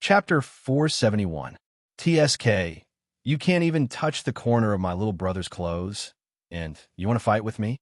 Chapter 471. TSK, you can't even touch the corner of my little brother's clothes, and you want to fight with me?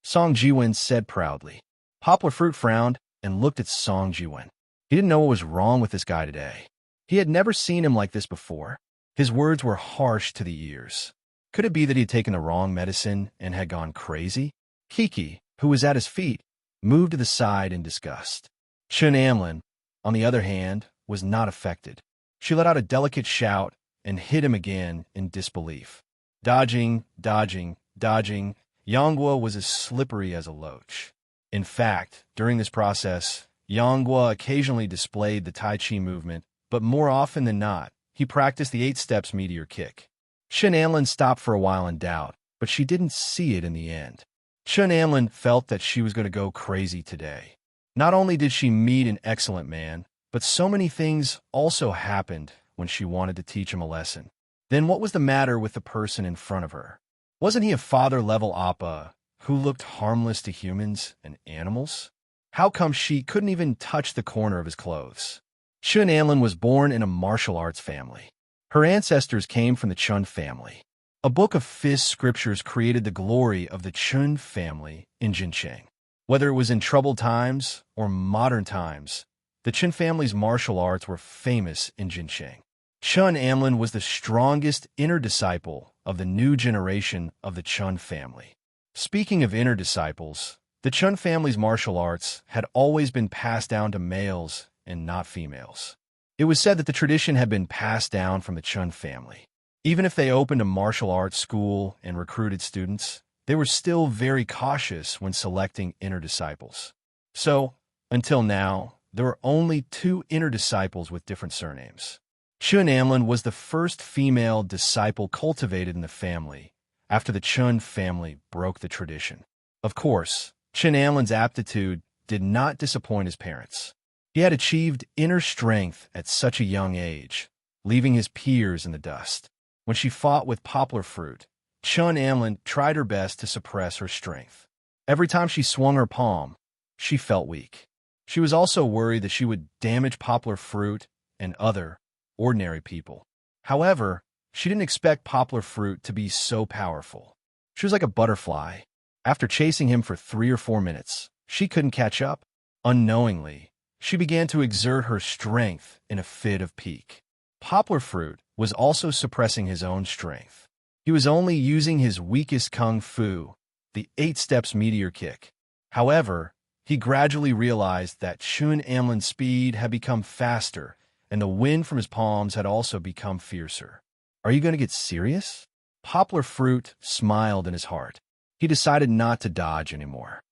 Song Jiwen said proudly. Poplar Fruit frowned and looked at Song Jiwen. He didn't know what was wrong with this guy today. He had never seen him like this before. His words were harsh to the ears. Could it be that he had taken the wrong medicine and had gone crazy? Kiki, who was at his feet, moved to the side in disgust. Chun Amlin, on the other hand, was not affected. She let out a delicate shout and hit him again in disbelief. Dodging, dodging, dodging, Yanghua was as slippery as a loach. In fact, during this process, Yanghua occasionally displayed the Tai Chi movement, but more often than not, he practiced the 8 steps meteor kick. Chun Amlin stopped for a while in doubt, but she didn't see it in the end. Chun Amlin felt that she was going to go crazy today. Not only did she meet an excellent man, but so many things also happened when she wanted to teach him a lesson. Then what was the matter with the person in front of her? Wasn't he a father-level Appa who looked harmless to humans and animals? How come she couldn't even touch the corner of his clothes? Chun Amlin was born in a martial arts family. Her ancestors came from the Chun family. A book of fist scriptures created the glory of the Chun family in Jincheng. Whether it was in troubled times or modern times, the Chun family's martial arts were famous in Jincheng. Chun Amlin was the strongest inner disciple of the new generation of the Chun family. Speaking of inner disciples, the Chun family's martial arts had always been passed down to males and not females. It was said that the tradition had been passed down from the Chun family. Even if they opened a martial arts school and recruited students, they were still very cautious when selecting inner disciples. So, until now, there were only 2 inner disciples with different surnames. Chun Amlin was the first female disciple cultivated in the family after the Chun family broke the tradition. Of course, Chun Amlin's aptitude did not disappoint his parents. He had achieved inner strength at such a young age, leaving his peers in the dust. When she fought with Poplar Fruit, Chun Amlin tried her best to suppress her strength. Every time she swung her palm, she felt weak. She was also worried that she would damage Poplar Fruit and other ordinary people. However, she didn't expect Poplar Fruit to be so powerful. She was like a butterfly. After chasing him for 3 or 4 minutes, she couldn't catch up. Unknowingly, she began to exert her strength in a fit of pique. Poplar Fruit was also suppressing his own strength. He was only using his weakest kung fu, the 8 steps meteor kick. However, he gradually realized that Chun Amlin's speed had become faster, and the wind from his palms had also become fiercer. Are you going to get serious? Poplar Fruit smiled in his heart. He decided not to dodge anymore.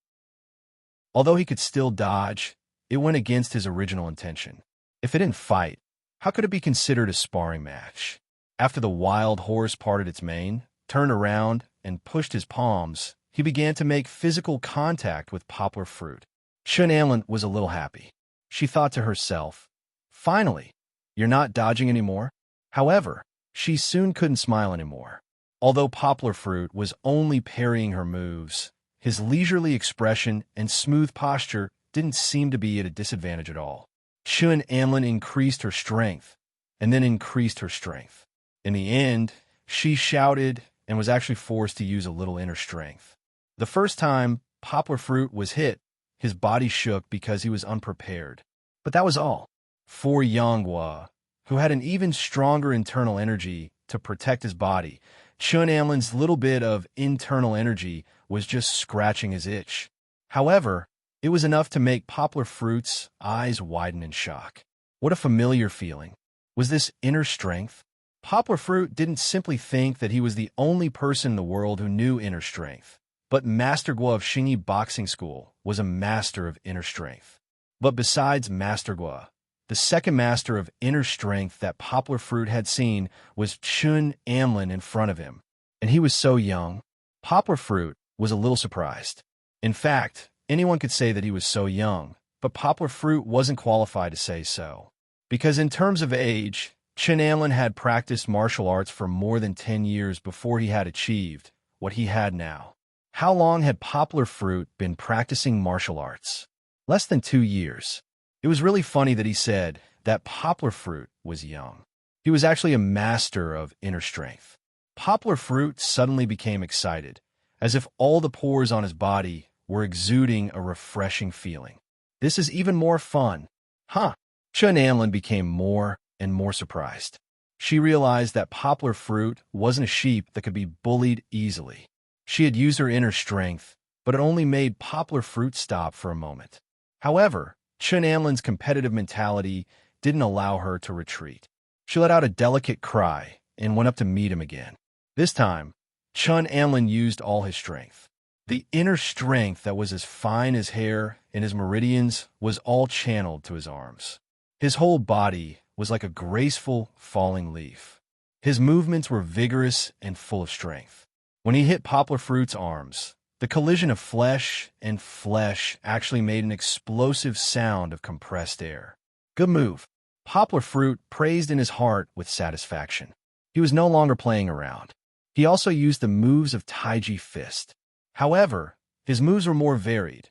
Although he could still dodge, it went against his original intention. If it didn't fight, how could it be considered a sparring match? After the wild horse parted its mane, turned around, and pushed his palms, he began to make physical contact with Poplar Fruit. Chun Amlin was a little happy. She thought to herself, finally, you're not dodging anymore? However, she soon couldn't smile anymore. Although Poplar Fruit was only parrying her moves, his leisurely expression and smooth posture didn't seem to be at a disadvantage at all. Chun Amlin increased her strength, and then increased her strength. In the end, she shouted and was actually forced to use a little inner strength. The first time Poplar Fruit was hit, his body shook because he was unprepared. But that was all. For Yanghua, who had an even stronger internal energy to protect his body, Chun Amlin's little bit of internal energy was just scratching his itch. However, it was enough to make Poplar Fruit's eyes widen in shock. What a familiar feeling. Was this inner strength? Poplar Fruit didn't simply think that he was the only person in the world who knew inner strength, but Master Guo of Xingyi Boxing School was a master of inner strength. But besides Master Guo, the second master of inner strength that Poplar Fruit had seen was Chun Amlin in front of him. And he was so young. Poplar Fruit was a little surprised. In fact, anyone could say that he was so young, but Poplar Fruit wasn't qualified to say so. Because in terms of age, Chun Amlin had practiced martial arts for more than 10 years before he had achieved what he had now. How long had Poplar Fruit been practicing martial arts? Less than 2 years. It was really funny that he said that Poplar Fruit was young. He was actually a master of inner strength. Poplar Fruit suddenly became excited, as if all the pores on his body were exuding a refreshing feeling. This is even more fun. Huh. Chun Anlin became more and more surprised. She realized that Poplar Fruit wasn't a sheep that could be bullied easily. She had used her inner strength, but it only made Poplar Fruit stop for a moment. However, Chun Anlin's competitive mentality didn't allow her to retreat. She let out a delicate cry and went up to meet him again. This time, Chun Anlin used all his strength. The inner strength that was as fine as hair and his meridians was all channeled to his arms. His whole body was like a graceful falling leaf. His movements were vigorous and full of strength. When he hit Poplar Fruit's arms, the collision of flesh and flesh actually made an explosive sound of compressed air. Good move. Poplar Fruit praised in his heart with satisfaction. He was no longer playing around. He also used the moves of Taiji Fist. However, his moves were more varied.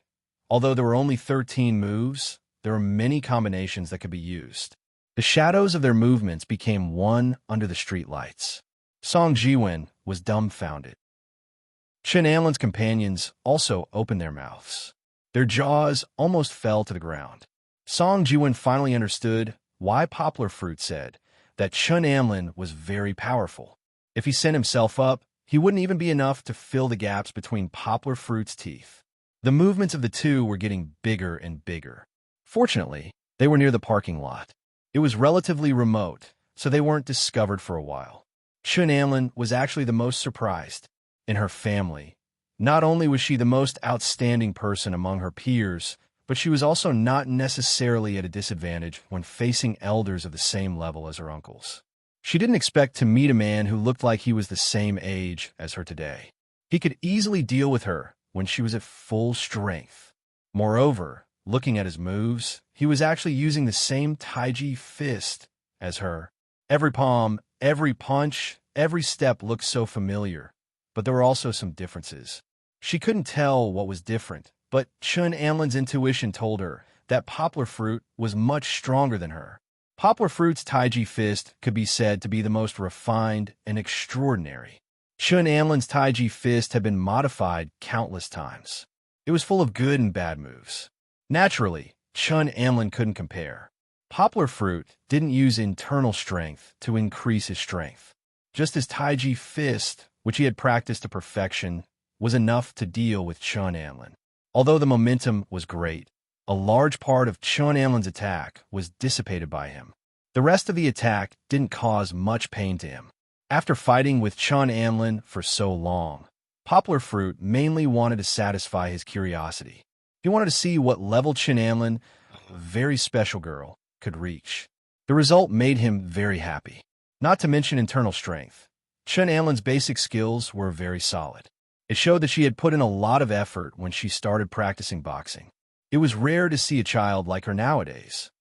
Although there were only 13 moves, there were many combinations that could be used. The shadows of their movements became one under the streetlights. Song Jiwen was dumbfounded. Chun Anlin's companions also opened their mouths. Their jaws almost fell to the ground. Song Jiwen finally understood why Poplar Fruit said that Chun Anlin was very powerful. If he sent himself up, he wouldn't even be enough to fill the gaps between Poplar Fruit's teeth. The movements of the two were getting bigger and bigger. Fortunately, they were near the parking lot. It was relatively remote, so they weren't discovered for a while. Chun Anlin was actually the most surprised. In her family, not only was she the most outstanding person among her peers, but she was also not necessarily at a disadvantage when facing elders of the same level as her uncles. She didn't expect to meet a man who looked like he was the same age as her today. He could easily deal with her when she was at full strength. Moreover, looking at his moves, he was actually using the same Taiji Fist as her. Every palm, every punch, every step looked so familiar, but there were also some differences. She couldn't tell what was different, but Chun Anlin's intuition told her that Poplar Fruit was much stronger than her. Poplar Fruit's Taiji Fist could be said to be the most refined and extraordinary. Chun Anlin's Taiji Fist had been modified countless times. It was full of good and bad moves. Naturally, Chun Anlin couldn't compare. Poplar Fruit didn't use internal strength to increase his strength. Just as Taiji Fist, which he had practiced to perfection, was enough to deal with Chun Anlin. Although the momentum was great, a large part of Chun Anlin's attack was dissipated by him. The rest of the attack didn't cause much pain to him. After fighting with Chun Anlin for so long, Poplar Fruit mainly wanted to satisfy his curiosity. He wanted to see what level Chun Anlin, a very special girl, could reach. The result made him very happy. Not to mention internal strength. Chun Anlin's basic skills were very solid. It showed that she had put in a lot of effort when she started practicing boxing. It was rare to see a child like her nowadays.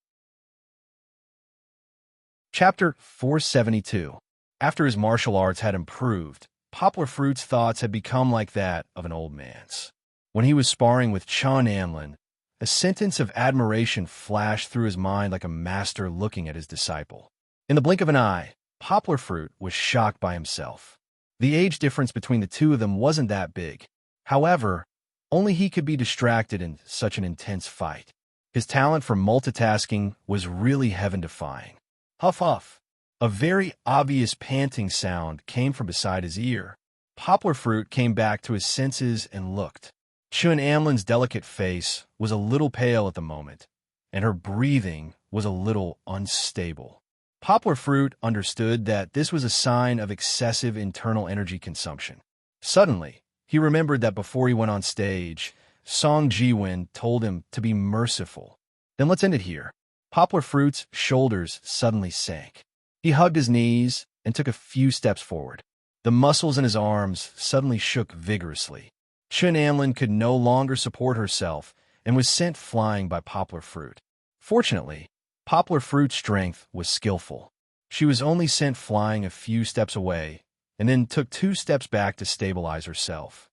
Chapter 472. After his martial arts had improved, Poplar Fruit's thoughts had become like that of an old man's. When he was sparring with Chun Anlin, a sentence of admiration flashed through his mind like a master looking at his disciple. In the blink of an eye, Poplar Fruit was shocked by himself. The age difference between the two of them wasn't that big. However, only he could be distracted in such an intense fight. His talent for multitasking was really heaven-defying. Huff huff. A very obvious panting sound came from beside his ear. Poplar Fruit came back to his senses and looked. Chun Anlin's delicate face was a little pale at the moment, and her breathing was a little unstable. Poplar Fruit understood that this was a sign of excessive internal energy consumption. Suddenly, he remembered that before he went on stage, Song Jiwen told him to be merciful. Then let's end it here. Poplar Fruit's shoulders suddenly sank. He hugged his knees and took a few steps forward. The muscles in his arms suddenly shook vigorously. Chun Anlin could no longer support herself and was sent flying by Poplar Fruit. Fortunately, Poplar Fruit's strength was skillful. She was only sent flying a few steps away and then took 2 steps back to stabilize herself.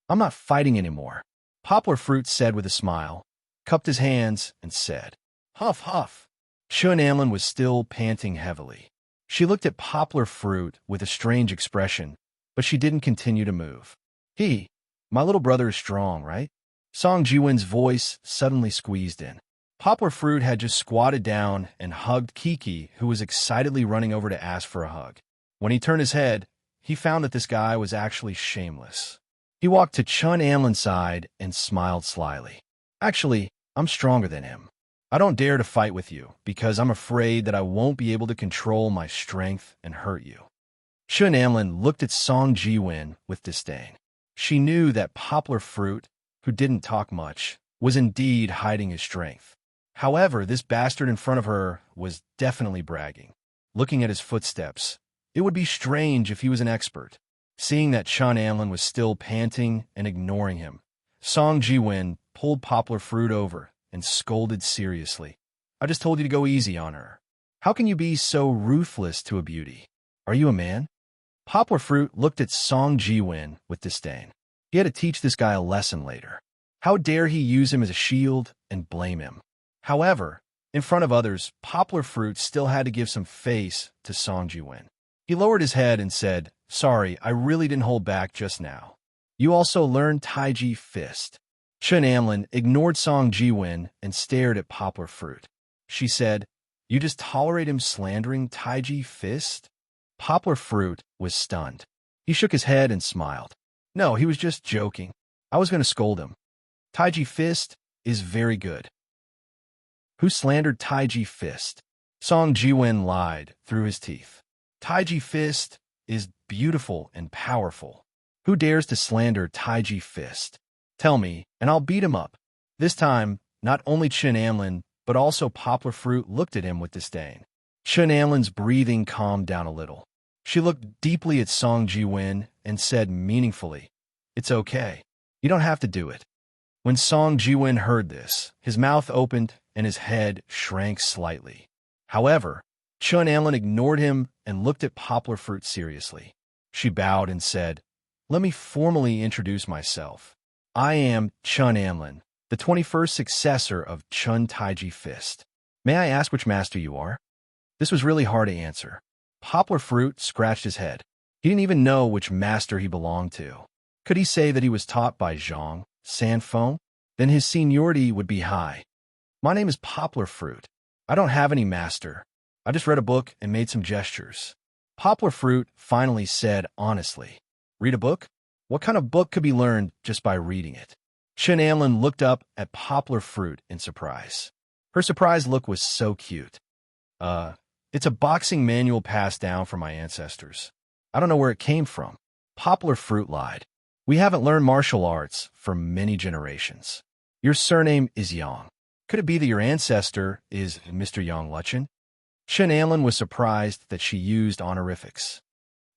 "I'm not fighting anymore," Poplar Fruit said with a smile, cupped his hands, and said, "Huff, huff." Chun Amlin was still panting heavily. She looked at Poplar Fruit with a strange expression, but she didn't continue to move. My little brother is strong, right? Song Jiwin's voice suddenly squeezed in. Poplar Fruit had just squatted down and hugged Kiki, who was excitedly running over to ask for a hug. When he turned his head, he found that this guy was actually shameless. He walked to Chun Amlin's side and smiled slyly. Actually, I'm stronger than him. I don't dare to fight with you because I'm afraid that I won't be able to control my strength and hurt you. Chun Amlin looked at Song Jiwin with disdain. She knew that Poplar Fruit, who didn't talk much, was indeed hiding his strength. However, this bastard in front of her was definitely bragging. Looking at his footsteps, it would be strange if he was an expert. Seeing that Chun Amlin was still panting and ignoring him, Song Jiwin pulled Poplar Fruit over and scolded seriously. I just told you to go easy on her. How can you be so ruthless to a beauty? Are you a man? Poplar Fruit looked at Song Jiwin with disdain. He had to teach this guy a lesson later. How dare he use him as a shield and blame him? However, in front of others, Poplar Fruit still had to give some face to Song Jiwin. He lowered his head and said, "Sorry, I really didn't hold back just now. You also learned Taiji Fist." Chun Amlin ignored Song Jiwin and stared at Poplar Fruit. She said, "You just tolerate him slandering Taiji Fist?" Poplar Fruit was stunned. He shook his head and smiled. No, he was just joking. I was going to scold him. Taiji Fist is very good. Who slandered Taiji Fist? Song Jiwin lied through his teeth. Taiji Fist is beautiful and powerful. Who dares to slander Taiji Fist? Tell me, and I'll beat him up. This time, not only Chun Amlin, but also Poplar Fruit looked at him with disdain. Chun Amlin's breathing calmed down a little. She looked deeply at Song Jiwin and said meaningfully, "It's okay. You don't have to do it." When Song Jiwin heard this, his mouth opened and his head shrank slightly. However, Chun Amlin ignored him and looked at Poplar Fruit seriously. She bowed and said, "Let me formally introduce myself. I am Chun Amlin, the 21st successor of Chun Taiji Fist. May I ask which master you are?" This was really hard to answer. Poplar Fruit scratched his head. He didn't even know which master he belonged to. Could he say that he was taught by Zhang, Sanfeng? Then his seniority would be high. My name is Poplar Fruit. I don't have any master. I just read a book and made some gestures. Poplar Fruit finally said honestly, "Read a book? What kind of book could be learned just by reading it?" Chun Amlin looked up at Poplar Fruit in surprise. Her surprised look was so cute. It's a boxing manual passed down from my ancestors. I don't know where it came from." Poplar Fruit lied. "We haven't learned martial arts for many generations. Your surname is Yang. Could it be that your ancestor is Mr. Yang Luchen?" Chun Amlin was surprised that she used honorifics.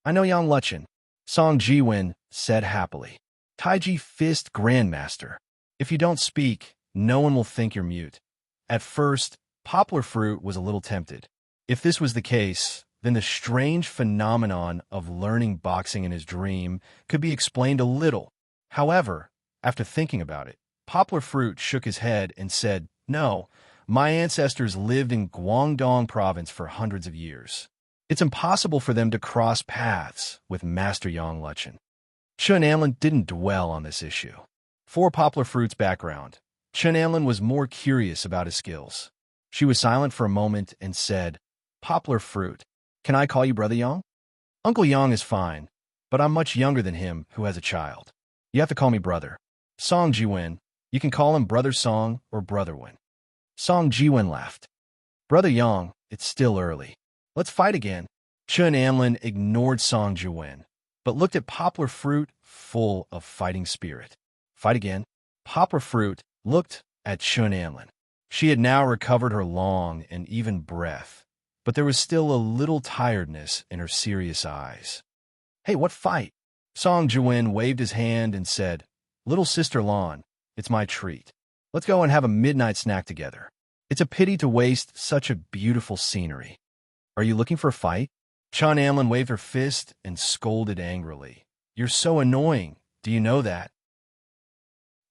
"I know Yang Luchen," Song Jiwin said happily. "Taiji Fist Grandmaster. If you don't speak, no one will think you're mute." At first, Poplar Fruit was a little tempted. If this was the case, then the strange phenomenon of learning boxing in his dream could be explained a little. However, after thinking about it, Poplar Fruit shook his head and said, "No, my ancestors lived in Guangdong province for hundreds of years. It's impossible for them to cross paths with Master Yang Luchen." Chun Amlin didn't dwell on this issue. For Poplar Fruit's background, Chun Amlin was more curious about his skills. She was silent for a moment and said, "Poplar Fruit, can I call you Brother Yang?" "Uncle Yang is fine, but I'm much younger than him who has a child. You have to call me brother." Song Jiwin, you can call him Brother Song or Brother Win. Song Jiwin laughed. "Brother Yang, it's still early. Let's fight again." Chun Amlin ignored Song Jiwin, but looked at Poplar Fruit full of fighting spirit. "Fight again?" Poplar Fruit looked at Chun Amlin. She had now recovered her long and even breath, but there was still a little tiredness in her serious eyes. "Hey, what fight?" Song Jiwin waved his hand and said, "Little Sister Lon, it's my treat. Let's go and have a midnight snack together. It's a pity to waste such a beautiful scenery. Are you looking for a fight?" Chun Amlin waved her fist and scolded angrily. "You're so annoying. Do you know that?"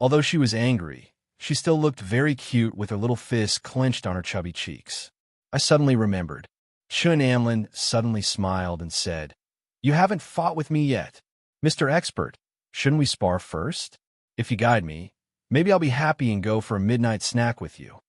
Although she was angry, she still looked very cute with her little fists clenched on her chubby cheeks. I suddenly remembered. Chun Amlin suddenly smiled and said, "You haven't fought with me yet. Mr. Expert, shouldn't we spar first? If you guide me, maybe I'll be happy and go for a midnight snack with you."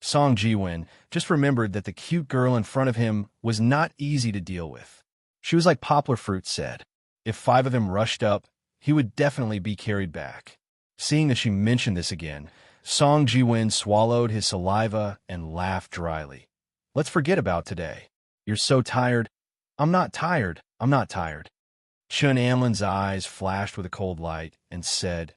Song Jiwin just remembered that the cute girl in front of him was not easy to deal with. She was like Poplar Fruit said. If 5 of them rushed up, he would definitely be carried back. Seeing that she mentioned this again, Song Jiwin swallowed his saliva and laughed dryly. "Let's forget about today. You're so tired." "I'm not tired. I'm not tired." Chun Amlin's eyes flashed with a cold light and said,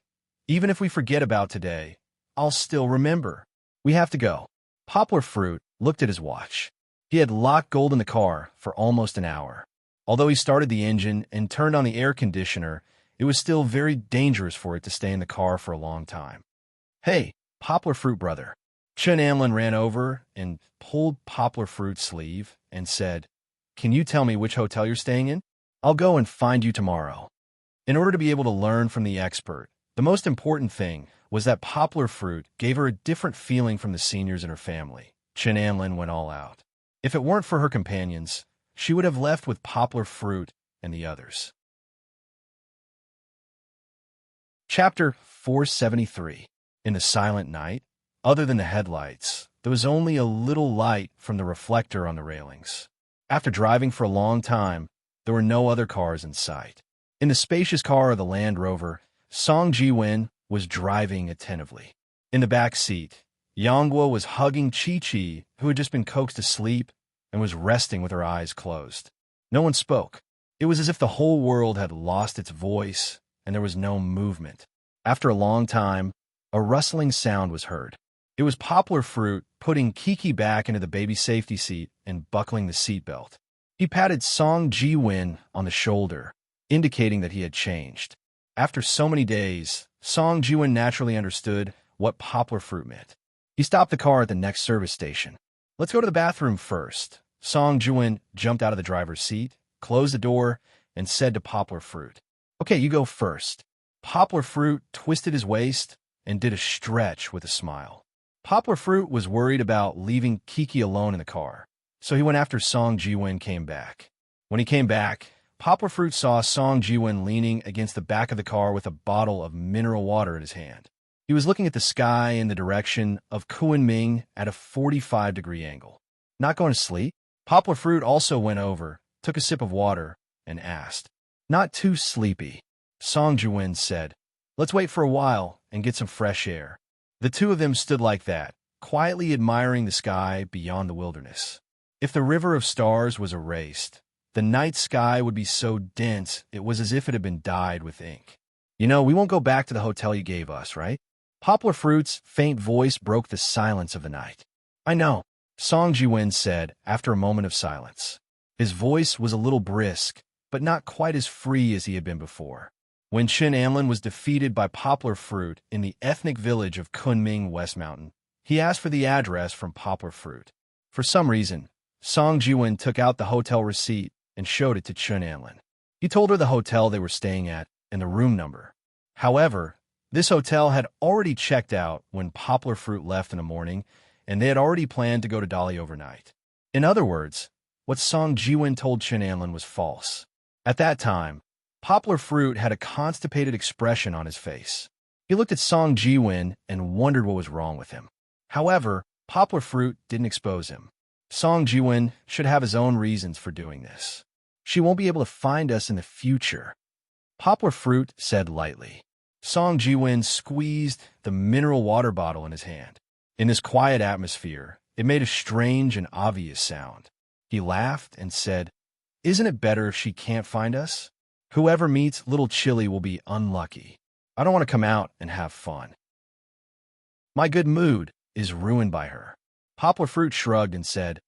"Even if we forget about today, I'll still remember. We have to go." Poplar Fruit looked at his watch. He had locked gold in the car for almost an hour. Although he started the engine and turned on the air conditioner, it was still very dangerous for it to stay in the car for a long time. "Hey, Poplar Fruit brother." Chun Amlin ran over and pulled Poplar Fruit's sleeve and said, "Can you tell me which hotel you're staying in? I'll go and find you tomorrow." In order to be able to learn from the expert, the most important thing was that Poplar Fruit gave her a different feeling from the seniors in her family. Chun Amlin went all out. If it weren't for her companions, she would have left with Poplar Fruit and the others. Chapter 473. In the silent night, other than the headlights, there was only a little light from the reflector on the railings. After driving for a long time, there were no other cars in sight. In the spacious car of the Land Rover, Song Jiwin was driving attentively. In the back seat, Yonghua was hugging Chi-Chi, who had just been coaxed to sleep and was resting with her eyes closed. No one spoke. It was as if the whole world had lost its voice and there was no movement. After a long time, a rustling sound was heard. It was Poplar Fruit putting Kiki back into the baby safety seat and buckling the seatbelt. He patted Song Jiwin on the shoulder, indicating that he had changed. After so many days, Song Jiwin naturally understood what Poplar Fruit meant. He stopped the car at the next service station. "Let's go to the bathroom first." Song Jiwin jumped out of the driver's seat, closed the door, and said to Poplar Fruit, "Okay, you go first." Poplar Fruit twisted his waist and did a stretch with a smile. Poplar Fruit was worried about leaving Kiki alone in the car, so he went after Song Jiwin came back. When he came back, Poplar Fruit saw Song Jiwin leaning against the back of the car with a bottle of mineral water in his hand. He was looking at the sky in the direction of Kunming at a 45-degree angle. "Not going to sleep?" Poplar Fruit also went over, took a sip of water, and asked. "Not too sleepy," Song Jiwin said. "Let's wait for a while and get some fresh air." The two of them stood like that, quietly admiring the sky beyond the wilderness. If the river of stars was erased, the night sky would be so dense it was as if it had been dyed with ink. "You know, we won't go back to the hotel you gave us, right?" Poplar Fruit's faint voice broke the silence of the night. "I know," Song Jiwin said after a moment of silence. His voice was a little brisk, but not quite as free as he had been before. When Chun Amlin was defeated by Poplar Fruit in the ethnic village of Kunming West Mountain, he asked for the address from Poplar Fruit. For some reason, Song Jiwin took out the hotel receipt and showed it to Chun Amlin. He told her the hotel they were staying at and the room number. However, this hotel had already checked out when Poplar Fruit left in the morning, and they had already planned to go to Dali overnight. In other words, what Song Jiwin told Chun Amlin was false. At that time, Poplar Fruit had a constipated expression on his face. He looked at Song Jiwin and wondered what was wrong with him. However, Poplar Fruit didn't expose him. Song Jiwin should have his own reasons for doing this. "She won't be able to find us in the future," Poplar Fruit said lightly. Song Jiwin squeezed the mineral water bottle in his hand. In this quiet atmosphere, it made a strange and obvious sound. He laughed and said, "Isn't it better if she can't find us? Whoever meets little Chili will be unlucky. I don't want to come out and have fun. My good mood is ruined by her." Poplar Fruit shrugged and said,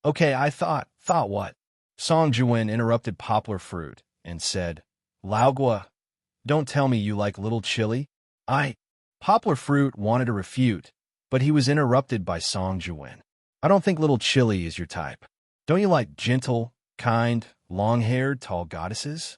"Okay, I thought what?" Song Jiwin interrupted Poplar Fruit and said, "Laogua, don't tell me you like little Chili." Poplar Fruit wanted to refute, but he was interrupted by Song Jiwin. "I don't think little Chili is your type. Don't you like gentle, kind, long-haired, tall goddesses?"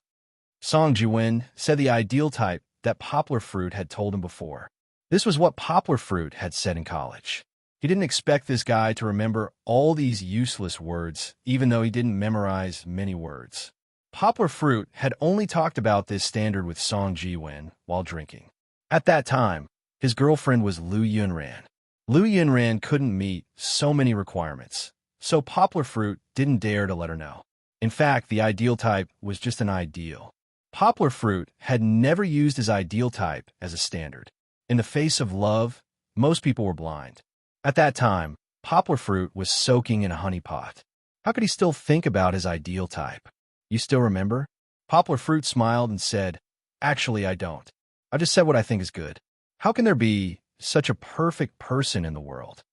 Song Jiwin said the ideal type that Poplar Fruit had told him before. This was what Poplar Fruit had said in college. He didn't expect this guy to remember all these useless words, even though he didn't memorize many words. Poplar Fruit had only talked about this standard with Song Ji-won while drinking. At that time, his girlfriend was Liu Yunran. Liu Yunran couldn't meet so many requirements, so Poplar Fruit didn't dare to let her know. In fact, the ideal type was just an ideal. Poplar Fruit had never used his ideal type as a standard. In the face of love, most people were blind. At that time, Poplar Fruit was soaking in a honey pot. How could he still think about his ideal type? You still remember? Poplar Fruit smiled and said, "Actually, I don't. I just said what I think is good. How can there be such a perfect person in the world?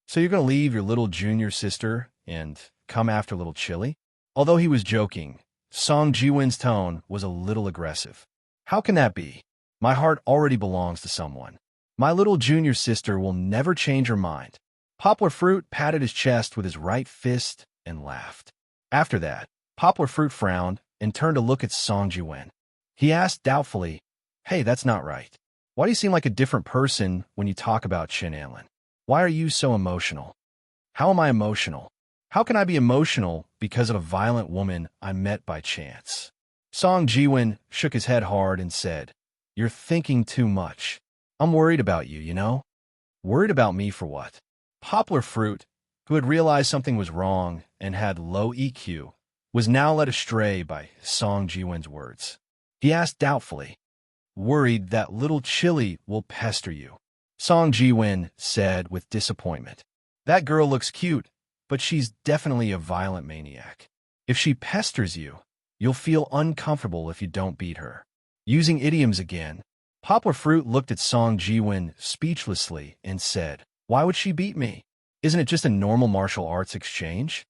So you're going to leave your little junior sister and come after little Chili?" Although he was joking, Song Ji-won's tone was a little aggressive. "How can that be? My heart already belongs to someone. My little junior sister will never change her mind." Poplar Fruit patted his chest with his right fist and laughed. After that, Poplar Fruit frowned and turned to look at Song Ji-won. He asked doubtfully, "Hey, that's not right. Why do you seem like a different person when you talk about Shin Anlin? Why are you so emotional?" "How am I emotional? How can I be emotional because of a violent woman I met by chance?" Song Ji-won shook his head hard and said, "You're thinking too much. I'm worried about you, you know?" "Worried about me for what?" Poplar Fruit, who had realized something was wrong and had low EQ, was now led astray by Song Ji-won's words. He asked doubtfully, "Worried that little Chili will pester you?" Song Ji-won said with disappointment, "That girl looks cute, but she's definitely a violent maniac. If she pesters you, you'll feel uncomfortable if you don't beat her." Using idioms again, Poplar Fruit looked at Song Ji-won speechlessly and said, "Why would she beat me? Isn't it just a normal martial arts exchange?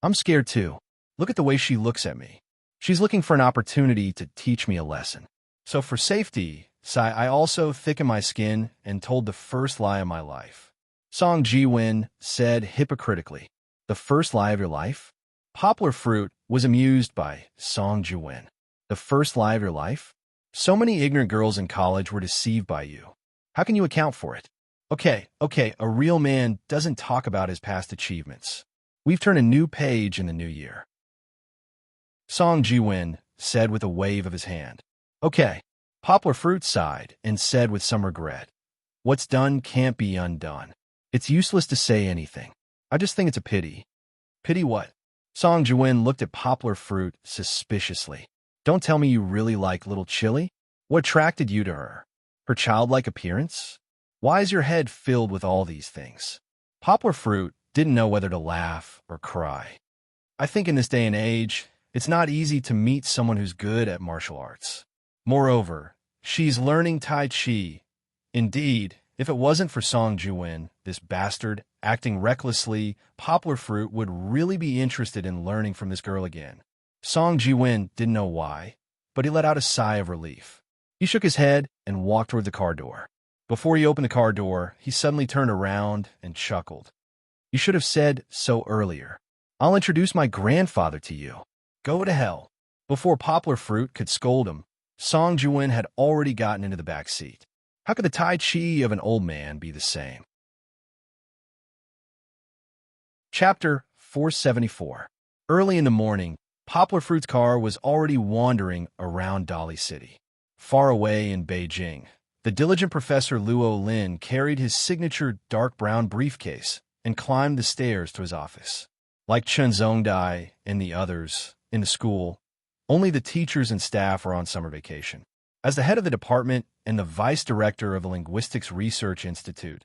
I'm scared too. Look at the way she looks at me. She's looking for an opportunity to teach me a lesson. So for safety, I also thickened my skin and told the first lie of my life." Song Ji-won said hypocritically, "The first lie of your life?" Poplar Fruit was amused by Song Ji-won. "The first lie of your life? So many ignorant girls in college were deceived by you. How can you account for it?" Okay, a real man doesn't talk about his past achievements. We've turned a new page in the new year." Song Ji-won said with a wave of his hand. "Okay." Poplar Fruit sighed and said with some regret, "What's done can't be undone. It's useless to say anything. I just think it's a pity." "Pity what?" Song Ji-won looked at Poplar Fruit suspiciously. "Don't tell me you really like little Chili? What attracted you to her? Her childlike appearance? Why is your head filled with all these things?" Poplar Fruit didn't know whether to laugh or cry. "I think in this day and age, it's not easy to meet someone who's good at martial arts. Moreover, she's learning Tai Chi. Indeed, if it wasn't for Song Ji-won, this bastard, acting recklessly, Poplar Fruit would really be interested in learning from this girl again." Song Ji-won didn't know why, but he let out a sigh of relief. He shook his head and walked toward the car door. Before he opened the car door, he suddenly turned around and chuckled. "You should have said so earlier. I'll introduce my grandfather to you." "Go to hell." Before Poplar Fruit could scold him, Song Ji-won had already gotten into the back seat. How could the Tai Chi of an old man be the same? Chapter 474. Early in the morning, Poplar Fruit's car was already wandering around Dali City. Far away in Beijing, the diligent Professor Luo Lin carried his signature dark brown briefcase and climbed the stairs to his office. Like Chen Zhongdai and the others in the school, only the teachers and staff are on summer vacation. As the head of the department and the vice director of the Linguistics Research Institute,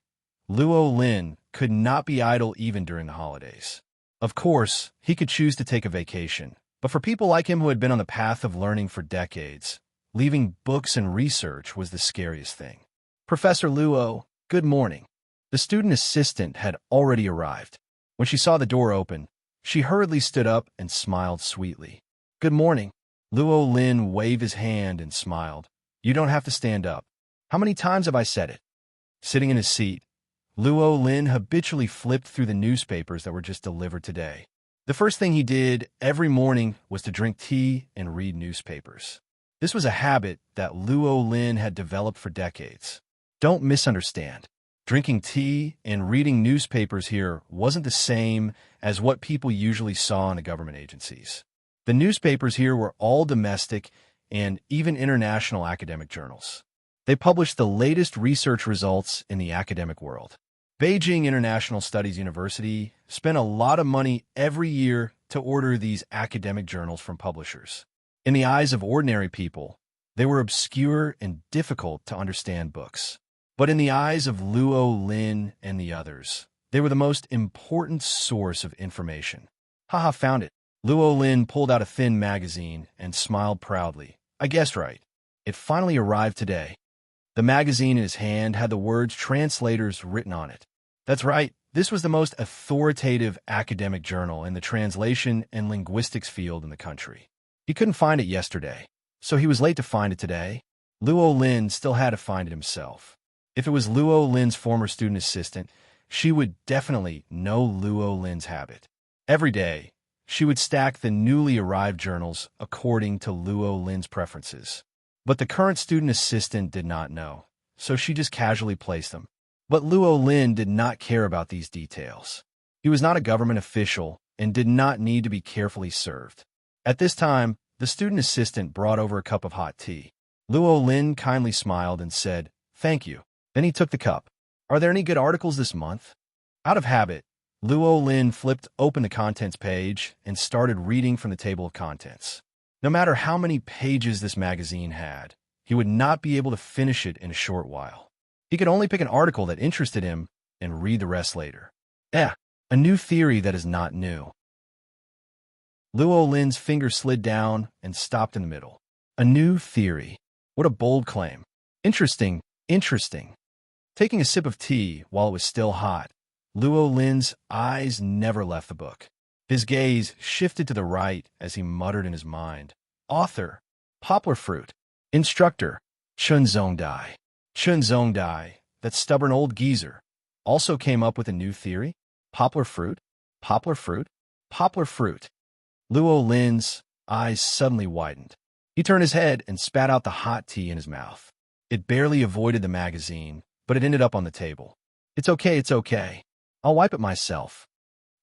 Luo Lin could not be idle even during the holidays. Of course, he could choose to take a vacation, but for people like him who had been on the path of learning for decades, leaving books and research was the scariest thing. "Professor Luo, good morning." The student assistant had already arrived. When she saw the door open, she hurriedly stood up and smiled sweetly. "Good morning." Luo Lin waved his hand and smiled. "You don't have to stand up. How many times have I said it?" Sitting in his seat, Luo Lin habitually flipped through the newspapers that were just delivered today. The first thing he did every morning was to drink tea and read newspapers. This was a habit that Luo Lin had developed for decades. Don't misunderstand. Drinking tea and reading newspapers here wasn't the same as what people usually saw in the government agencies. The newspapers here were all domestic and even international academic journals. They published the latest research results in the academic world. Beijing International Studies University spent a lot of money every year to order these academic journals from publishers. In the eyes of ordinary people, they were obscure and difficult to understand books. But in the eyes of Luo Lin and the others, they were the most important source of information. Haha, found it. Luo Lin pulled out a thin magazine and smiled proudly. I guessed right. It finally arrived today. The magazine in his hand had the words translators written on it. That's right, this was the most authoritative academic journal in the translation and linguistics field in the country. He couldn't find it yesterday, so he was late to find it today. Luo Lin still had to find it himself. If it was Luo Lin's former student assistant, she would definitely know Luo Lin's habit. Every day, she would stack the newly arrived journals according to Luo Lin's preferences. But the current student assistant did not know, so she just casually placed them. But Luo Lin did not care about these details. He was not a government official and did not need to be carefully served. At this time, the student assistant brought over a cup of hot tea. Luo Lin kindly smiled and said, "Thank you." Then he took the cup. "Are there any good articles this month?" Out of habit, Luo Lin flipped open the contents page and started reading from the table of contents. No matter how many pages this magazine had, he would not be able to finish it in a short while. He could only pick an article that interested him and read the rest later. A new theory that is not new. Luo Lin's finger slid down and stopped in the middle. A new theory. What a bold claim. Interesting, interesting. Taking a sip of tea while it was still hot, Luo Lin's eyes never left the book. His gaze shifted to the right as he muttered in his mind. Author, poplar fruit. Instructor, Chun Zongdai. Chun Zongdai, that stubborn old geezer, also came up with a new theory. Poplar fruit, poplar fruit, poplar fruit. Luo Lin's eyes suddenly widened. He turned his head and spat out the hot tea in his mouth. It barely avoided the magazine, but it ended up on the table. It's okay, it's okay. I'll wipe it myself.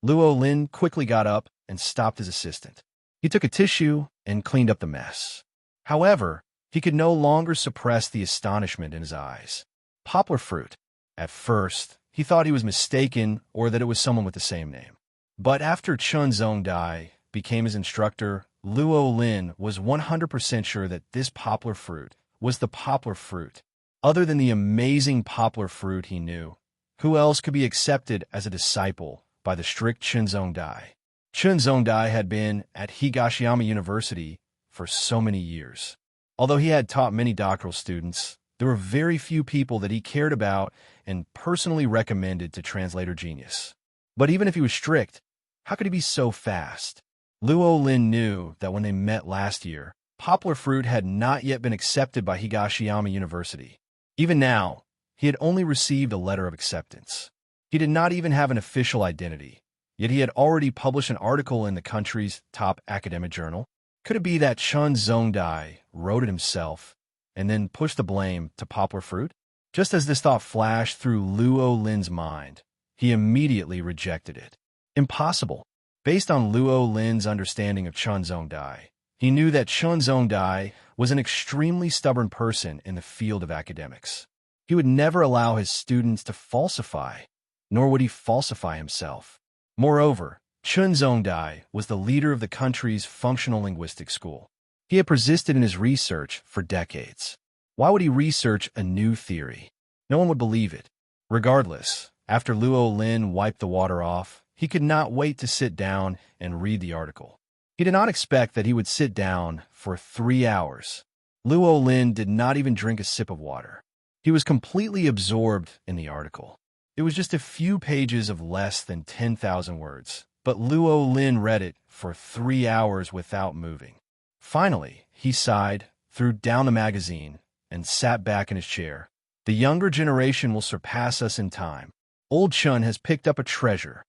Luo Lin quickly got up and stopped his assistant. He took a tissue and cleaned up the mess. However, he could no longer suppress the astonishment in his eyes. Poplar fruit. At first, he thought he was mistaken or that it was someone with the same name. But after Chun Zongdai became his instructor, Luo Lin was 100% sure that this poplar fruit was the poplar fruit. Other than the amazing poplar fruit he knew, who else could be accepted as a disciple by the strict Chun Zongdai? Chun Zongdai had been at Higashiyama University for so many years. Although he had taught many doctoral students, there were very few people that he cared about and personally recommended to translator genius. But even if he was strict, how could he be so fast? Luo Lin knew that when they met last year, poplar fruit had not yet been accepted by Higashiyama University. Even now, he had only received a letter of acceptance. He did not even have an official identity, yet he had already published an article in the country's top academic journal. Could it be that Chun Zongdai wrote it himself and then pushed the blame to poplar fruit? Just as this thought flashed through Luo Lin's mind, he immediately rejected it. Impossible. Based on Luo Lin's understanding of Chun Zongdai, he knew that Chun Zongdai was an extremely stubborn person in the field of academics. He would never allow his students to falsify, nor would he falsify himself. Moreover, Chun Zongdai was the leader of the country's functional linguistics school. He had persisted in his research for decades. Why would he research a new theory? No one would believe it. Regardless, after Luo Lin wiped the water off, he could not wait to sit down and read the article. He did not expect that he would sit down for 3 hours. Luo Lin did not even drink a sip of water. He was completely absorbed in the article. It was just a few pages of less than 10,000 words, but Luo Lin read it for 3 hours without moving. Finally, he sighed, threw down the magazine, and sat back in his chair. The younger generation will surpass us in time. Old Chun has picked up a treasure.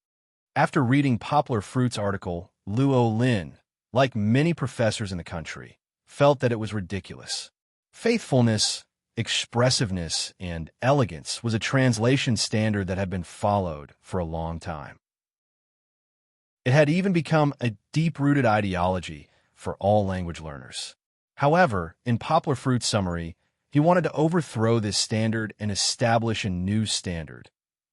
After reading Poplar Fruit's article, Luo Lin, like many professors in the country, felt that it was ridiculous. Faithfulness expressiveness, and elegance was a translation standard that had been followed for a long time. It had even become a deep-rooted ideology for all language learners. However, in Poplar Fruit's summary, he wanted to overthrow this standard and establish a new standard,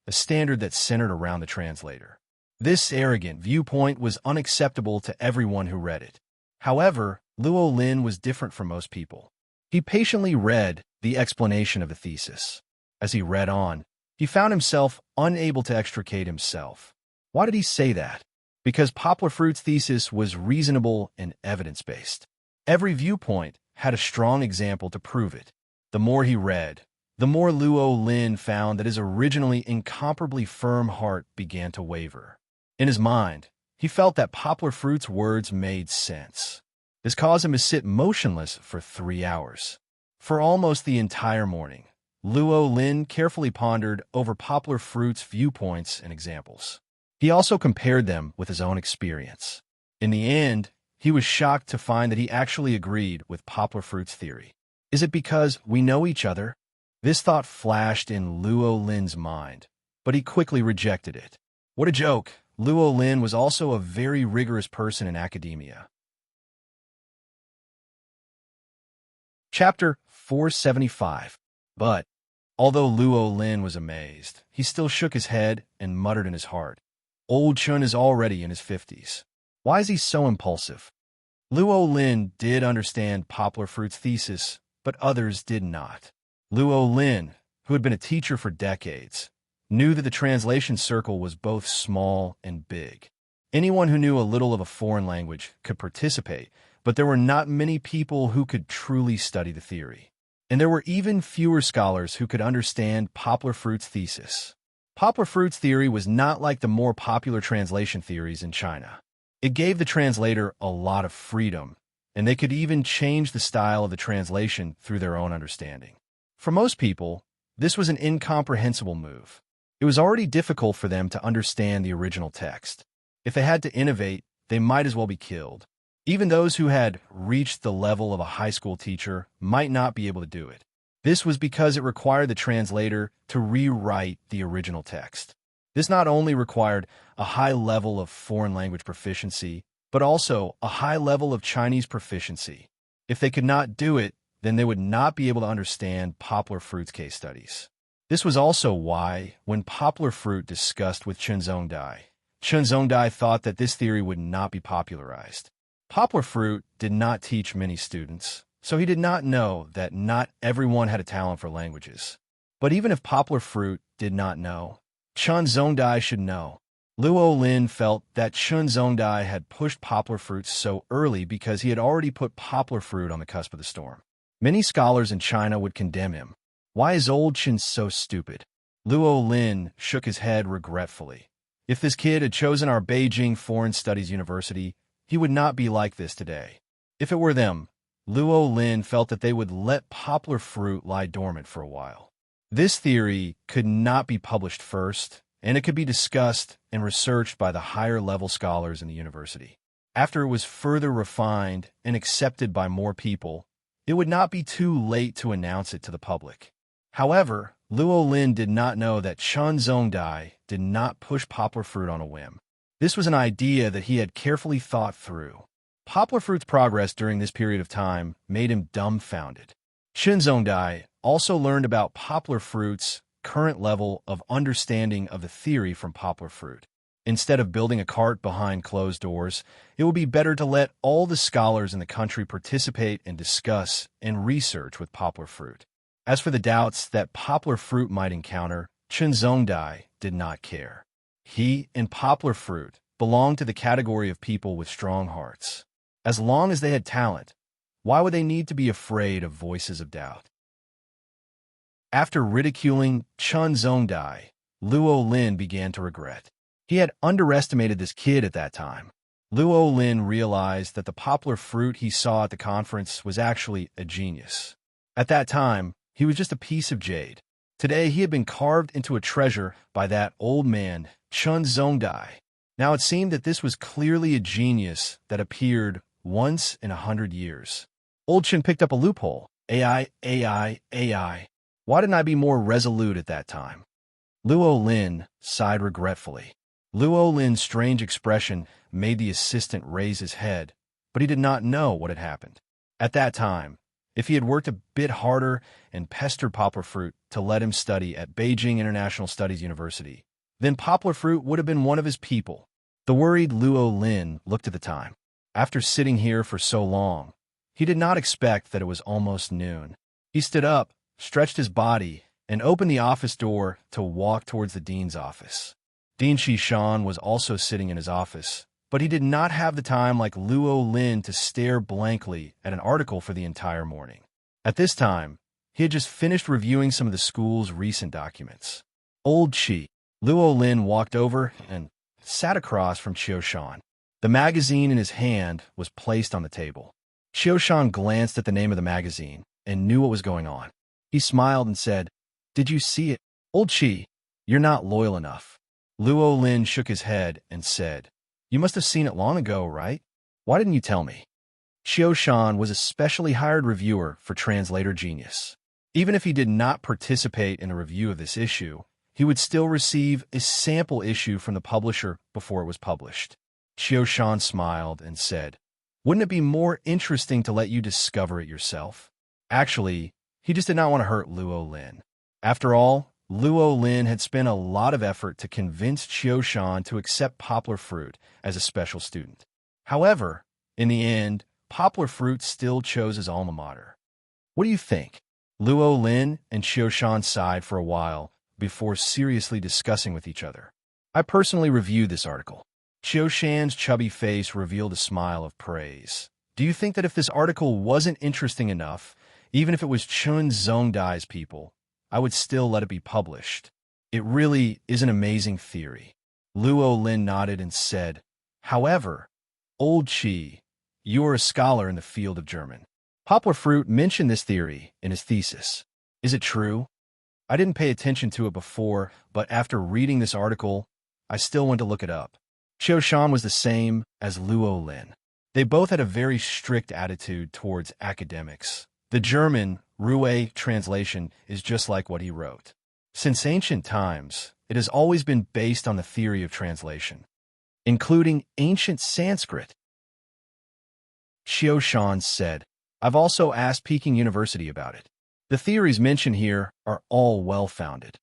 a standard that centered around the translator. This arrogant viewpoint was unacceptable to everyone who read it. However, Luo Lin was different from most people. He patiently read the explanation of the thesis. As he read on, he found himself unable to extricate himself. Why did he say that? Because Poplar Fruit's thesis was reasonable and evidence-based. Every viewpoint had a strong example to prove it. The more he read, the more Luo Lin found that his originally incomparably firm heart began to waver. In his mind, he felt that Poplar Fruit's words made sense. This caused him to sit motionless for 3 hours. For almost the entire morning, Luo Lin carefully pondered over Poplar Fruit's viewpoints and examples. He also compared them with his own experience. In the end, he was shocked to find that he actually agreed with Poplar Fruit's theory. Is it because we know each other? This thought flashed in Luo Lin's mind, but he quickly rejected it. What a joke! Luo Lin was also a very rigorous person in academia. Chapter 475. But, although Luo Lin was amazed, he still shook his head and muttered in his heart, "Old Chun is already in his 50s. Why is he so impulsive?" Luo Lin did understand Poplar Fruit's thesis, but others did not. Luo Lin, who had been a teacher for decades, knew that the translation circle was both small and big. Anyone who knew a little of a foreign language could participate, but there were not many people who could truly study the theory. And there were even fewer scholars who could understand Poplar Fruit's thesis. Poplar Fruit's theory was not like the more popular translation theories in China. It gave the translator a lot of freedom, and they could even change the style of the translation through their own understanding. For most people, this was an incomprehensible move. It was already difficult for them to understand the original text. If they had to innovate, they might as well be killed. Even those who had reached the level of a high school teacher might not be able to do it. This was because it required the translator to rewrite the original text. This not only required a high level of foreign language proficiency, but also a high level of Chinese proficiency. If they could not do it, then they would not be able to understand Poplar Fruit's case studies. This was also why, when Poplar Fruit discussed with Chen Zhongdai thought that this theory would not be popularized. Poplar Fruit did not teach many students, so he did not know that not everyone had a talent for languages. But even if Poplar Fruit did not know, Chen Zhongdai should know. Luo Lin felt that Chen Zhongdai had pushed Poplar Fruit so early because he had already put Poplar Fruit on the cusp of the storm. Many scholars in China would condemn him. Why is old Chen so stupid? Luo Lin shook his head regretfully. If this kid had chosen our Beijing Foreign Studies University, he would not be like this today. If it were them, Luo Lin felt that they would let Poplar Fruit lie dormant for a while. This theory could not be published first, and it could be discussed and researched by the higher-level scholars in the university. After it was further refined and accepted by more people, it would not be too late to announce it to the public. However, Luo Lin did not know that Chen Zhongdai did not push Poplar Fruit on a whim. This was an idea that he had carefully thought through. Poplar Fruit's progress during this period of time made him dumbfounded. Chen Zhongdai also learned about Poplar Fruit's current level of understanding of the theory from Poplar Fruit. Instead of building a cart behind closed doors, it would be better to let all the scholars in the country participate and discuss and research with Poplar Fruit. As for the doubts that Poplar Fruit might encounter, Chen Zhongdai did not care. He and Poplar Fruit belonged to the category of people with strong hearts. As long as they had talent, why would they need to be afraid of voices of doubt? After ridiculing Chen Zhongdai, Luo Lin began to regret. He had underestimated this kid at that time. Luo Lin realized that the Poplar Fruit he saw at the conference was actually a genius. At that time, he was just a piece of jade. Today, he had been carved into a treasure by that old man, Chen Zhongdai. Now it seemed that this was clearly a genius that appeared once in 100 years. Old Chen picked up a loophole. AI, AI, AI. Why didn't I be more resolute at that time? Luo Lin sighed regretfully. Luo Lin's strange expression made the assistant raise his head, but he did not know what had happened. At that time, if he had worked a bit harder and pestered Poplar Fruit to let him study at Beijing International Studies University, then Poplar Fruit would have been one of his people. The worried Luo Lin looked at the time. After sitting here for so long, he did not expect that it was almost noon. He stood up, stretched his body, and opened the office door to walk towards the dean's office. Dean Shishan was also sitting in his office, but he did not have the time like Luo Lin to stare blankly at an article for the entire morning. At this time, he had just finished reviewing some of the school's recent documents. Old Chi. Luo Lin walked over and sat across from Qiu Shan. The magazine in his hand was placed on the table. Qiu Shan glanced at the name of the magazine and knew what was going on. He smiled and said, "Did you see it? Old Chi, you're not loyal enough." Luo Lin shook his head and said, "You must have seen it long ago, right? Why didn't you tell me?" Qiu Shan was a specially hired reviewer for Translator Genius. Even if he did not participate in a review of this issue, he would still receive a sample issue from the publisher before it was published. Qiu Shan smiled and said, "Wouldn't it be more interesting to let you discover it yourself?" Actually, he just did not want to hurt Luo Lin. After all, Luo Lin had spent a lot of effort to convince Qiu Shan to accept Poplar Fruit as a special student. However, in the end, Poplar Fruit still chose his alma mater. "What do you think?" Luo Lin and Qiu Shan sighed for a while before seriously discussing with each other. "I personally reviewed this article." Qiu Shan's chubby face revealed a smile of praise. "Do you think that if this article wasn't interesting enough, even if it was Chun Zongdai's people, I would still let it be published? It really is an amazing theory." Luo Lin nodded and said, "However, Old Chi, you are a scholar in the field of German. Poplar Fruit mentioned this theory in his thesis. Is it true? I didn't pay attention to it before, but after reading this article, I still went to look it up." Qiu Shan was the same as Luo Lin. They both had a very strict attitude towards academics. The German Roué translation is just like what he wrote. Since ancient times, it has always been based on the theory of translation, including ancient Sanskrit. Qiu Shan said, "I've also asked Peking University about it. The theories mentioned here are all well-founded."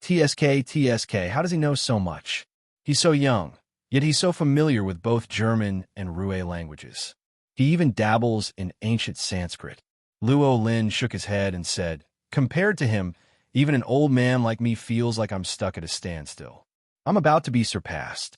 TSK, how does he know so much? He's so young, yet he's so familiar with both German and Roué languages. He even dabbles in ancient Sanskrit. Luo Lin shook his head and said, "Compared to him, even an old man like me feels like I'm stuck at a standstill. I'm about to be surpassed."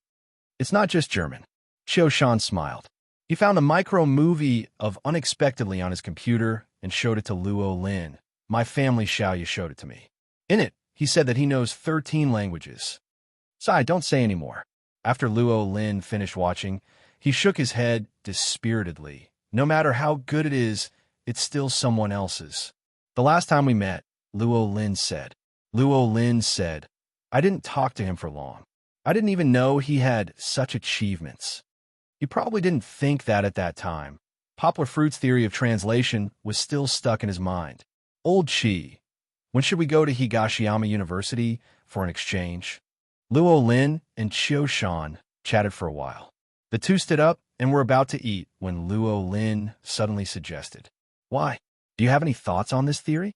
"It's not just German." Qiu Shan smiled. He found a micro-movie of Unexpectedly on his computer and showed it to Luo Lin. "My family Xiaoya showed it to me. In it, he said that he knows 13 languages. Sai, don't say any more." After Luo Lin finished watching, he shook his head dispiritedly. "No matter how good it is, it's still someone else's." "The last time we met," Luo Lin said. "I didn't talk to him for long. I didn't even know he had such achievements." He probably didn't think that at that time. Poplar Fruit's theory of translation was still stuck in his mind. "Old Chi, when should we go to Higashiyama University for an exchange?" Luo Lin and Qiu Shan chatted for a while. The two stood up and were about to eat when Luo Lin suddenly suggested, "Why? Do you have any thoughts on this theory?"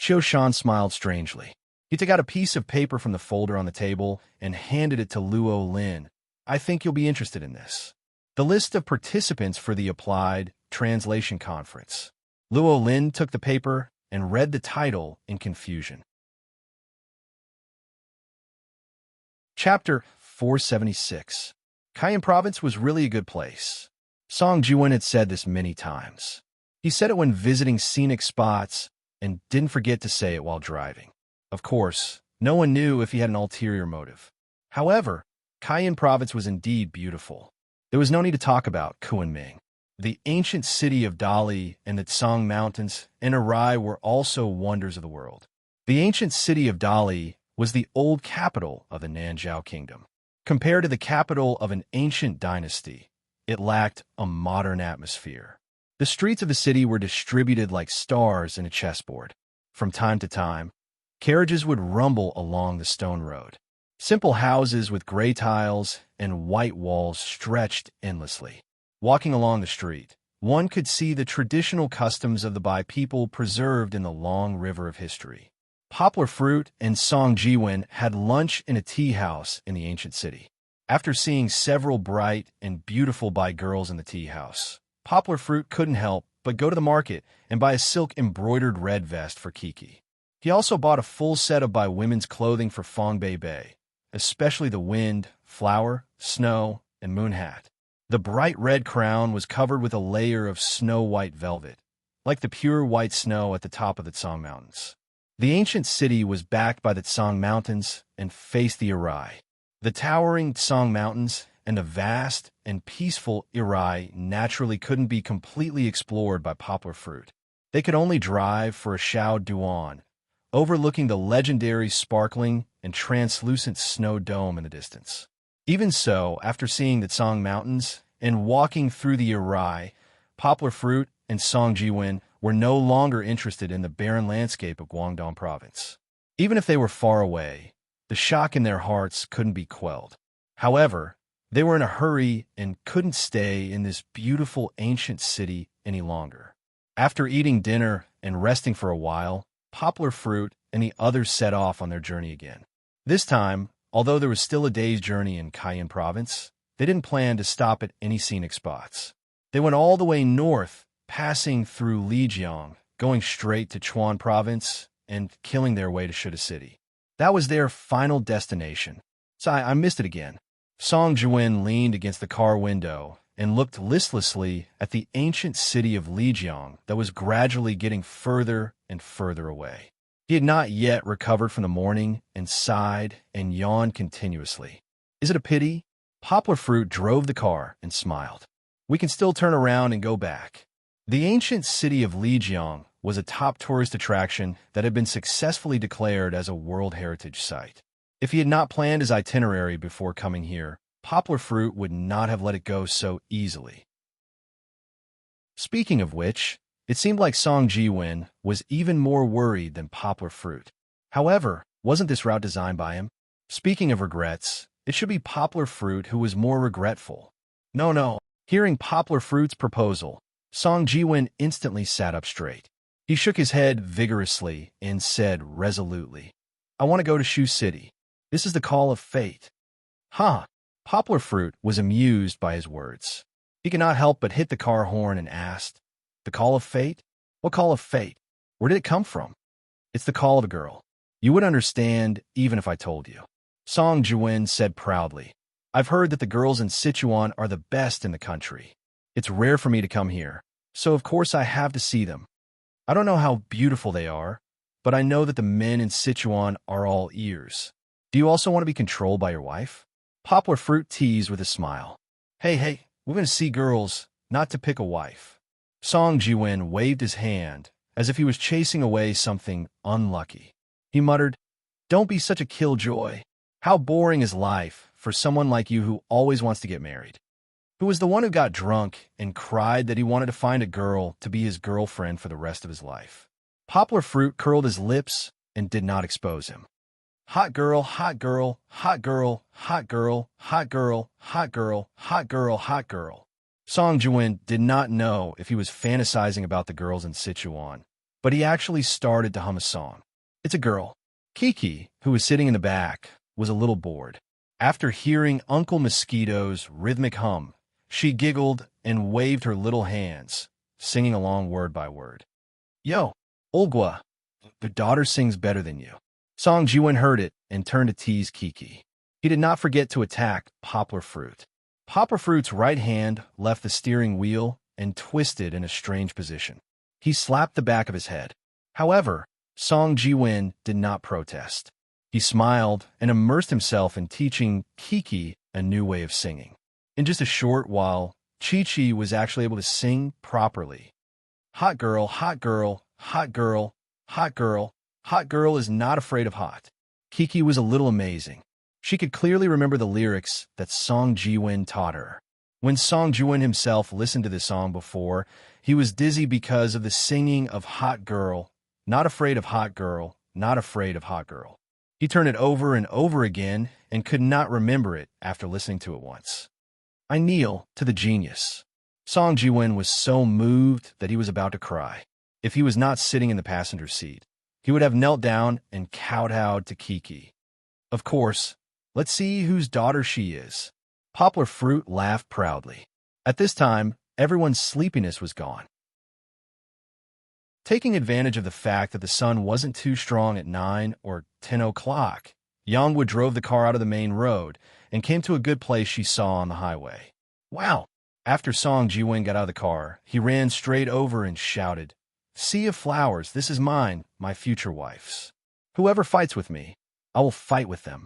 Qiu Shan smiled strangely. He took out a piece of paper from the folder on the table and handed it to Luo Lin. "I think you'll be interested in this. The list of participants for the Applied Translation Conference." Luo Lin took the paper and read the title in confusion. Chapter 476. Cayenne Province was really a good place. Song Jiwen had said this many times. He said it when visiting scenic spots and didn't forget to say it while driving. Of course, no one knew if he had an ulterior motive. However, Cayenne Province was indeed beautiful. There was no need to talk about Kunming. The ancient city of Dali and the Tsang Mountains and Arai were also wonders of the world. The ancient city of Dali was the old capital of the Nanzhao Kingdom. Compared to the capital of an ancient dynasty, it lacked a modern atmosphere. The streets of the city were distributed like stars in a chessboard. From time to time, carriages would rumble along the stone road. Simple houses with gray tiles and white walls stretched endlessly. Walking along the street, one could see the traditional customs of the Bai people preserved in the long river of history. Poplar Fruit and Song Jiwen had lunch in a tea house in the ancient city. After seeing several bright and beautiful Bai girls in the tea house, Poplar Fruit couldn't help but go to the market and buy a silk-embroidered red vest for Kiki. He also bought a full set of Bai women's clothing for Fong Bei, especially the wind, flower, snow, and moon hat. The bright red crown was covered with a layer of snow-white velvet, like the pure white snow at the top of the Tsang Mountains. The ancient city was backed by the Tsang Mountains and faced the Irai. The towering Tsang Mountains and the vast and peaceful Irai naturally couldn't be completely explored by Poplar Fruit. They could only drive for a Shao Duan, overlooking the legendary sparkling and translucent snow dome in the distance. Even so, after seeing the Tsang Mountains and walking through the Irai, Poplar Fruit and Song Jiwen were no longer interested in the barren landscape of Guangdong Province. Even if they were far away, the shock in their hearts couldn't be quelled. However, they were in a hurry and couldn't stay in this beautiful ancient city any longer. After eating dinner and resting for a while, Poplar Fruit and the others set off on their journey again. This time, although there was still a day's journey in Cayenne Province, they didn't plan to stop at any scenic spots. They went all the way north, passing through Lijiang, going straight to Chuan Province, and killing their way to Shuda City. That was their final destination. So I missed it again. Song Jiwen leaned against the car window and looked listlessly at the ancient city of Lijiang that was gradually getting further and further away. He had not yet recovered from the morning and sighed and yawned continuously. Is it a pity? Poplar Fruit drove the car and smiled. We can still turn around and go back. The ancient city of Lijiang was a top tourist attraction that had been successfully declared as a World Heritage Site. If he had not planned his itinerary before coming here, Poplar Fruit would not have let it go so easily. Speaking of which, it seemed like Song Jiwen was even more worried than Poplar Fruit. However, wasn't this route designed by him? Speaking of regrets, it should be Poplar Fruit who was more regretful. No. Hearing Poplar Fruit's proposal, Song Jiwen instantly sat up straight. He shook his head vigorously and said resolutely, I want to go to Shu City. This is the call of fate. Huh. Poplar Fruit was amused by his words. He could not help but hit the car horn and asked, The call of fate? What call of fate? Where did it come from? It's the call of a girl. You would understand even if I told you. Song Jiwen said proudly, I've heard that the girls in Sichuan are the best in the country. It's rare for me to come here, so of course I have to see them. I don't know how beautiful they are, but I know that the men in Sichuan are all ears. Do you also want to be controlled by your wife? Poplar Fruit teased with a smile. Hey, we're going to see girls, not to pick a wife. Song Jiwen waved his hand as if he was chasing away something unlucky. He muttered, Don't be such a killjoy. How boring is life for someone like you who always wants to get married? Who was the one who got drunk and cried that he wanted to find a girl to be his girlfriend for the rest of his life. Poplar Fruit curled his lips and did not expose him. Hot girl, hot girl, hot girl, hot girl, hot girl, hot girl, hot girl, hot girl. Song Jiwen did not know if he was fantasizing about the girls in Sichuan, but he actually started to hum a song. It's a girl. Kiki, who was sitting in the back, was a little bored. After hearing Uncle Mosquito's rhythmic hum, she giggled and waved her little hands, singing along word by word. Yo, Olgua, your daughter sings better than you. Song Jiwen heard it and turned to tease Kiki. He did not forget to attack Poplar Fruit. Poplar Fruit's right hand left the steering wheel and twisted in a strange position. He slapped the back of his head. However, Song Jiwen did not protest. He smiled and immersed himself in teaching Kiki a new way of singing. In just a short while, Chi-Chi was actually able to sing properly. Hot girl, hot girl, hot girl, hot girl, hot girl is not afraid of hot. Kiki was a little amazing. She could clearly remember the lyrics that Song Jiwen taught her. When Song Jiwon himself listened to this song before, he was dizzy because of the singing of Hot Girl, Not Afraid of Hot Girl, Not Afraid of Hot Girl. He turned it over and over again and could not remember it after listening to it once. I kneel to the genius. Song Jiwon was so moved that he was about to cry. If he was not sitting in the passenger seat, he would have knelt down and kowtowed to Kiki. Of course, let's see whose daughter she is. Poplar Fruit laughed proudly. At this time, everyone's sleepiness was gone. Taking advantage of the fact that the sun wasn't too strong at 9 or 10 o'clock, Yongwood drove the car out of the main road and came to a good place she saw on the highway. Wow! After Song Jiwon got out of the car, he ran straight over and shouted, "Sea of flowers, this is mine, my future wife's. Whoever fights with me, I will fight with them."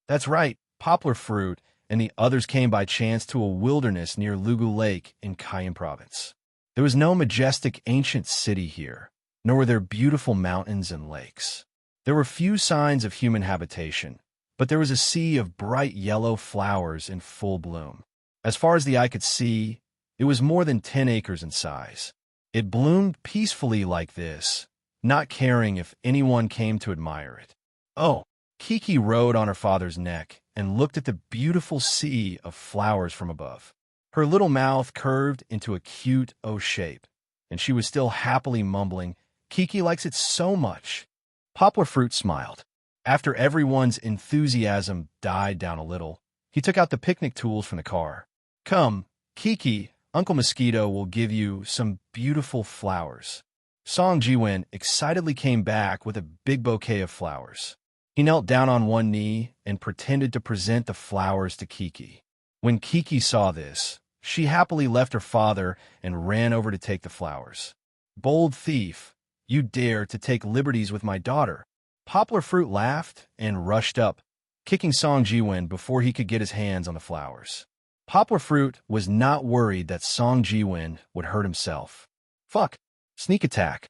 That's right, Poplar Fruit and the others came by chance to a wilderness near Lugu Lake in Cayenne Province. There was no majestic ancient city here, nor were there beautiful mountains and lakes. There were few signs of human habitation, but there was a sea of bright yellow flowers in full bloom. As far as the eye could see, it was more than 10 acres in size. It bloomed peacefully like this, not caring if anyone came to admire it. Oh, Kiki rode on her father's neck and looked at the beautiful sea of flowers from above. Her little mouth curved into a cute O shape, and she was still happily mumbling, "Kiki likes it so much." Poplar Fruit smiled. After everyone's enthusiasm died down a little, he took out the picnic tools from the car. "Come, Kiki, Uncle Mosquito will give you some beautiful flowers." Song Jiwon excitedly came back with a big bouquet of flowers. He knelt down on one knee and pretended to present the flowers to Kiki. When Kiki saw this, she happily left her father and ran over to take the flowers. "Bold thief, you dare to take liberties with my daughter." Poplar Fruit laughed and rushed up, kicking Song Jiwon before he could get his hands on the flowers. Poplar Fruit was not worried that Song Jiwon would hurt himself. "Fuck! Sneak attack!"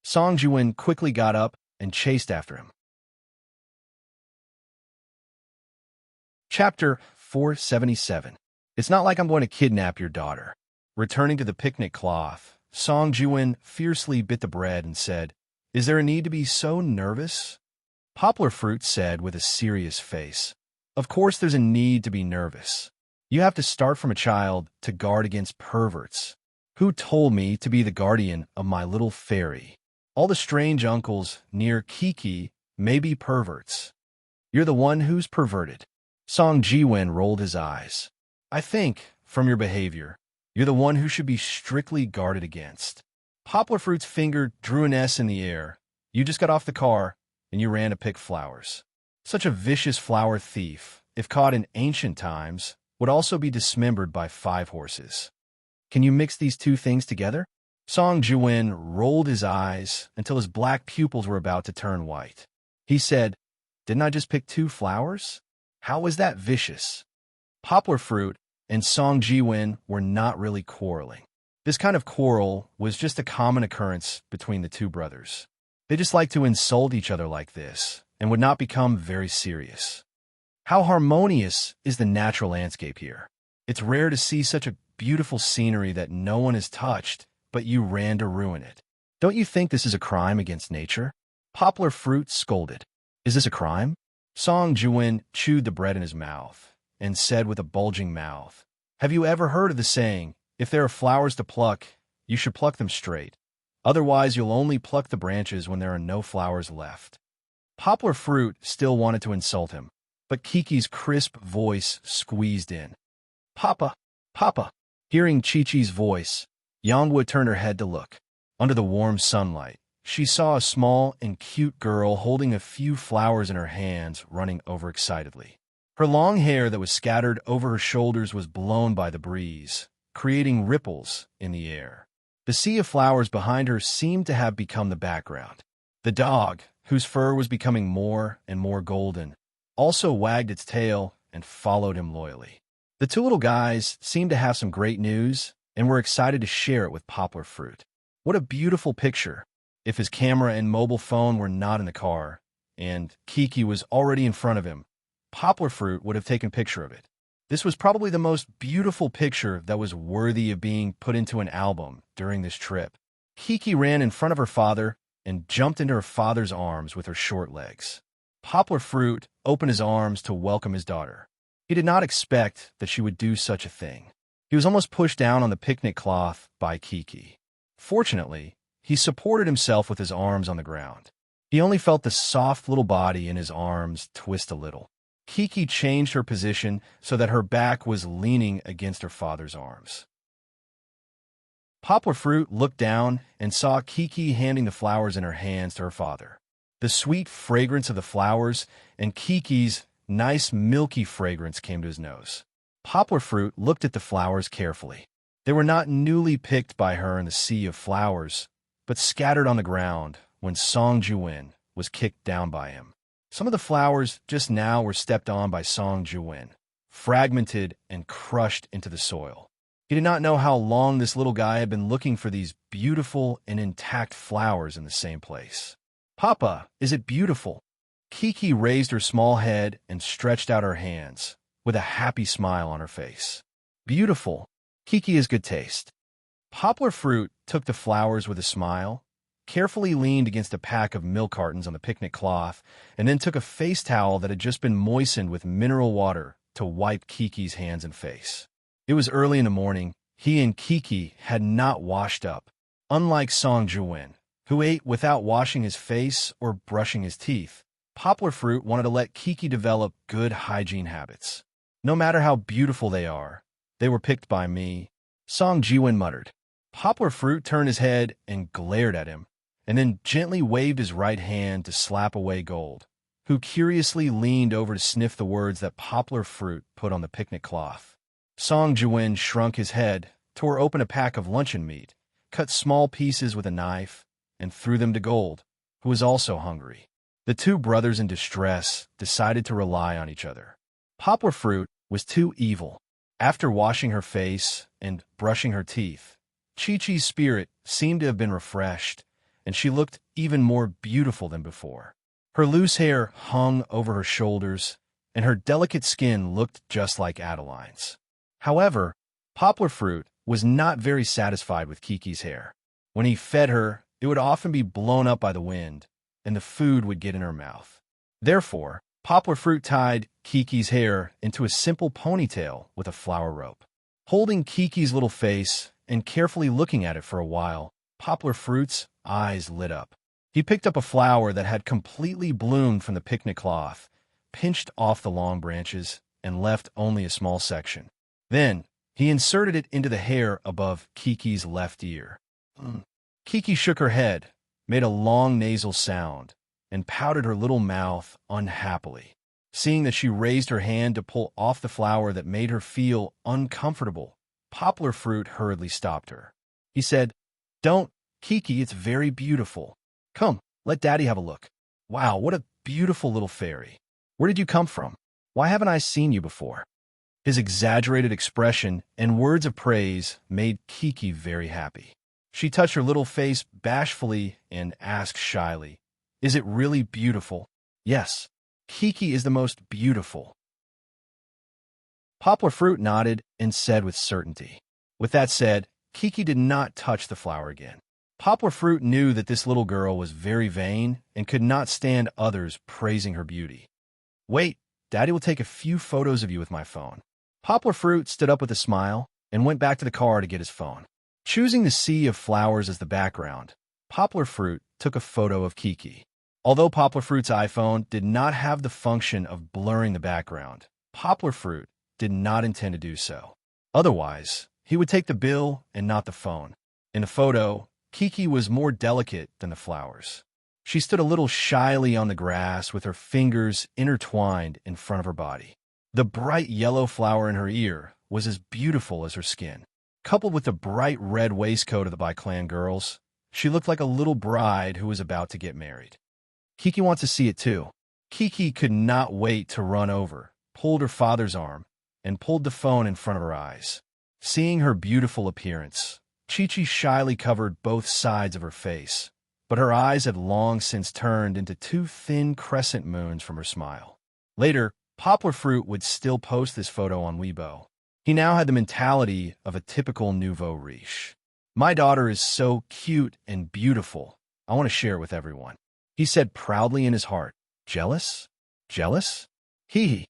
Song Jiwon quickly got up and chased after him. Chapter 477. It's not like I'm going to kidnap your daughter. Returning to the picnic cloth, Song Jiwon fiercely bit the bread and said, "Is there a need to be so nervous?" Poplar Fruit said with a serious face, "Of course there's a need to be nervous. You have to start from a child to guard against perverts. Who told me to be the guardian of my little fairy? All the strange uncles near Kiki may be perverts. You're the one who's perverted." Song Jiwon rolled his eyes. "I think, from your behavior, you're the one who should be strictly guarded against." Poplar Fruit's finger drew an S in the air. "You just got off the car, and you ran to pick flowers. Such a vicious flower thief, if caught in ancient times, would also be dismembered by 5 horses. Can you mix these two things together?" Song Jiwon rolled his eyes until his black pupils were about to turn white. He said, "Didn't I just pick 2 flowers? How was that vicious?" Poplar Fruit and Song Jiwon were not really quarreling. This kind of quarrel was just a common occurrence between the two brothers. They just liked to insult each other like this and would not become very serious. How harmonious is the natural landscape here. It's rare to see such a beautiful scenery that no one has touched, but you ran to ruin it. Don't you think this is a crime against nature? Poplar Fruit scolded. "Is this a crime?" Song Jiwon chewed the bread in his mouth and said with a bulging mouth, "Have you ever heard of the saying, if there are flowers to pluck, you should pluck them straight. Otherwise, you'll only pluck the branches when there are no flowers left." Poplar Fruit still wanted to insult him, but Kiki's crisp voice squeezed in. "Papa, Papa." Hearing Chi-Chi's voice, Yongwood turned her head to look. Under the warm sunlight, she saw a small and cute girl holding a few flowers in her hands, running over excitedly. Her long hair that was scattered over her shoulders was blown by the breeze, creating ripples in the air. The sea of flowers behind her seemed to have become the background. The dog, whose fur was becoming more and more golden, also wagged its tail and followed him loyally. The 2 little guys seemed to have some great news and were excited to share it with Poplar Fruit. What a beautiful picture! If his camera and mobile phone were not in the car, and Kiki was already in front of him, Poplar Fruit would have taken a picture of it. This was probably the most beautiful picture that was worthy of being put into an album during this trip. Kiki ran in front of her father and jumped into her father's arms with her short legs. Poplar Fruit opened his arms to welcome his daughter. He did not expect that she would do such a thing. He was almost pushed down on the picnic cloth by Kiki. Fortunately, he supported himself with his arms on the ground. He only felt the soft little body in his arms twist a little. Kiki changed her position so that her back was leaning against her father's arms. Poplar Fruit looked down and saw Kiki handing the flowers in her hands to her father. The sweet fragrance of the flowers and Kiki's nice milky fragrance came to his nose. Poplar Fruit looked at the flowers carefully. They were not newly picked by her in the sea of flowers, but scattered on the ground when Song Jiwen was kicked down by him. Some of the flowers just now were stepped on by Song Jiwen, fragmented and crushed into the soil. He did not know how long this little guy had been looking for these beautiful and intact flowers in the same place. "Papa, is it beautiful?" Kiki raised her small head and stretched out her hands, with a happy smile on her face. "Beautiful. Kiki has good taste." Poplar Fruit took the flowers with a smile, carefully leaned against a pack of milk cartons on the picnic cloth, and then took a face towel that had just been moistened with mineral water to wipe Kiki's hands and face. It was early in the morning. He and Kiki had not washed up, unlike Song Jiwen, who ate without washing his face or brushing his teeth. Poplar Fruit wanted to let Kiki develop good hygiene habits. "No matter how beautiful they were picked by me," Song Jiwen muttered. Poplar Fruit turned his head and glared at him, and then gently waved his right hand to slap away Gold, who curiously leaned over to sniff the words that Poplar Fruit put on the picnic cloth. Song Jiwen shrunk his head, tore open a pack of luncheon meat, cut small pieces with a knife, and threw them to Gold, who was also hungry. The two brothers in distress decided to rely on each other. Poplar Fruit was too evil. After washing her face and brushing her teeth, Chi-Chi's spirit seemed to have been refreshed, and she looked even more beautiful than before. Her loose hair hung over her shoulders, and her delicate skin looked just like Adeline's. However, Poplar Fruit was not very satisfied with Kiki's hair. When he fed her, it would often be blown up by the wind, and the food would get in her mouth. Therefore, Poplar Fruit tied Kiki's hair into a simple ponytail with a flower rope. Holding Kiki's little face and carefully looking at it for a while, Poplar Fruit's eyes lit up. He picked up a flower that had completely bloomed from the picnic cloth, pinched off the long branches, and left only a small section. Then, he inserted it into the hair above Kiki's left ear. Kiki shook her head, made a long nasal sound, and pouted her little mouth unhappily. Seeing that she raised her hand to pull off the flower that made her feel uncomfortable, Poplar Fruit hurriedly stopped her. He said, "Don't, Kiki, it's very beautiful. Come, let Daddy have a look. Wow, what a beautiful little fairy. Where did you come from? Why haven't I seen you before?" His exaggerated expression and words of praise made Kiki very happy. She touched her little face bashfully and asked shyly, "Is it really beautiful?" "Yes, Kiki is the most beautiful." Poplar Fruit nodded and said with certainty. With that said, Kiki did not touch the flower again. Poplar Fruit knew that this little girl was very vain and could not stand others praising her beauty. "Wait, Daddy will take a few photos of you with my phone." Poplar Fruit stood up with a smile and went back to the car to get his phone. Choosing the sea of flowers as the background, Poplar Fruit took a photo of Kiki. Although Poplar Fruit's iPhone did not have the function of blurring the background, Poplar Fruit did not intend to do so. Otherwise, he would take the bill and not the phone. In the photo, Kiki was more delicate than the flowers. She stood a little shyly on the grass with her fingers intertwined in front of her body. The bright yellow flower in her ear was as beautiful as her skin. Coupled with the bright red waistcoat of the Bi-Clan girls, she looked like a little bride who was about to get married. Kiki wants to see it too. Kiki could not wait to run over, pulled her father's arm, and pulled the phone in front of her eyes. Seeing her beautiful appearance, Chi-Chi shyly covered both sides of her face, but her eyes had long since turned into two thin crescent moons from her smile. Later, Poplar Fruit would still post this photo on Weibo. He now had the mentality of a typical nouveau riche. My daughter is so cute and beautiful. I want to share it with everyone. He said proudly in his heart. Jealous? Jealous? Hee hee.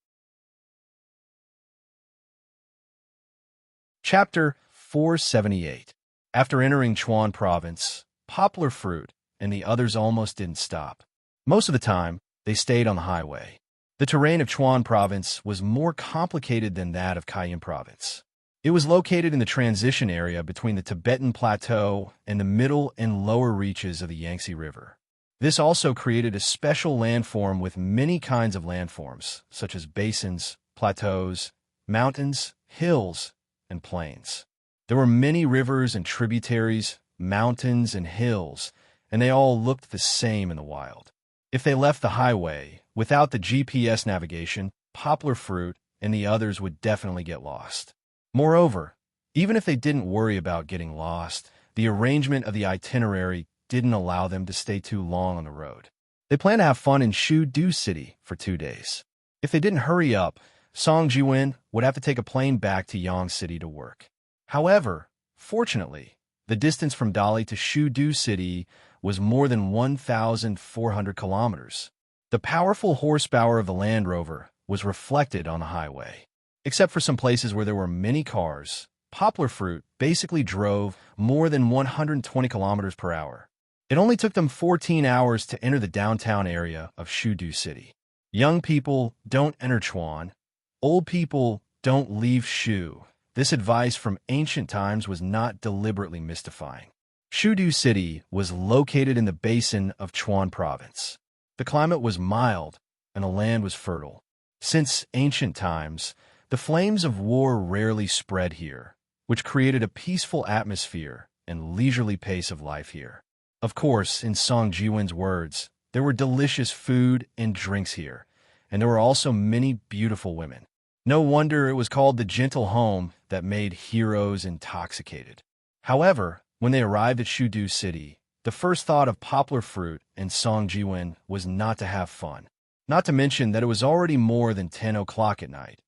Chapter 478. After entering Chuan Province, Poplar Fruit and the others almost didn't stop. Most of the time, they stayed on the highway. The terrain of Chuan Province was more complicated than that of Cayenne Province. It was located in the transition area between the Tibetan Plateau and the middle and lower reaches of the Yangtze River. This also created a special landform with many kinds of landforms, such as basins, plateaus, mountains, hills, and plains. There were many rivers and tributaries, mountains and hills, and they all looked the same in the wild. If they left the highway, without the GPS navigation, Poplar Fruit and the others would definitely get lost. Moreover, even if they didn't worry about getting lost, the arrangement of the itinerary didn't allow them to stay too long on the road. They planned to have fun in Shu-Du City for 2 days. If they didn't hurry up, Song Jiwen would have to take a plane back to Yang City to work. However, fortunately, the distance from Dali to Shu-Du City was more than 1,400 kilometers. The powerful horsepower of the Land Rover was reflected on the highway. Except for some places where there were many cars, Poplar Fruit basically drove more than 120 kilometers per hour. It only took them 14 hours to enter the downtown area of Shu-Du City. Young people don't enter Chuan. Old people don't leave Shu. This advice from ancient times was not deliberately mystifying. Shu-Du City was located in the basin of Chuan Province. The climate was mild, and the land was fertile. Since ancient times, the flames of war rarely spread here, which created a peaceful atmosphere and leisurely pace of life here. Of course, in Song Jiwen's words, there were delicious food and drinks here, and there were also many beautiful women. No wonder it was called the gentle home that made heroes intoxicated. However, when they arrived at Shu-Du City, the first thought of Poplar Fruit and Song Jiwen was not to have fun. Not to mention that it was already more than 10 o'clock at night.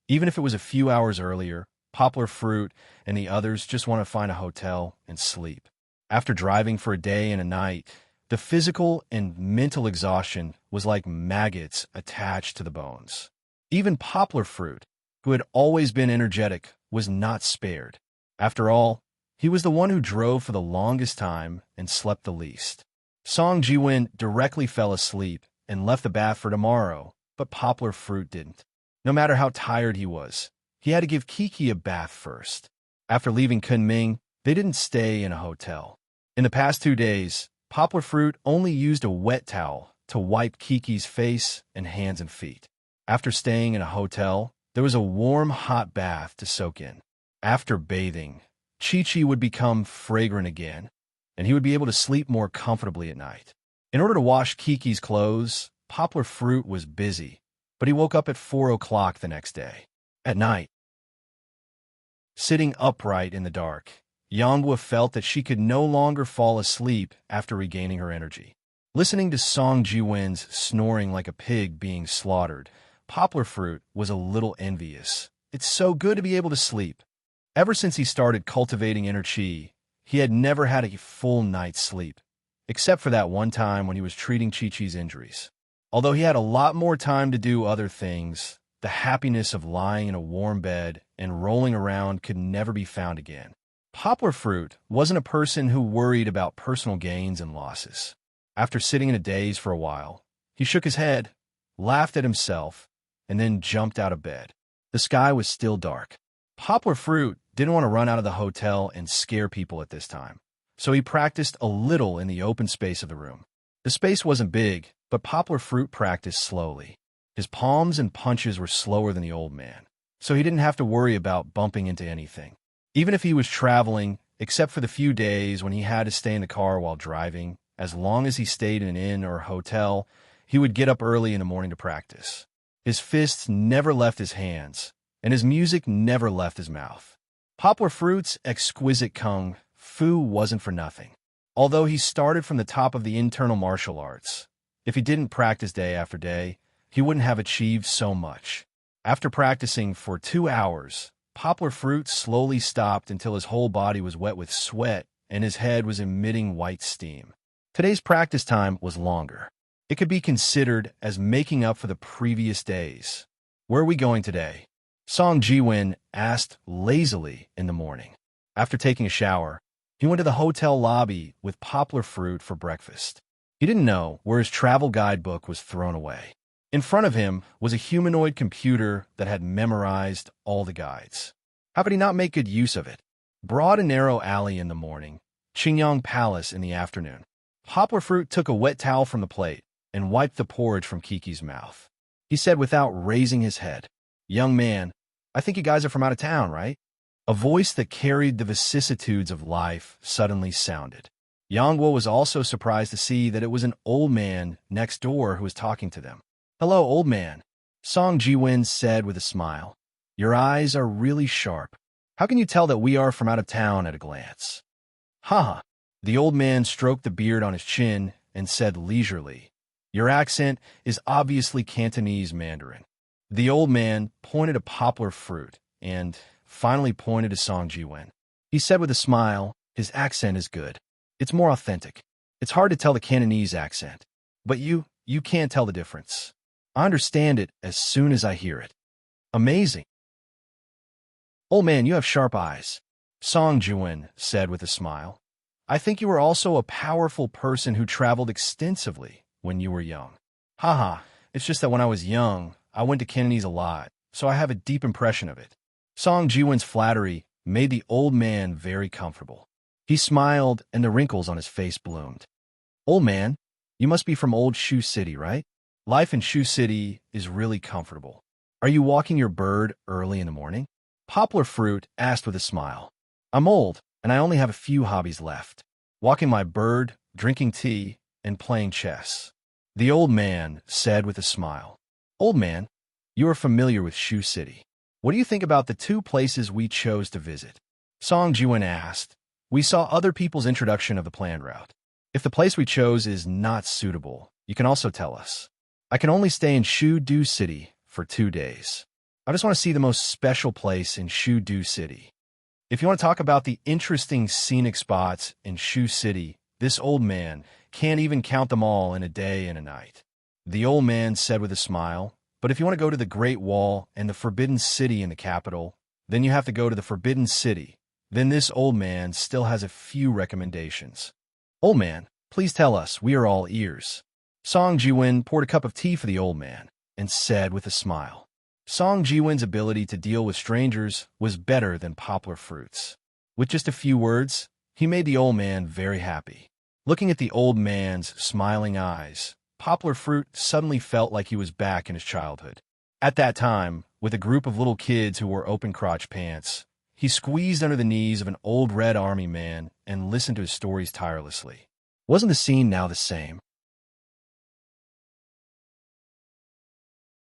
Even if it was a few hours earlier, Poplar Fruit and the others just want to find a hotel and sleep. After driving for a day and a night, the physical and mental exhaustion was like maggots attached to the bones. Even Poplar Fruit, who had always been energetic, was not spared. After all, he was the one who drove for the longest time and slept the least. Song Jiwen directly fell asleep and left the bath for tomorrow, but Poplar Fruit didn't. No matter how tired he was, he had to give Kiki a bath first. After leaving Kunming, they didn't stay in a hotel. In the past 2 days, Poplar Fruit only used a wet towel to wipe Kiki's face and hands and feet. After staying in a hotel, there was a warm, hot bath to soak in. After bathing, Chi-Chi would become fragrant again, and he would be able to sleep more comfortably at night. In order to wash Kiki's clothes, Poplar Fruit was busy, but he woke up at 4 o'clock the next day. At night, sitting upright in the dark, Yanghua felt that she could no longer fall asleep after regaining her energy. Listening to Song Jiwen's snoring like a pig being slaughtered, Poplar Fruit was a little envious. It's so good to be able to sleep. Ever since he started cultivating inner chi, he had never had a full night's sleep, except for that one time when he was treating Chi-Chi's injuries. Although he had a lot more time to do other things, the happiness of lying in a warm bed and rolling around could never be found again. Poplar Fruit wasn't a person who worried about personal gains and losses. After sitting in a daze for a while, he shook his head, laughed at himself, and then jumped out of bed. The sky was still dark. Poplar Fruit didn't want to run out of the hotel and scare people at this time, so he practiced a little in the open space of the room. The space wasn't big, but Poplar Fruit practiced slowly. His palms and punches were slower than the old man, so he didn't have to worry about bumping into anything. Even if he was traveling, except for the few days when he had to stay in the car while driving, as long as he stayed in an inn or a hotel, he would get up early in the morning to practice. His fists never left his hands, and his music never left his mouth. Poplar Fruit's exquisite kung fu wasn't for nothing. Although he started from the top of the internal martial arts, if he didn't practice day after day, he wouldn't have achieved so much. After practicing for 2 hours, Poplar Fruit slowly stopped until his whole body was wet with sweat and his head was emitting white steam. Today's practice time was longer. It could be considered as making up for the previous days. "Where are we going today?" Song Jiwin asked lazily in the morning. After taking a shower, he went to the hotel lobby with Poplar Fruit for breakfast. He didn't know where his travel guidebook was thrown away. In front of him was a humanoid computer that had memorized all the guides. How could he not make good use of it? Broad and narrow alley in the morning, Qingyang Palace in the afternoon. Poplar Fruit took a wet towel from the plate and wiped the porridge from Kiki's mouth. He said without raising his head, "Young man, I think you guys are from out of town, right?" A voice that carried the vicissitudes of life suddenly sounded. Yangguo was also surprised to see that it was an old man next door who was talking to them. "Hello, old man," Song Jiwin said with a smile. "Your eyes are really sharp. How can you tell that we are from out of town at a glance?" "Haha." The old man stroked the beard on his chin and said leisurely, "Your accent is obviously Cantonese Mandarin." The old man pointed to Poplar Fruit and finally pointed to Song Jiwen. He said with a smile, "His accent is good. It's more authentic. It's hard to tell the Cantonese accent, but you can't tell the difference. I understand it as soon as I hear it." "Amazing." "Old man, you have sharp eyes," Song Jiwen said with a smile. "I think you were also a powerful person who traveled extensively when you were young." "Haha, it's just that when I was young, I went to Cantonese a lot, so I have a deep impression of it." Song Jiwen's flattery made the old man very comfortable. He smiled and the wrinkles on his face bloomed. "Old man, you must be from old Shu City, right? Life in Shu City is really comfortable. Are you walking your bird early in the morning?" Poplar Fruit asked with a smile. "I'm old, and I only have a few hobbies left. Walking my bird, drinking tea, and playing chess." The old man said with a smile. "Old man, you are familiar with Shu City. What do you think about the 2 places we chose to visit?" Song Jiwen asked. "We saw other people's introduction of the planned route. If the place we chose is not suitable, you can also tell us. I can only stay in Shu Du City for 2 days. I just want to see the most special place in Shu Du City. If you want to talk about the interesting scenic spots in Shu City, this old man can't even count them all in a day and a night." The old man said with a smile, "But if you want to go to the Great Wall and the Forbidden City in the capital, then you have to go to the Forbidden City. Then this old man still has a few recommendations." "Old man, please tell us, we are all ears." Song Jiwen poured a cup of tea for the old man and said with a smile. Song Jiwen's ability to deal with strangers was better than Poplar Fruit's. With just a few words, he made the old man very happy. Looking at the old man's smiling eyes, Poplar Fruit suddenly felt like he was back in his childhood. At that time, with a group of little kids who wore open-crotch pants, he squeezed under the knees of an old Red Army man and listened to his stories tirelessly. Wasn't the scene now the same?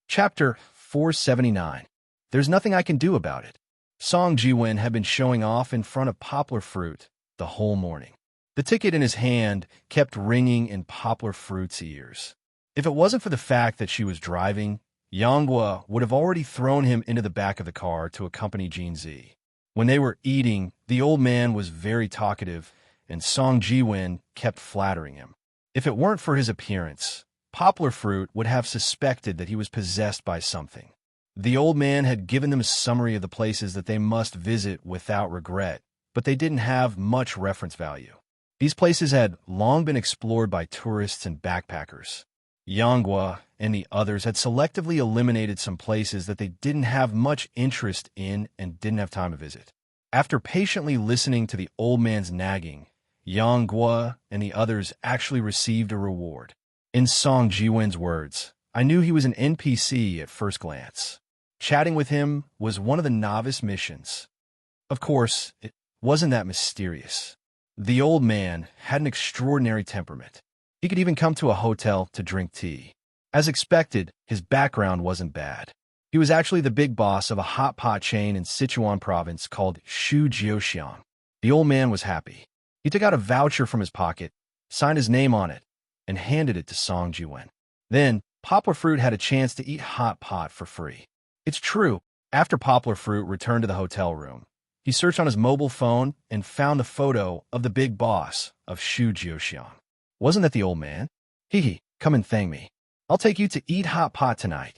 Chapter 479. There's nothing I can do about it. Song Jiwen had been showing off in front of Poplar Fruit the whole morning. The ticket in his hand kept ringing in Poplar Fruit's ears. If it wasn't for the fact that she was driving, Yanghua would have already thrown him into the back of the car to accompany Jinzi. When they were eating, the old man was very talkative, and Song Jiwen kept flattering him. If it weren't for his appearance, Poplar Fruit would have suspected that he was possessed by something. The old man had given them a summary of the places that they must visit without regret, but they didn't have much reference value. These places had long been explored by tourists and backpackers. Yanghua and the others had selectively eliminated some places that they didn't have much interest in and didn't have time to visit. After patiently listening to the old man's nagging, Yanghua and the others actually received a reward. In Song Jiwen's words, "I knew he was an NPC at first glance. Chatting with him was one of the novice missions." Of course, it wasn't that mysterious. The old man had an extraordinary temperament. He could even come to a hotel to drink tea. As expected, his background wasn't bad. He was actually the big boss of a hot pot chain in Sichuan province called Shu Jiuxiang. The old man was happy. He took out a voucher from his pocket, signed his name on it, and handed it to Song Jiwen. Then, Poplar Fruit had a chance to eat hot pot for free. It's true, after Poplar Fruit returned to the hotel room, he searched on his mobile phone and found the photo of the big boss of Shu Jiuxiang. Wasn't that the old man? Hee, come and thank me. I'll take you to eat hot pot tonight,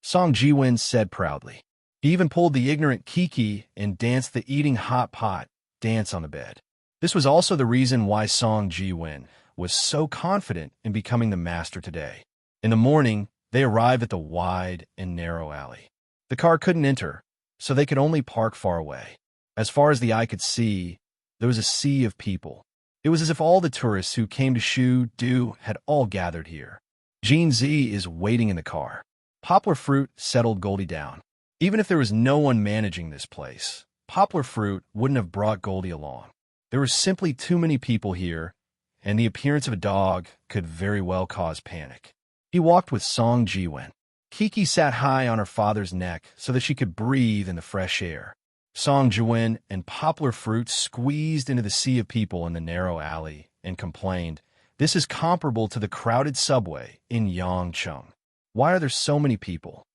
Song Jiwen said proudly. He even pulled the ignorant Kiki and danced the eating hot pot dance on the bed. This was also the reason why Song Jiwen was so confident in becoming the master today. In the morning, they arrived at the wide and narrow alley. The car couldn't enter, so they could only park far away. As far as the eye could see, there was a sea of people. It was as if all the tourists who came to Shu Du had all gathered here. Jean Z is waiting in the car. Poplar Fruit settled Goldie down. Even if there was no one managing this place, Poplar Fruit wouldn't have brought Goldie along. There were simply too many people here, and the appearance of a dog could very well cause panic. He walked with Song Jiwen. Kiki sat high on her father's neck so that she could breathe in the fresh air. Song Jiwen and Poplar Fruit squeezed into the sea of people in the narrow alley and complained, "This is comparable to the crowded subway in Yangcheng. Why are there so many people?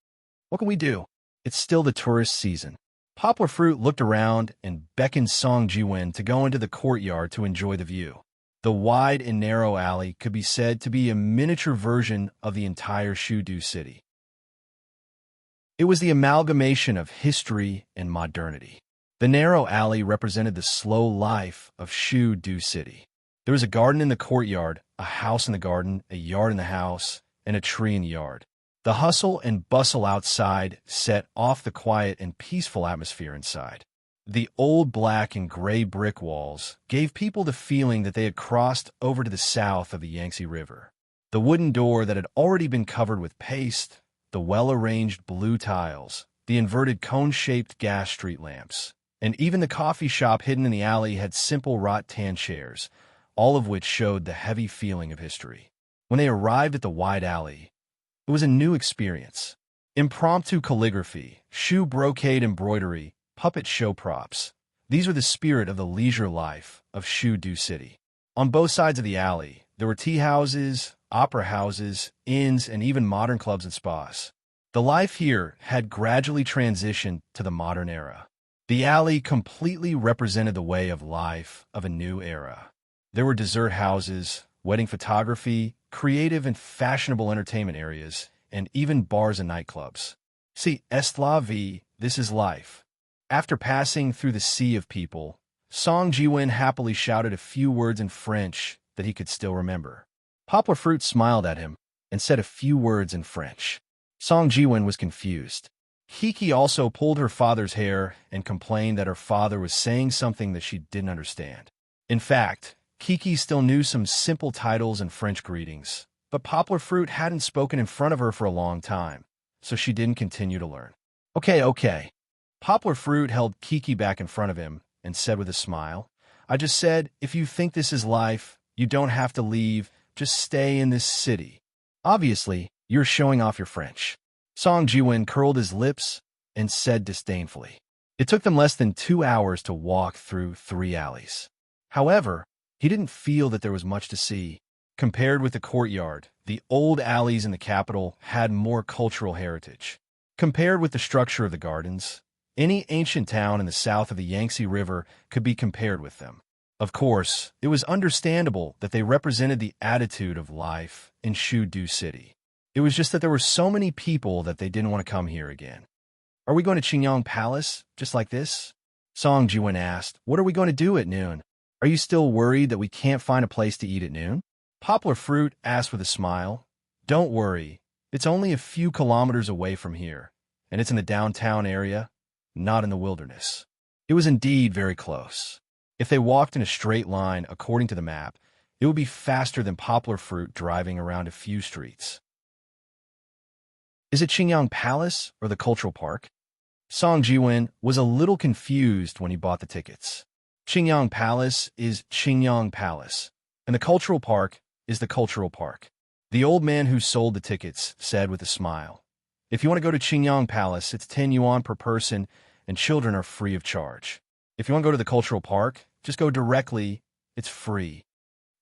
What can we do? It's still the tourist season." Poplar Fruit looked around and beckoned Song Jiwen to go into the courtyard to enjoy the view. The wide and narrow alley could be said to be a miniature version of the entire Shudu city. It was the amalgamation of history and modernity. The narrow alley represented the slow life of Shudu city. There was a garden in the courtyard, a house in the garden, a yard in the house, and a tree in the yard. The hustle and bustle outside set off the quiet and peaceful atmosphere inside. The old black and gray brick walls gave people the feeling that they had crossed over to the south of the Yangtze River. The wooden door that had already been covered with paste, the well-arranged blue tiles, the inverted cone-shaped gas street lamps, and even the coffee shop hidden in the alley had simple wrought-tan chairs, all of which showed the heavy feeling of history. When they arrived at the wide alley, it was a new experience. Impromptu calligraphy, shoe brocade embroidery, puppet show props. These were the spirit of the leisure life of Shudu City. On both sides of the alley, there were tea houses, opera houses, inns, and even modern clubs and spas. The life here had gradually transitioned to the modern era. The alley completely represented the way of life of a new era. There were dessert houses, wedding photography, creative and fashionable entertainment areas, and even bars and nightclubs. See, est la vie, this is life. After passing through the sea of people, Song Jiwen happily shouted a few words in French that he could still remember. Poplar Fruit smiled at him and said a few words in French. Song Jiwen was confused. Kiki also pulled her father's hair and complained that her father was saying something that she didn't understand. In fact, Kiki still knew some simple titles and French greetings, but Poplar Fruit hadn't spoken in front of her for a long time, so she didn't continue to learn. Okay. Poplar Fruit held Kiki back in front of him and said with a smile, "I just said, if you think this is life, you don't have to leave, just stay in this city. Obviously, you're showing off your French." Song Jiwen curled his lips and said disdainfully. It took them less than 2 hours to walk through 3 alleys. However, he didn't feel that there was much to see. Compared with the courtyard, the old alleys in the capital had more cultural heritage. Compared with the structure of the gardens, any ancient town in the south of the Yangtze River could be compared with them. Of course, it was understandable that they represented the attitude of life in Shudu City. It was just that there were so many people that they didn't want to come here again. "Are we going to Qingyang Palace, just like this?" Song Jiwen asked. "What are we going to do at noon? Are you still worried that we can't find a place to eat at noon?" Poplar Fruit asked with a smile. "Don't worry. It's only a few kilometers away from here, and it's in the downtown area, not in the wilderness." It was indeed very close. If they walked in a straight line according to the map, it would be faster than Poplar Fruit driving around a few streets. Is it Qingyang Palace or the Cultural Park? Song Jiwen was a little confused when he bought the tickets. Qingyang Palace is Qingyang Palace, and the Cultural Park is the Cultural Park. The old man who sold the tickets said with a smile, "If you want to go to Qingyang Palace, it's 10 yuan per person, and children are free of charge. If you want to go to the Cultural Park, just go directly, it's free."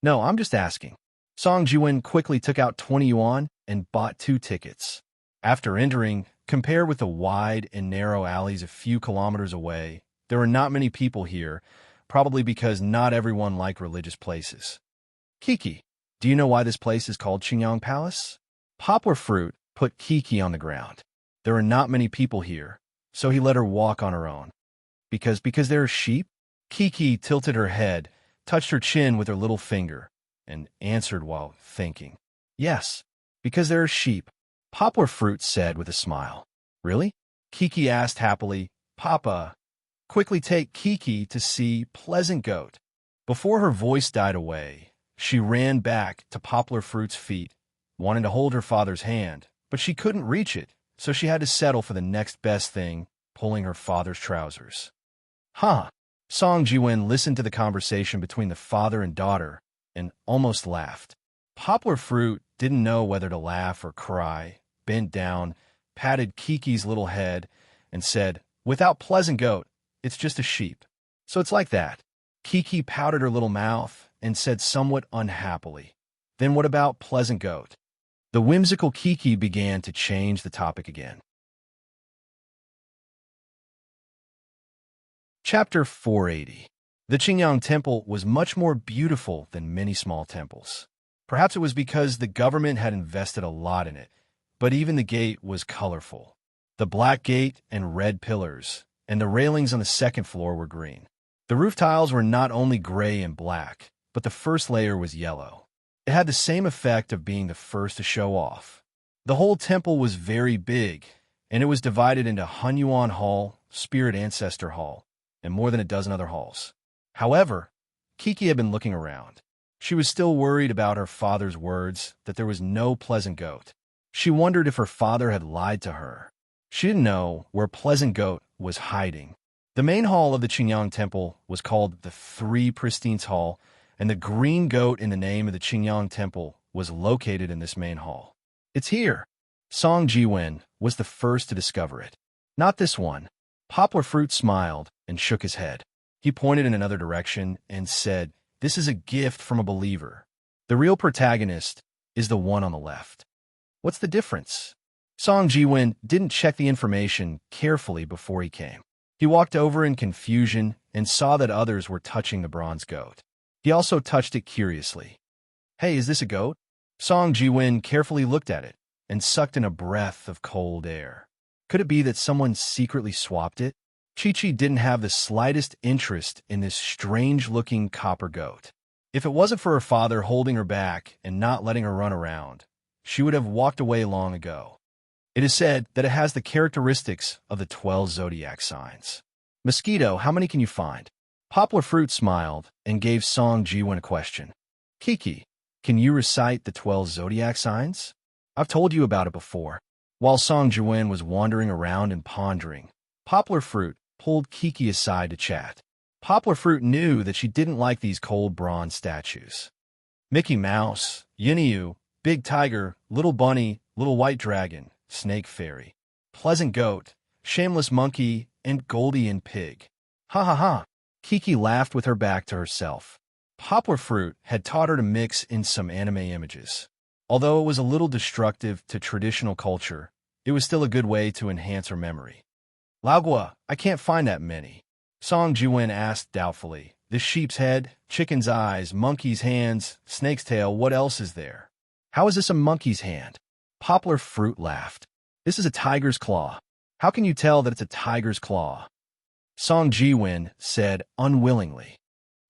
"No, I'm just asking." Song Jiwen quickly took out 20 yuan and bought 2 tickets. After entering, compared with the wide and narrow alleys a few kilometers away, there were not many people here, probably because not everyone liked religious places. Kiki, do you know why this place is called Qingyang Palace? Poplar Fruit put Kiki on the ground. There are not many people here, so he let her walk on her own. Because there are sheep? Kiki tilted her head, touched her chin with her little finger, and answered while thinking. Yes, because there are sheep, Poplar Fruit said with a smile. Really? Kiki asked happily. Papa, quickly take Kiki to see Pleasant Goat. Before her voice died away, she ran back to Poplar Fruit's feet, wanting to hold her father's hand, but she couldn't reach it, so she had to settle for the next best thing, pulling her father's trousers. Huh. Song Jiwen listened to the conversation between the father and daughter and almost laughed. Poplar Fruit didn't know whether to laugh or cry, bent down, patted Kiki's little head, and said, Without Pleasant Goat, it's just a sheep. So it's like that. Kiki pouted her little mouth and said somewhat unhappily, Then what about Pleasant Goat? The whimsical Kiki began to change the topic again. Chapter 480. The Qingyang Temple was much more beautiful than many small temples. Perhaps it was because the government had invested a lot in it, but even the gate was colorful. The black gate and red pillars, and the railings on the second floor were green. The roof tiles were not only gray and black, but the first layer was yellow. It had the same effect of being the first to show off. The whole temple was very big, and it was divided into Hunyuan Hall, Spirit Ancestor Hall, and more than a dozen other halls. However, Kiki had been looking around. She was still worried about her father's words that there was no Pleasant Goat. She wondered if her father had lied to her. She didn't know where Pleasant Goat was hiding. The main hall of the Qingyang Temple was called the Three Pristines Hall, and the green goat in the name of the Qingyang Temple was located in this main hall. It's here. Song Jiwen was the first to discover it. Not this one. Poplar Fruit smiled and shook his head. He pointed in another direction and said, This is a gift from a believer. The real protagonist is the one on the left. What's the difference? Song Jiwen didn't check the information carefully before he came. He walked over in confusion and saw that others were touching the bronze goat. He also touched it curiously. Hey, is this a goat? Song Jiwen carefully looked at it and sucked in a breath of cold air. Could it be that someone secretly swapped it? Chi-Chi didn't have the slightest interest in this strange-looking copper goat. If it wasn't for her father holding her back and not letting her run around, she would have walked away long ago. It is said that it has the characteristics of the 12 zodiac signs. Mosquito, how many can you find? Poplar Fruit smiled and gave Song Jiwen a question. Kiki, can you recite the 12 zodiac signs? I've told you about it before. While Song Jiwen was wandering around and pondering, Poplar Fruit pulled Kiki aside to chat. Poplar Fruit knew that she didn't like these cold bronze statues. Mickey Mouse, Yinyu, Big Tiger, Little Bunny, Little White Dragon, Snake Fairy, Pleasant Goat, Shameless Monkey, and Goldie and Pig. Ha ha ha. Kiki laughed with her back to herself. Poplar Fruit had taught her to mix in some anime images. Although it was a little destructive to traditional culture, it was still a good way to enhance her memory. Laogua, I can't find that many. Song Jiwen asked doubtfully. The sheep's head, chicken's eyes, monkey's hands, snake's tail, what else is there? How is this a monkey's hand? Poplar Fruit laughed. This is a tiger's claw. How can you tell that it's a tiger's claw? Song Jiwen said unwillingly.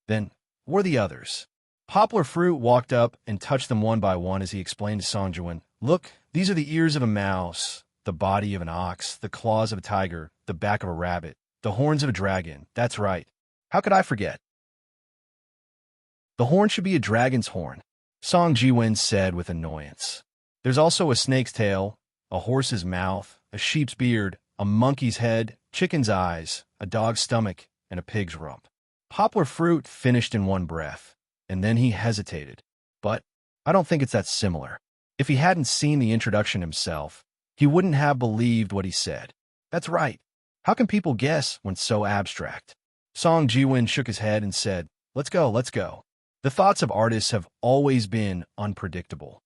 Then, what are the others? Poplar Fruit walked up and touched them one by one as he explained to Song Jiwen. Look, these are the ears of a mouse, the body of an ox, the claws of a tiger, the back of a rabbit, the horns of a dragon. That's right. How could I forget? The horn should be a dragon's horn, Song Jiwen said with annoyance. There's also a snake's tail, a horse's mouth, a sheep's beard, a monkey's head, chicken's eyes, a dog's stomach, and a pig's rump. Poplar Fruit finished in one breath, and then he hesitated. But I don't think it's that similar. If he hadn't seen the introduction himself, he wouldn't have believed what he said. That's right. How can people guess when so abstract? Song Jiwen shook his head and said, Let's go, let's go. The thoughts of artists have always been unpredictable.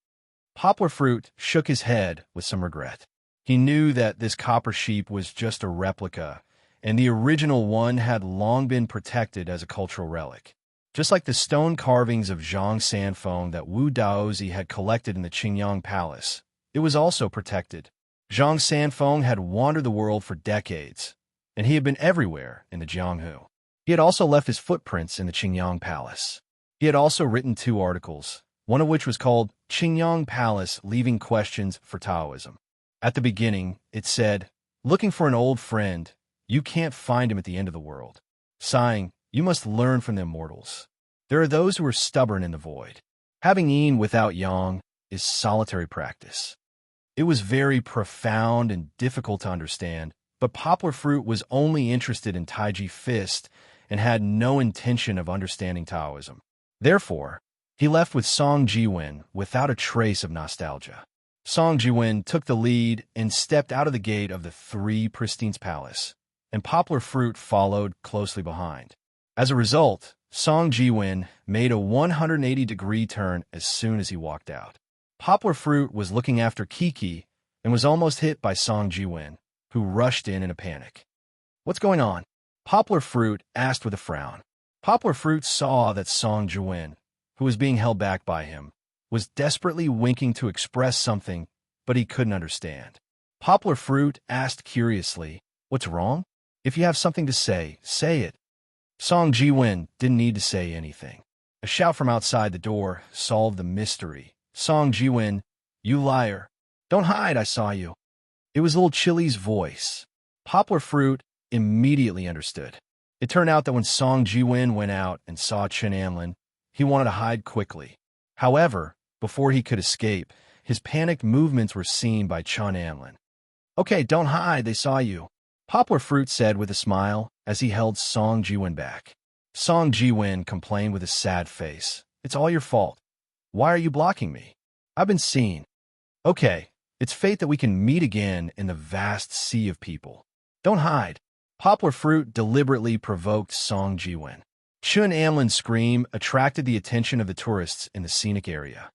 Poplar Fruit shook his head with some regret. He knew that this copper sheep was just a replica, and the original one had long been protected as a cultural relic. Just like the stone carvings of Zhang Sanfeng that Wu Daozi had collected in the Qingyang Palace, it was also protected. Zhang Sanfeng had wandered the world for decades, and he had been everywhere in the Jianghu. He had also left his footprints in the Qingyang Palace. He had also written 2 articles, one of which was called Qingyang Palace Leaving Questions for Taoism. At the beginning, it said, "Looking for an old friend, you can't find him at the end of the world. Sighing, you must learn from the immortals. There are those who are stubborn in the void. Having yin without yang is solitary practice." It was very profound and difficult to understand, but Poplar Fruit was only interested in Taiji Fist and had no intention of understanding Taoism. Therefore, he left with Song Jiwen without a trace of nostalgia. Song Jiwen took the lead and stepped out of the gate of the 3 Pristines Palace, and Poplar Fruit followed closely behind. As a result, Song Jiwen made a 180-degree turn as soon as he walked out. Poplar Fruit was looking after Kiki and was almost hit by Song Jiwen, who rushed in a panic. "What's going on?" Poplar Fruit asked with a frown. Poplar Fruit saw that Song Jiwen, who was being held back by him, was desperately winking to express something, but he couldn't understand. Poplar Fruit asked curiously, "What's wrong? If you have something to say, say it." Song Jiwen didn't need to say anything. A shout from outside the door solved the mystery. "Song Jiwen, you liar. Don't hide, I saw you." It was little Chili's voice. Poplar Fruit immediately understood. It turned out that when Song Jiwen went out and saw Chen Anlin, he wanted to hide quickly. However, before he could escape, his panicked movements were seen by Chen Anlin. "Okay, don't hide, they saw you," Poplar Fruit said with a smile as he held Song Jiwen back. Song Jiwen complained with a sad face. "It's all your fault. Why are you blocking me? I've been seen." "Okay, it's fate that we can meet again in the vast sea of people. Don't hide." Poplar Fruit deliberately provoked Song Jiwen. Chen Anlin's scream attracted the attention of the tourists in the scenic area.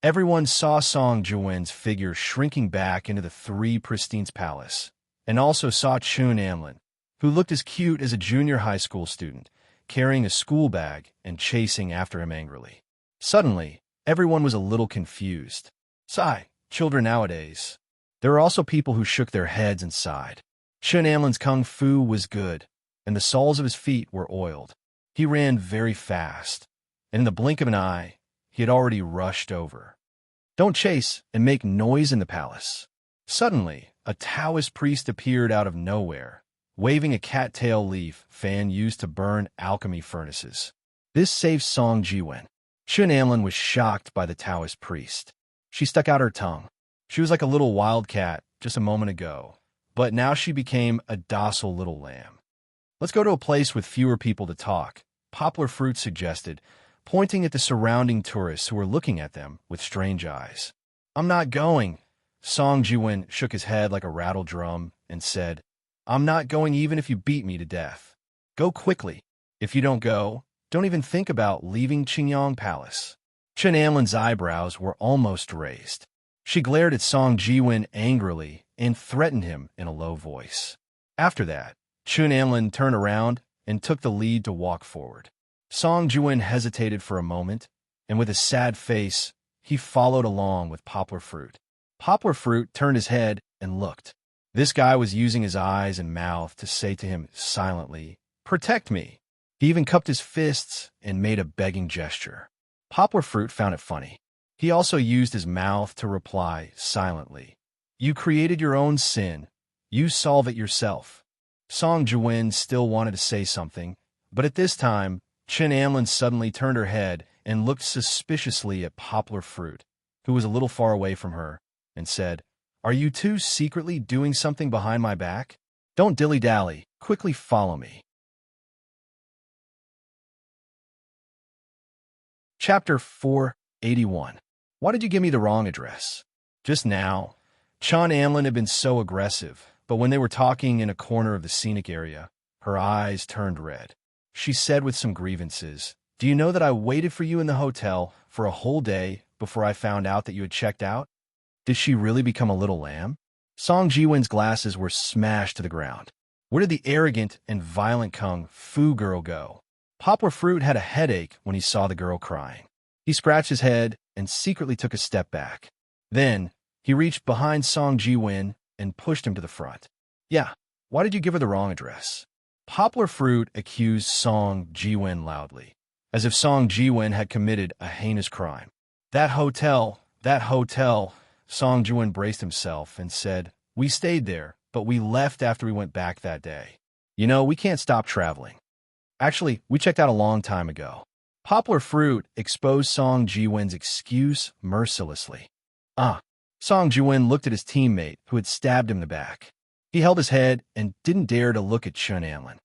Everyone saw Song Jiwen's figure shrinking back into the 3 Pristines Palace, and also saw Chen Anlin, who looked as cute as a junior high school student, carrying a school bag and chasing after him angrily. Suddenly, everyone was a little confused. Sigh, children nowadays. There were also people who shook their heads and sighed. Chen Anlin's kung fu was good, and the soles of his feet were oiled. He ran very fast, and in the blink of an eye, he had already rushed over. "Don't chase and make noise in the palace." Suddenly, a Taoist priest appeared out of nowhere, waving a cattail leaf fan used to burn alchemy furnaces. This saved Song Jiwen. Chen Anlin was shocked by the Taoist priest. She stuck out her tongue. She was like a little wildcat just a moment ago, but now she became a docile little lamb. "Let's go to a place with fewer people to talk," Poplar Fruit suggested, pointing at the surrounding tourists who were looking at them with strange eyes. "I'm not going." Song Jiwen shook his head like a rattle drum and said, "I'm not going even if you beat me to death. Go quickly. If you don't go, don't even think about leaving Qingyang Palace." Chen Anlin's eyebrows were almost raised. She glared at Song Jiwen angrily and threatened him in a low voice. After that, Chen Anlin turned around and took the lead to walk forward. Song Jiwen hesitated for a moment, and with a sad face, he followed along with Poplar Fruit. Poplar Fruit turned his head and looked. This guy was using his eyes and mouth to say to him silently, "Protect me." He even cupped his fists and made a begging gesture. Poplar Fruit found it funny. He also used his mouth to reply silently, "You created your own sin. You solve it yourself." Song Jiwen still wanted to say something, but at this time, Chen Anlin suddenly turned her head and looked suspiciously at Poplar Fruit, who was a little far away from her, and said, "Are you two secretly doing something behind my back? Don't dilly-dally. Quickly follow me." Chapter 481. Why did you give me the wrong address? Just now, Chen Anlin had been so aggressive, but when they were talking in a corner of the scenic area, her eyes turned red. She said with some grievances, Do you know that I waited for you in the hotel for a whole day before I found out that you had checked out? Did she really become a little lamb? Song Jiwin's glasses were smashed to the ground. Where did the arrogant and violent kung fu girl go? Poplar Fruit had a headache when he saw the girl crying. He scratched his head and secretly took a step back. Then, he reached behind Song Jiwin and pushed him to the front. Yeah, why did you give her the wrong address? Poplar Fruit accused Song Jiwin loudly, as if Song Jiwin had committed a heinous crime. That hotel, Song Jiwin braced himself and said, we stayed there, but we left after we went back that day. You know, we can't stop traveling. Actually, we checked out a long time ago. Poplar Fruit exposed Song Jiwin's excuse mercilessly. Song Jiwin looked at his teammate who had stabbed him in the back. He held his head and didn't dare to look at Chun Amlin.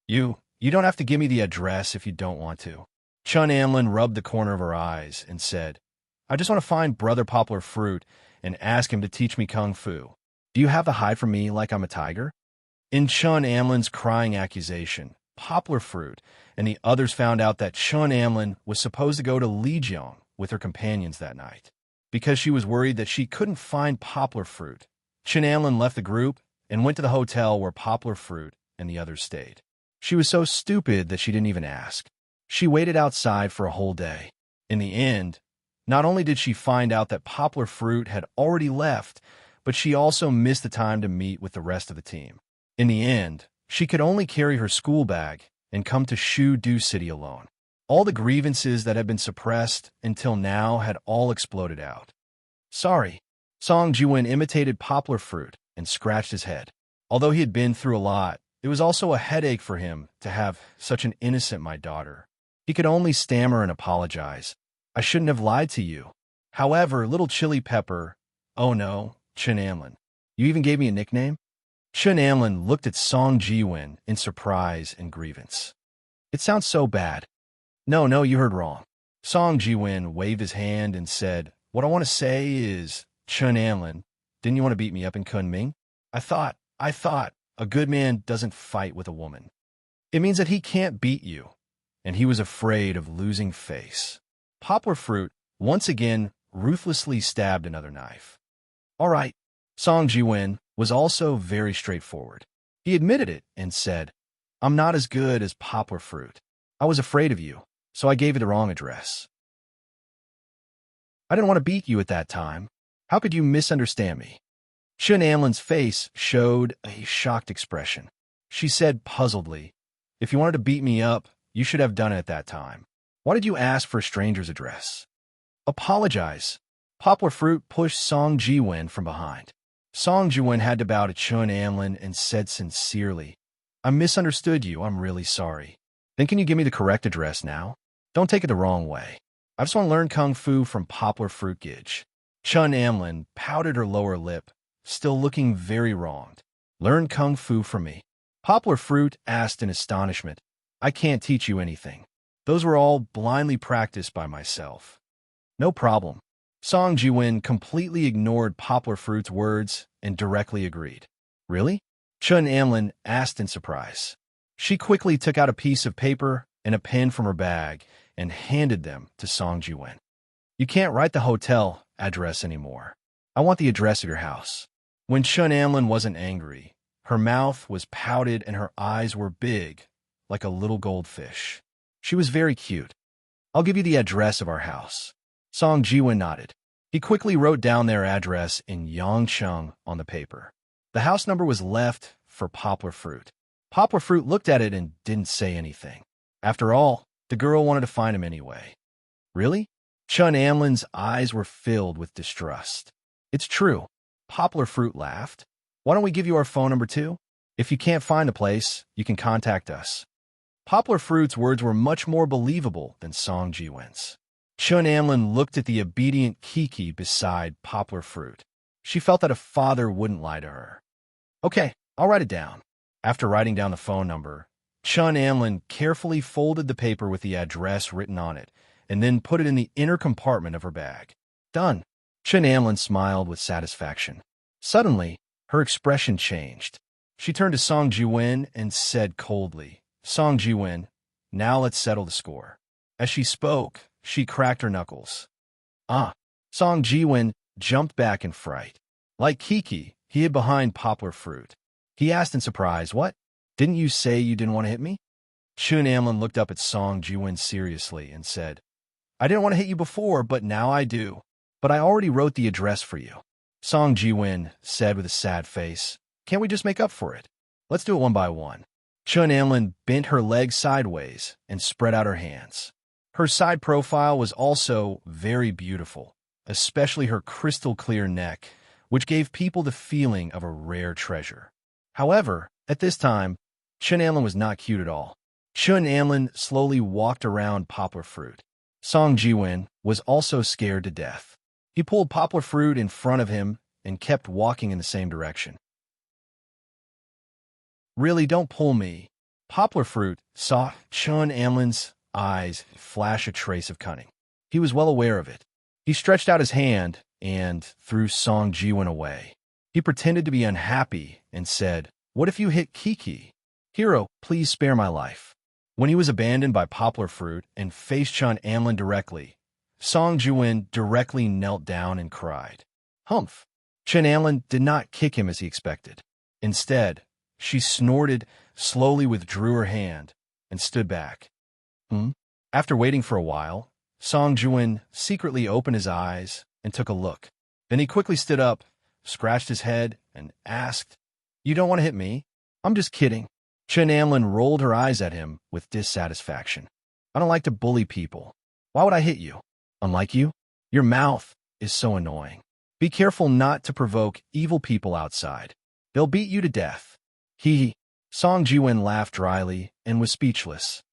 You don't have to give me the address if you don't want to. Chun Amlin rubbed the corner of her eyes and said, I just want to find Brother Poplar Fruit and ask him to teach me kung fu. Do you have to hide from me like I'm a tiger? In Chun Amlin's crying accusation, Poplar Fruit and the others found out that Chun Amlin was supposed to go to Lijiang with her companions that night. Because she was worried that she couldn't find Poplar Fruit, Chun Amlin left the group and went to the hotel where Poplar Fruit and the others stayed. She was so stupid that she didn't even ask. She waited outside for a whole day. In the end, not only did she find out that Poplar Fruit had already left, but she also missed the time to meet with the rest of the team. In the end, she could only carry her school bag and come to Shu-Du City alone. All the grievances that had been suppressed until now had all exploded out. Sorry. Song Jiwin imitated Poplar Fruit and scratched his head. Although he had been through a lot, it was also a headache for him to have such an innocent my daughter. He could only stammer and apologize. I shouldn't have lied to you. However, Little Chili Pepper, oh no, Chun Amlin. You even gave me a nickname? Chun Amlin looked at Song Jiwin in surprise and grievance. It sounds so bad. No, you heard wrong. Song Jiwin waved his hand and said, what I want to say is, Chun Amlin, didn't you want to beat me up in Kunming? I thought, a good man doesn't fight with a woman. It means that he can't beat you, and he was afraid of losing face. Poplar Fruit once again ruthlessly stabbed another knife. All right, Song Jiwin was also very straightforward. He admitted it and said, I'm not as good as Poplar Fruit. I was afraid of you, so I gave you the wrong address. I didn't want to beat you at that time. How could you misunderstand me? Chun Amlin's face showed a shocked expression. She said puzzledly, if you wanted to beat me up, you should have done it at that time. Why did you ask for a stranger's address? Apologize. Poplar Fruit pushed Song Jiwin from behind. Song Jiwin had to bow to Chun Amlin and said sincerely, I misunderstood you. I'm really sorry. Then can you give me the correct address now? Don't take it the wrong way. I just want to learn kung fu from Poplar Fruit Gidge. Chun Amlin pouted her lower lip, still looking very wronged. Learn kung fu from me. Poplar Fruit asked in astonishment. I can't teach you anything. Those were all blindly practiced by myself. No problem. Song Jiwin completely ignored Poplar Fruit's words and directly agreed. Really? Chun Amlin asked in surprise. She quickly took out a piece of paper and a pen from her bag and handed them to Song Jiwin. You can't write the hotel address anymore. I want the address of your house. When Chun Amlin wasn't angry, her mouth was pouted and her eyes were big, like a little goldfish. She was very cute. I'll give you the address of our house. Song Jiwin nodded. He quickly wrote down their address in Yangcheng on the paper. The house number was left for Poplar Fruit. Poplar Fruit looked at it and didn't say anything. After all, the girl wanted to find him anyway. Really? Chun Amlin's eyes were filled with distrust. It's true. Poplar Fruit laughed. Why don't we give you our phone number too? If you can't find the place, you can contact us. Poplar Fruit's words were much more believable than Song Jiwin's. Chun Amlin looked at the obedient Kiki beside Poplar Fruit. She felt that a father wouldn't lie to her. Okay, I'll write it down. After writing down the phone number, Chun Amlin carefully folded the paper with the address written on it and then put it in the inner compartment of her bag. Done. Chun Amlin smiled with satisfaction. Suddenly, her expression changed. She turned to Song Jiwin and said coldly, Song Jiwin, now let's settle the score. As she spoke, she cracked her knuckles. Ah! Song Jiwon jumped back in fright. Like Kiki, he hid behind poplar fruit. He asked in surprise, "What? Didn't you say you didn't want to hit me?" Chun Amlin looked up at Song Jiwon seriously and said, "I didn't want to hit you before, but now I do. But I already wrote the address for you." Song Jiwon said with a sad face, "Can't we just make up for it? Let's do it one by one." Chun Amlin bent her legs sideways and spread out her hands. Her side profile was also very beautiful, especially her crystal-clear neck, which gave people the feeling of a rare treasure. However, at this time, Chun Amlin was not cute at all. Chun Amlin slowly walked around poplar fruit. Song Jiwon was also scared to death. He pulled poplar fruit in front of him and kept walking in the same direction. "Really, don't pull me." Poplar fruit saw Chun Amlin's eyes flash a trace of cunning. He was well aware of it. He stretched out his hand and threw Song Jiwon away. He pretended to be unhappy and said, "What if you hit Kiki? Hero, please spare my life." When he was abandoned by poplar fruit and faced Chun Amlin directly, Song Jiwon directly knelt down and cried. Humph! Chun Amlin did not kick him as he expected. Instead, she snorted, slowly withdrew her hand, and stood back. After waiting for a while, Song Jiwon secretly opened his eyes and took a look. Then he quickly stood up, scratched his head, and asked, "You don't want to hit me? I'm just kidding." Chun Amlin rolled her eyes at him with dissatisfaction. "I don't like to bully people. Why would I hit you? Unlike you, your mouth is so annoying. Be careful not to provoke evil people outside. They'll beat you to death." He. Song Jiwon laughed dryly and was speechless.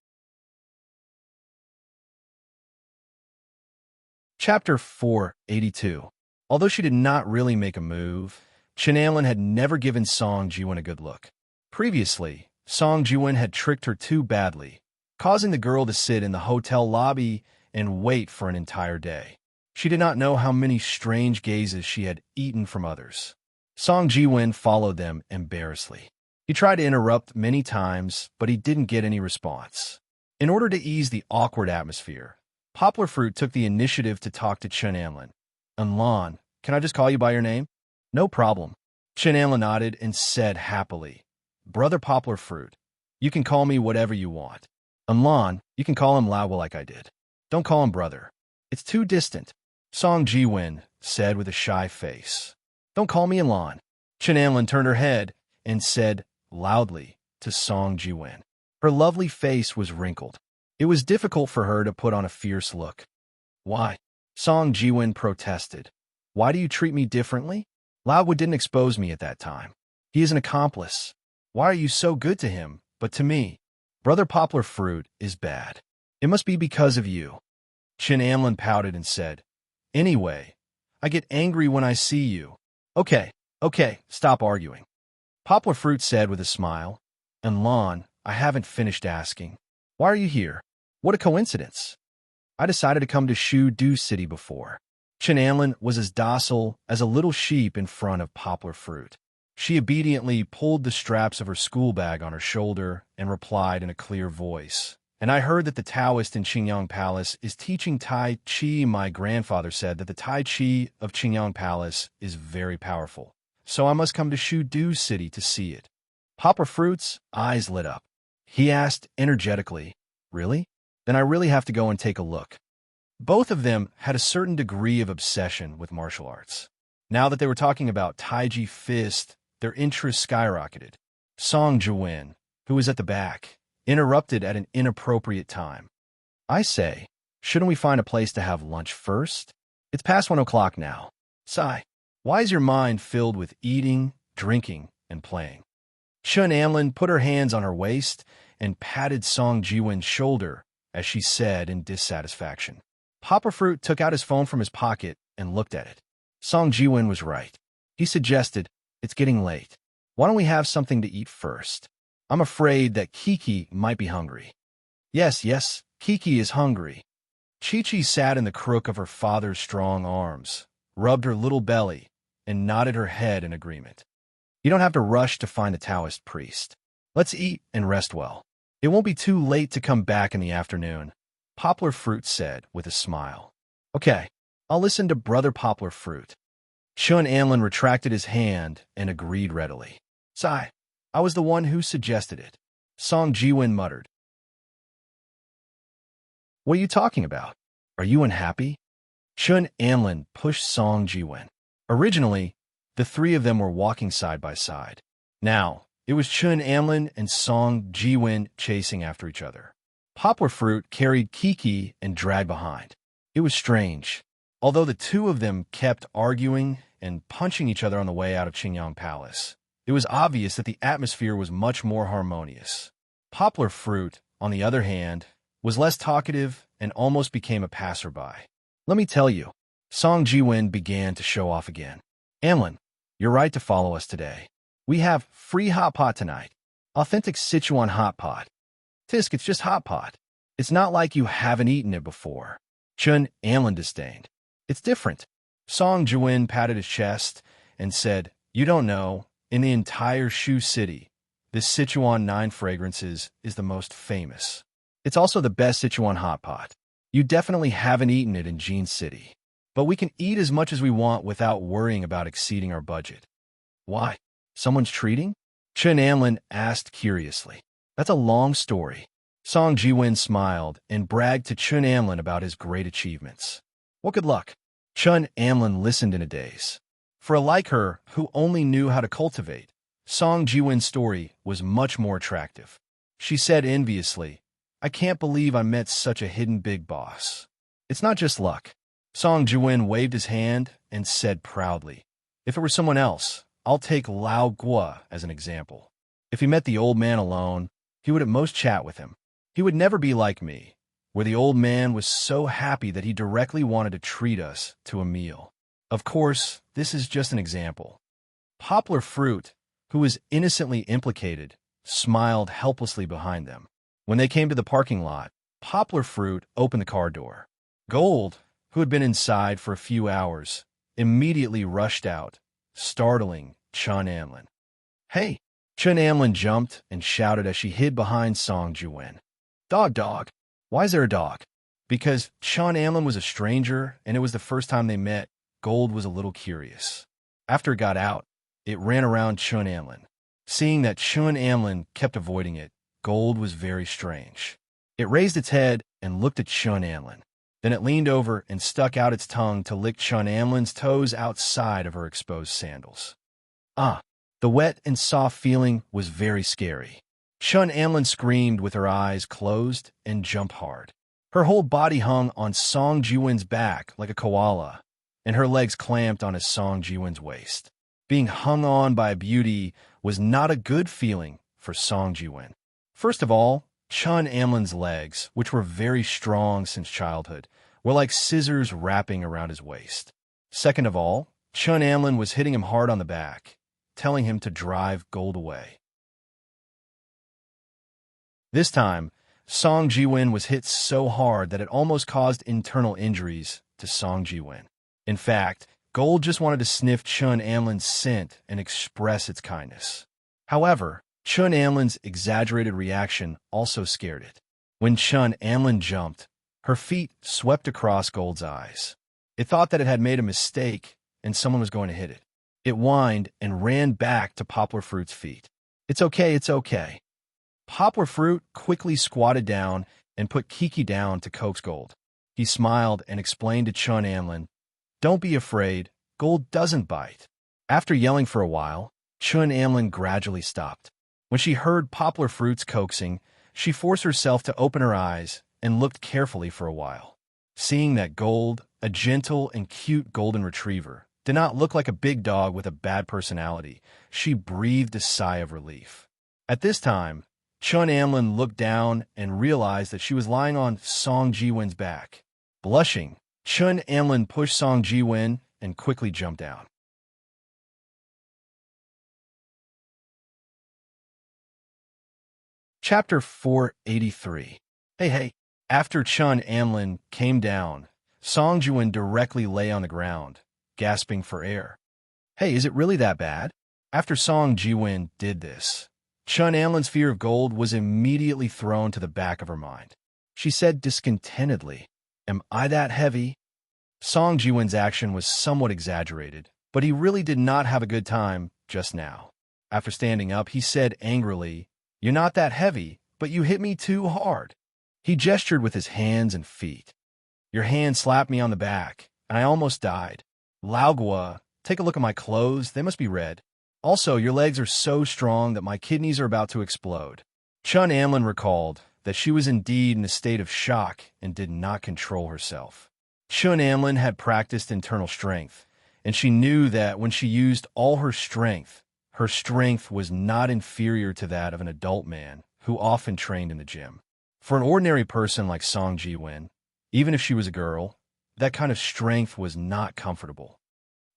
Chapter 482. Although she did not really make a move, Chun Amlin had never given Song Jiwon a good look. Previously, Song Jiwon had tricked her too badly, causing the girl to sit in the hotel lobby and wait for an entire day. She did not know how many strange gazes she had eaten from others. Song Jiwon followed them embarrassedly. He tried to interrupt many times, but he didn't get any response. In order to ease the awkward atmosphere, Poplar Fruit took the initiative to talk to Chun Amlin. "Unlan, can I just call you by your name?" "No problem." Chun Amlin nodded and said happily, "Brother Poplar Fruit, you can call me whatever you want. Unlan, you can call him Lao like I did. Don't call him brother. It's too distant." Song Jiwon said with a shy face, "Don't call me Unlan." Chun Amlin turned her head and said loudly to Song Jiwon. Her lovely face was wrinkled. It was difficult for her to put on a fierce look. "Why?" Song Jiwon protested. "Why do you treat me differently? Laowood didn't expose me at that time. He is an accomplice. Why are you so good to him, but to me? Brother Poplar Fruit is bad. It must be because of you." Chun Amlin pouted and said, "Anyway, I get angry when I see you." Okay, stop arguing." Poplar Fruit said with a smile, "And Lon, I haven't finished asking. Why are you here? What a coincidence. I decided to come to Shu-Du City before." Chun Amlin was as docile as a little sheep in front of Poplar Fruit. She obediently pulled the straps of her school bag on her shoulder and replied in a clear voice, "And I heard that the Taoist in Qingyang Palace is teaching Tai Chi. My grandfather said that the Tai Chi of Qingyang Palace is very powerful. So I must come to Shu-Du City to see it." Poplar Fruit's eyes lit up. He asked energetically, "Really? Then I really have to go and take a look." Both of them had a certain degree of obsession with martial arts. Now that they were talking about Taiji Fist, their interest skyrocketed. Song Jiwon, who was at the back, interrupted at an inappropriate time. "I say, shouldn't we find a place to have lunch first? It's past 1 o'clock now. Sigh, why is your mind filled with eating, drinking, and playing?" Chun Amlin put her hands on her waist and patted Song Jiwon's shoulder as she said in dissatisfaction. Poplar Fruit took out his phone from his pocket and looked at it. Song Jiwon was right. He suggested, "It's getting late. Why don't we have something to eat first? I'm afraid that Kiki might be hungry." Yes, Kiki is hungry." Chi-Chi sat in the crook of her father's strong arms, rubbed her little belly, and nodded her head in agreement. "You don't have to rush to find the Taoist priest. Let's eat and rest well. It won't be too late to come back in the afternoon." Poplar Fruit said with a smile. Okay, I'll listen to Brother Poplar Fruit. Chun Anlin retracted his hand and agreed readily. Sigh, I was the one who suggested it. Song Jiwen muttered. What are you talking about? Are you unhappy? Chun Anlin pushed Song Jiwen. Originally, the three of them were walking side by side. Now, it was Chun Anlin and Song Jiwen chasing after each other. Poplar Fruit carried Kiki and dragged behind. It was strange. Although the two of them kept arguing and punching each other on the way out of Qingyang Palace, it was obvious that the atmosphere was much more harmonious. Poplar Fruit, on the other hand, was less talkative and almost became a passerby. Let me tell you, Song Jiwen began to show off again. Anlin, you're right to follow us today. We have free hot pot tonight. Authentic Sichuan hot pot. Tisk, it's just hot pot. It's not like you haven't eaten it before. Chun Anlin disdained. It's different. Song Jiwen patted his chest and said, You don't know, in the entire Shu city, this Sichuan 9 fragrances is the most famous. It's also the best Sichuan hot pot. You definitely haven't eaten it in Jin City. But we can eat as much as we want without worrying about exceeding our budget. Why? Someone's treating? Chun Anlin asked curiously. That's a long story. Song Jiwen smiled and bragged to Chun Anlin about his great achievements. What good luck? Chun Anlin listened in a daze. For a like her who only knew how to cultivate, Song Jiwen's story was much more attractive. She said enviously, I can't believe I met such a hidden big boss. It's not just luck. Song Jiwen waved his hand and said proudly, If it were someone else, I'll take Lao Gua as an example. If he met the old man alone, he would at most chat with him. He would never be like me, where the old man was so happy that he directly wanted to treat us to a meal. Of course, this is just an example. Poplar Fruit, who was innocently implicated, smiled helplessly behind them. When they came to the parking lot, Poplar Fruit opened the car door. Gold, who had been inside for a few hours, immediately rushed out, startling Chun Anlin. Hey! Chun Anlin jumped and shouted as she hid behind Song Jiwen. Dog. Why is there a dog? Because Chun Anlin was a stranger and it was the first time they met, Gold was a little curious. After it got out, it ran around Chun Anlin. Seeing that Chun Anlin kept avoiding it, Gold was very strange. It raised its head and looked at Chun Anlin. Then it leaned over and stuck out its tongue to lick Chun Anlin's toes outside of her exposed sandals. The wet and soft feeling was very scary. Chun Anlin screamed with her eyes closed and jumped hard. Her whole body hung on Song Jiwen's back like a koala, and her legs clamped on his Song Jiwen's waist. Being hung on by a beauty was not a good feeling for Song Jiwen. First of all, Chun Anlin's legs, which were very strong since childhood, were like scissors wrapping around his waist. Second of all, Chun Anlin was hitting him hard on the back, telling him to drive Gold away. This time, Song Jiwen was hit so hard that it almost caused internal injuries to Song Jiwen. In fact, Gold just wanted to sniff Chun Anlin's scent and express its kindness. However, Chun Anlin's exaggerated reaction also scared it. When Chun Anlin jumped, her feet swept across Gold's eyes. It thought that it had made a mistake and someone was going to hit it. It whined and ran back to Poplar Fruit's feet. It's okay. Poplar Fruit quickly squatted down and put Kiki down to coax Gold. He smiled and explained to Chun Anlin, Don't be afraid, Gold doesn't bite. After yelling for a while, Chun Anlin gradually stopped. When she heard Poplar Fruit's coaxing, she forced herself to open her eyes and looked carefully for a while. Seeing that Gold, a gentle and cute golden retriever, did not look like a big dog with a bad personality, she breathed a sigh of relief. At this time, Chun Anlin looked down and realized that she was lying on Song Jiwen's back. Blushing, Chun Anlin pushed Song Jiwen and quickly jumped down. Chapter 483. Hey. After Chun Anlin came down, Song Jiwen directly lay on the ground, gasping for air. Hey, is it really that bad? After Song Jiwen did this, Chun Anlin's fear of Gold was immediately thrown to the back of her mind. She said discontentedly, "Am I that heavy?" Song Jiwin's action was somewhat exaggerated, but he really did not have a good time just now. After standing up, he said angrily, "You're not that heavy, but you hit me too hard." He gestured with his hands and feet. "Your hand slapped me on the back, and I almost died. Laogua, take a look at my clothes. They must be red. Also, your legs are so strong that my kidneys are about to explode." Chun Amlin recalled that she was indeed in a state of shock and did not control herself. Chun Amlin had practiced internal strength, and she knew that when she used all her strength was not inferior to that of an adult man who often trained in the gym. For an ordinary person like Song Jiwin, even if she was a girl, that kind of strength was not comfortable.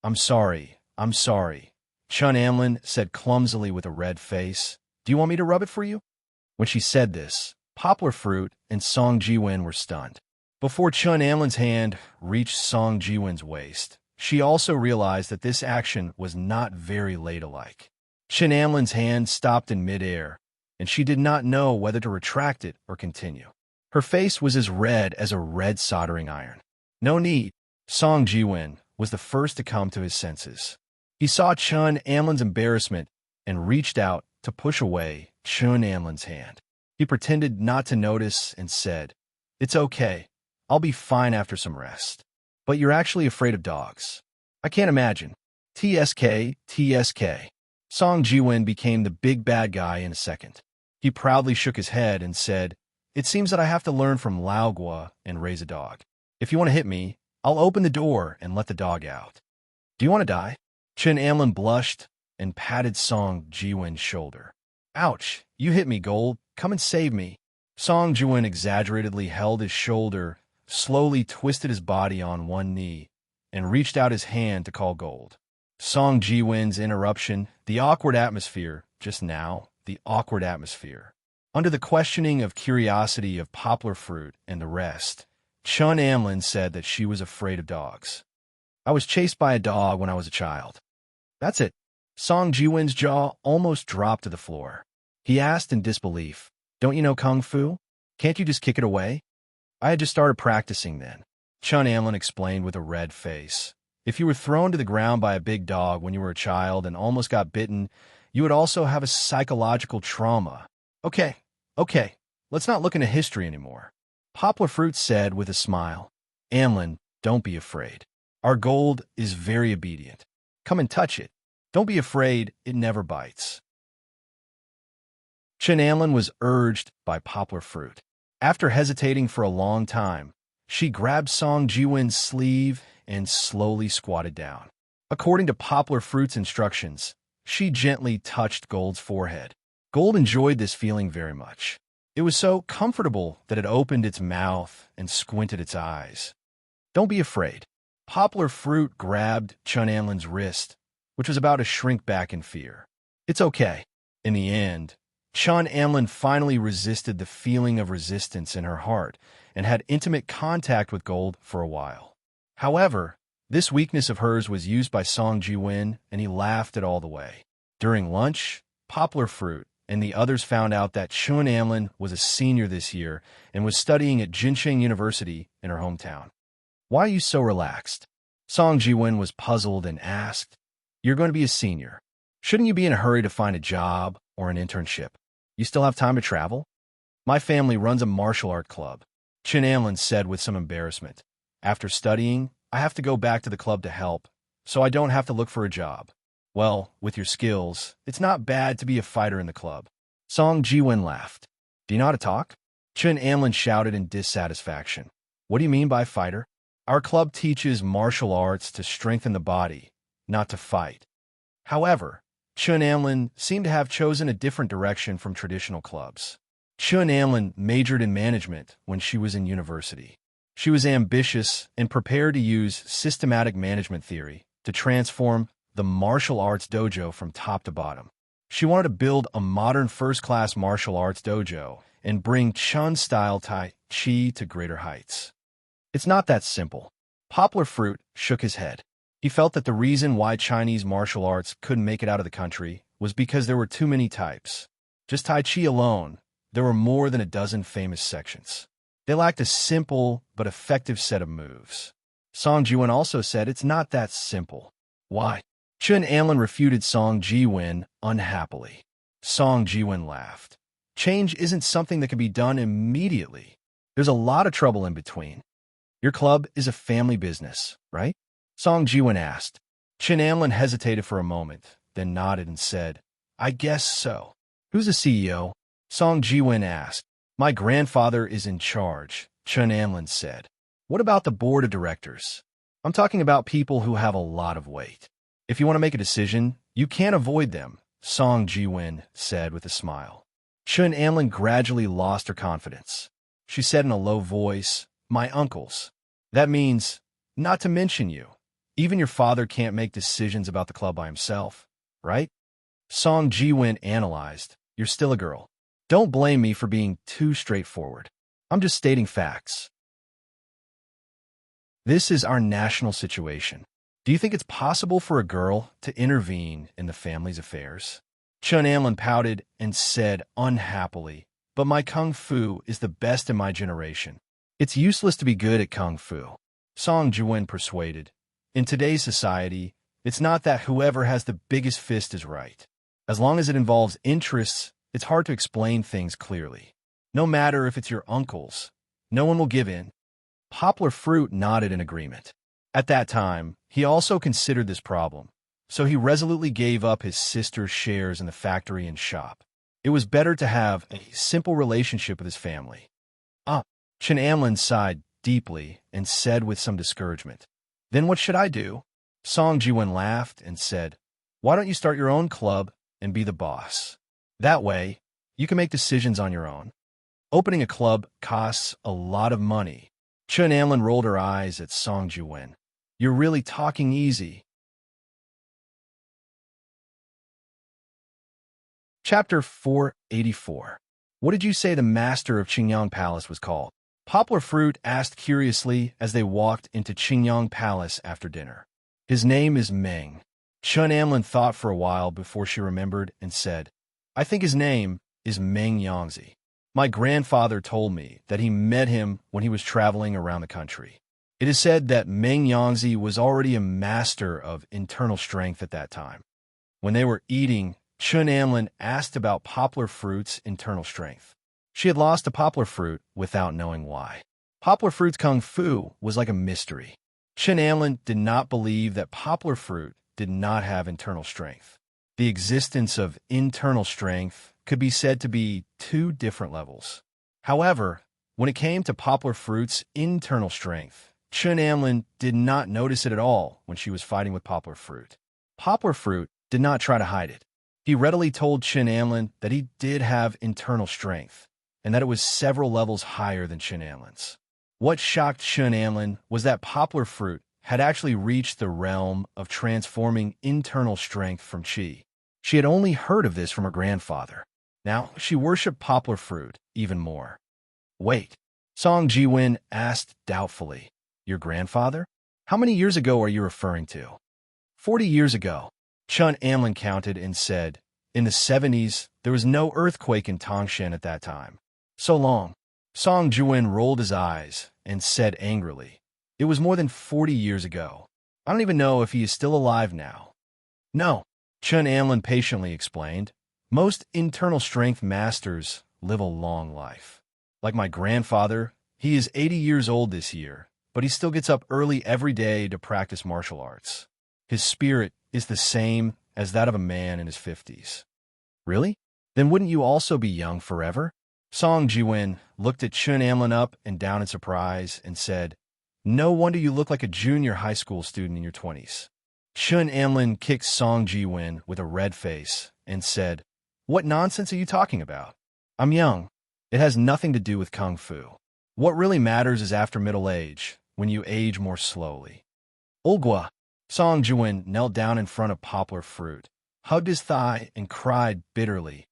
I'm sorry," Chun Amlin said clumsily with a red face. "Do you want me to rub it for you?" When she said this, Poplar Fruit and Song Jiwin were stunned. Before Chun Amlin's hand reached Song Jiwin's waist, she also realized that this action was not very ladylike. Chun Amlin's hand stopped in midair, and she did not know whether to retract it or continue. Her face was as red as a red soldering iron. "No need." Song Jiwin was the first to come to his senses. He saw Chun Amlin's embarrassment and reached out to push away Chun Amlin's hand. He pretended not to notice and said, "It's okay. I'll be fine after some rest. But you're actually afraid of dogs. I can't imagine." TSK. Song Jiwin became the big bad guy in a second. He proudly shook his head and said, "It seems that I have to learn from Laogua and raise a dog. If you want to hit me, I'll open the door and let the dog out. Do you want to die?" Chun Amlin blushed and patted Song Jiwin's shoulder. "Ouch, you hit me, Gold. Come and save me." Song Jiwin exaggeratedly held his shoulder, slowly twisted his body on one knee, and reached out his hand to call Gold. Song Jiwin's interruption, the awkward atmosphere, just now, the awkward atmosphere. Under the questioning of curiosity of Poplar Fruit and the rest, Chun Amlin said that she was afraid of dogs. "I was chased by a dog when I was a child." "That's it." Song Jiwin's jaw almost dropped to the floor. He asked in disbelief, "Don't you know Kung Fu? Can't you just kick it away?" "I had just started practicing then," Chun Amlin explained with a red face. "If you were thrown to the ground by a big dog when you were a child and almost got bitten, you would also have a psychological trauma." Okay, let's not look into history anymore," Poplar Fruit said with a smile. "Amlin, don't be afraid. Our Gold is very obedient. Come and touch it. Don't be afraid, it never bites." Chun Amlin was urged by Poplar Fruit. After hesitating for a long time, she grabbed Song Jiwin's sleeve and slowly squatted down. According to Poplar Fruit's instructions, she gently touched Gold's forehead. Gold enjoyed this feeling very much. It was so comfortable that it opened its mouth and squinted its eyes. "Don't be afraid." Poplar Fruit grabbed Chun Amlin's wrist, which was about to shrink back in fear. "It's okay." In the end, Chun Amlin finally resisted the feeling of resistance in her heart and had intimate contact with Gold for a while. However, this weakness of hers was used by Song Jiwin, and he laughed it all the way. During lunch, Poplar Fruit and the others found out that Chun Amlin was a senior this year and was studying at Jincheng University in her hometown. "Why are you so relaxed?" Song Jiwin was puzzled and asked. "You're going to be a senior. Shouldn't you be in a hurry to find a job or an internship? You still have time to travel?" "My family runs a martial art club," Chun Amlin said with some embarrassment. "After studying, I have to go back to the club to help, so I don't have to look for a job." "Well, with your skills, it's not bad to be a fighter in the club." Song Jiwin laughed. "Do you know how to talk?" Chun Amlin shouted in dissatisfaction. "What do you mean by fighter?" "Our club teaches martial arts to strengthen the body, not to fight." However, Chun Amlin seemed to have chosen a different direction from traditional clubs. Chun Amlin majored in management when she was in university. She was ambitious and prepared to use systematic management theory to transform the martial arts dojo from top to bottom. She wanted to build a modern first-class martial arts dojo and bring Chun-style Tai Chi to greater heights. "It's not that simple." Poplar Fruit shook his head. He felt that the reason why Chinese martial arts couldn't make it out of the country was because there were too many types. Just Tai Chi alone, there were more than a dozen famous sections. They lacked a simple but effective set of moves. Song Jiwon also said it's not that simple. Why? Chun Anlin refuted Song Jiwon unhappily. Song Jiwon laughed. Change isn't something that can be done immediately. There's a lot of trouble in between. Your club is a family business, right? Song Jiwon asked. Chun Anlin hesitated for a moment, then nodded and said, I guess so. Who's the CEO? Song Jiwon asked. My grandfather is in charge, Chun Anlin said. What about the board of directors? I'm talking about people who have a lot of weight. If you want to make a decision, you can't avoid them, Song Jiwon said with a smile. Chun Anlin gradually lost her confidence. She said in a low voice, My uncles. That means, not to mention you. Even your father can't make decisions about the club by himself, right? Song Jiwon analyzed, You're still a girl. Don't blame me for being too straightforward. I'm just stating facts. This is our national situation. Do you think it's possible for a girl to intervene in the family's affairs? Chun Anlin pouted and said unhappily, But my kung fu is the best in my generation. It's useless to be good at kung fu. Song Jiwon persuaded. In today's society, it's not that whoever has the biggest fist is right. As long as it involves interests, it's hard to explain things clearly. No matter if it's your uncles, no one will give in. Poplar Fruit nodded in agreement. At that time, he also considered this problem, so he resolutely gave up his sister's shares in the factory and shop. It was better to have a simple relationship with his family. Chun Anlin sighed deeply and said with some discouragement, Then what should I do? Song Jiwon laughed and said, Why don't you start your own club and be the boss? That way, you can make decisions on your own. Opening a club costs a lot of money. Chun Anlin rolled her eyes at Song Jiwon. You're really talking easy. Chapter 484. What did you say the master of Qingyang Palace was called? Poplar Fruit asked curiously as they walked into Qingyang Palace after dinner. His name is Meng. Chun Anlin thought for a while before she remembered and said, I think his name is Meng Yangzi. My grandfather told me that he met him when he was traveling around the country. It is said that Meng Yangzi was already a master of internal strength at that time. When they were eating, Chun Anlin asked about Poplar Fruit's internal strength. She had lost to Poplar Fruit without knowing why. Poplar Fruit's kung fu was like a mystery. Chun Anlin did not believe that Poplar Fruit did not have internal strength. The existence of internal strength could be said to be two different levels. However, when it came to Poplar Fruit's internal strength, Chun Anlin did not notice it at all when she was fighting with Poplar Fruit. Poplar Fruit did not try to hide it. He readily told Chun Anlin that he did have internal strength, and that it was several levels higher than Chun Anlin's. What shocked Chun Anlin was that Poplar Fruit had actually reached the realm of transforming internal strength from chi. She had only heard of this from her grandfather. Now, she worshipped Poplar Fruit even more. Wait, Song Jiwon asked doubtfully. Your grandfather? How many years ago are you referring to? 40 years ago. Chun Anlin counted and said, In the 70s, there was no earthquake in Tangshan at that time. So long. Song Jiwon rolled his eyes and said angrily, It was more than 40 years ago. I don't even know if he is still alive now. No, Chun Anlin patiently explained. Most internal strength masters live a long life. Like my grandfather, he is 80 years old this year, but he still gets up early every day to practice martial arts. His spirit is the same as that of a man in his 50s. Really? Then wouldn't you also be young forever? Song Jiwon looked at Chun Anlin up and down in surprise and said, No wonder you look like a junior high school student in your 20s. Chun Anlin kicked Song Jiwon with a red face and said, What nonsense are you talking about? I'm young. It has nothing to do with kung fu. What really matters is after middle age, when you age more slowly. Olgwa. Song Jiwon knelt down in front of Poplar Fruit, hugged his thigh, and cried bitterly.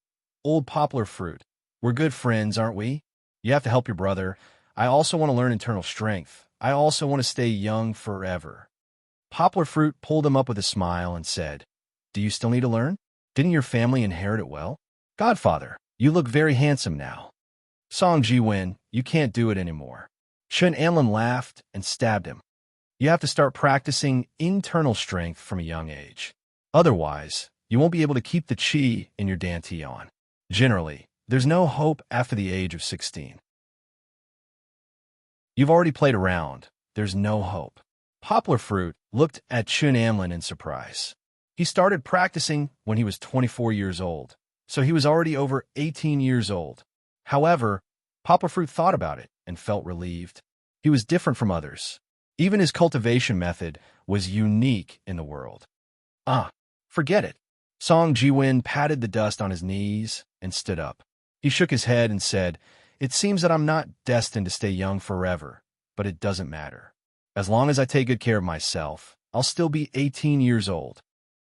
Old Poplar Fruit, we're good friends, aren't we? You have to help your brother. I also want to learn internal strength. I also want to stay young forever. Poplar Fruit pulled him up with a smile and said, Do you still need to learn? Didn't your family inherit it well? Godfather, you look very handsome now. Song Ji-win, you can't do it anymore. Chun Anlin laughed and stabbed him. You have to start practicing internal strength from a young age. Otherwise, you won't be able to keep the chi in your dantian. Generally, there's no hope after the age of 16. You've already played around. There's no hope. Poplar Fruit looked at Chun Anlin in surprise. He started practicing when he was 24 years old, so he was already over 18 years old. However, Poplar Fruit thought about it and felt relieved. He was different from others. Even his cultivation method was unique in the world. Forget it. Song Ji-win patted the dust on his knees and stood up. He shook his head and said, "It seems that I'm not destined to stay young forever, but it doesn't matter. As long as I take good care of myself, I'll still be 18 years old."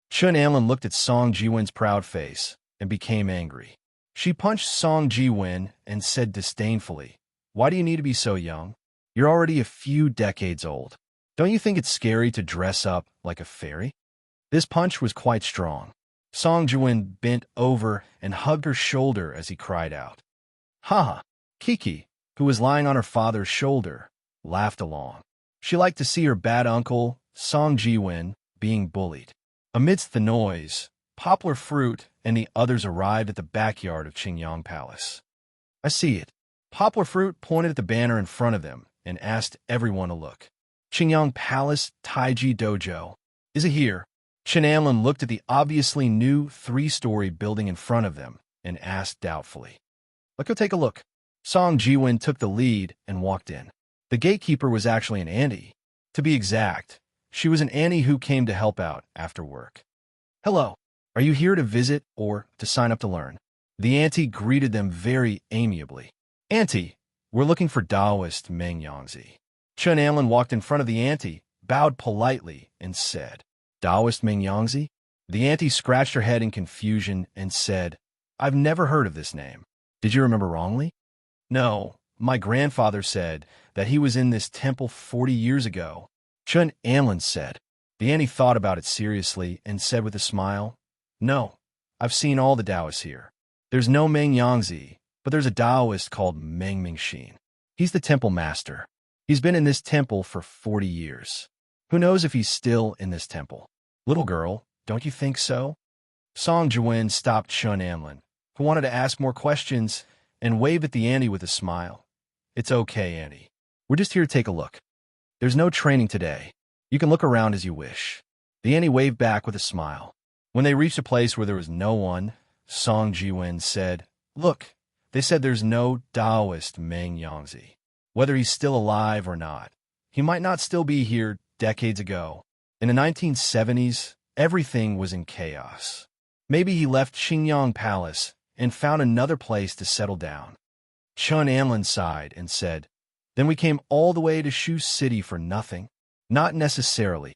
Chun Anlin looked at Song Ji-win's proud face and became angry. She punched Song Ji-win and said disdainfully, "Why do you need to be so young? You're already a few decades old. Don't you think it's scary to dress up like a fairy?" This punch was quite strong. Song Ji-win bent over and hugged her shoulder as he cried out. "Ha!" Kiki, who was lying on her father's shoulder, laughed along. She liked to see her bad uncle, Song Ji-win, being bullied. Amidst the noise, Poplar Fruit and the others arrived at the backyard of Qingyang Palace. "I see it." Poplar Fruit pointed at the banner in front of them and asked everyone to look. "Qingyang Palace Taiji Dojo. Is it here?" Chun Anlin looked at the obviously new 3-story building in front of them and asked doubtfully. "Let's go take a look." Song Ji-win took the lead and walked in. The gatekeeper was actually an auntie. To be exact, she was an auntie who came to help out after work. "Hello, are you here to visit or to sign up to learn?" The auntie greeted them very amiably. "Auntie, we're looking for Taoist Meng Yangzi." Chun Anlin walked in front of the auntie, bowed politely, and said, "Taoist Meng Yangzi?" The auntie scratched her head in confusion and said, "I've never heard of this name. Did you remember wrongly?" "No, my grandfather said that he was in this temple 40 years ago," Chun Anlin said. The auntie thought about it seriously and said with a smile, "No, I've seen all the Taoists here. There's no Meng Yangzi, but there's a Taoist called Meng Mingxin. He's the temple master. He's been in this temple for 40 years. Who knows if he's still in this temple? Little girl, don't you think so?" Song Ji-win stopped Chun Anlin, who wanted to ask more questions, and waved at the auntie with a smile. "It's okay, auntie. We're just here to take a look. There's no training today. You can look around as you wish." The auntie waved back with a smile. When they reached a place where there was no one, Song Ji-win said, "Look, they said there's no Taoist Meng Yangzi. Whether he's still alive or not, he might not still be here decades ago. In the 1970s, everything was in chaos. Maybe he left Qingyang Palace and found another place to settle down." Chun Anlin sighed and said, "Then we came all the way to Shu City for nothing?" "Not necessarily.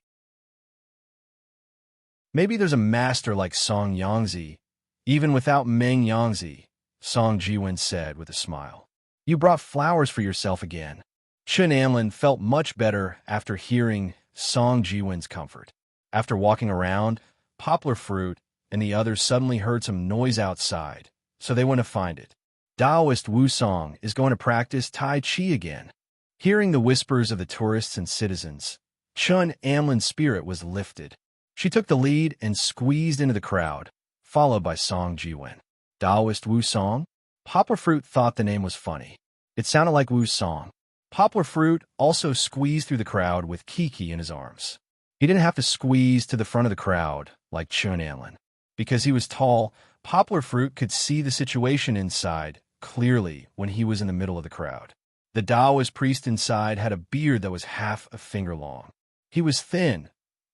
Maybe there's a master like Song Yangzi, even without Meng Yangzi," Song Ji-win said with a smile. "You brought flowers for yourself again." Chun Anlin felt much better after hearing Song Ji-win's comfort. After walking around, Poplar Fruit and the others suddenly heard some noise outside, so they went to find it. Taoist Wu Song is going to practice Tai Chi again. Hearing the whispers of the tourists and citizens, Chun Anlin's spirit was lifted. She took the lead and squeezed into the crowd, followed by Song Ji-win. Taoist Wu Song? Poplar Fruit thought the name was funny. It sounded like Wu Song. Poplar Fruit also squeezed through the crowd with Kiki in his arms. He didn't have to squeeze to the front of the crowd like Chun Anlin. Because he was tall, Poplar Fruit could see the situation inside clearly when he was in the middle of the crowd. The Taoist priest inside had a beard that was half a finger long. He was thin,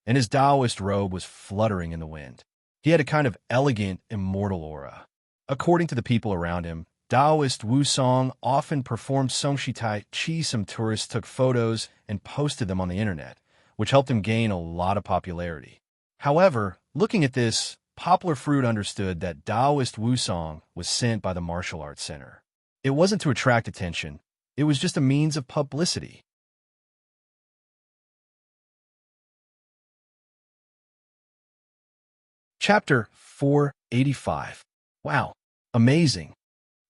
and his Taoist robe was fluttering in the wind. He had a kind of elegant, immortal aura. According to the people around him, Taoist Wu Song often performed Songshi Tai Chi. Some tourists took photos and posted them on the internet, which helped him gain a lot of popularity. However, looking at this, Poplar Fruit understood that Taoist Wu Song was sent by the Martial Arts Center. It wasn't to attract attention. It was just a means of publicity. Chapter 485. Wow, amazing.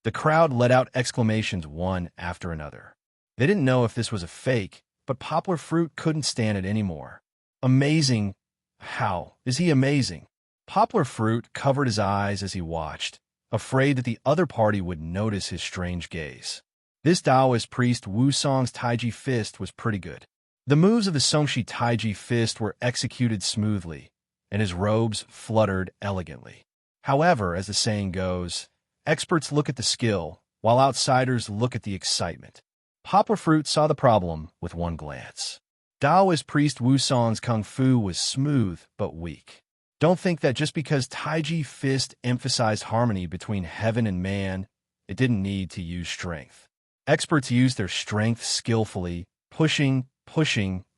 The crowd let out exclamations one after another. They didn't know if this was a fake, but Poplar Fruit couldn't stand it anymore. Amazing. How is he amazing? Poplar Fruit covered his eyes as he watched, afraid that the other party would notice his strange gaze. This Taoist priest Wu Song's Taiji fist was pretty good. The moves of the Songshi Taiji fist were executed smoothly, and his robes fluttered elegantly. However, as the saying goes, experts look at the skill, while outsiders look at the excitement. Poplar Fruit saw the problem with one glance. Taoist priest Wu Song's kung fu was smooth but weak. Don't think that just because Taiji fist emphasized harmony between heaven and man, it didn't need to use strength. Experts use their strength skillfully, pushing,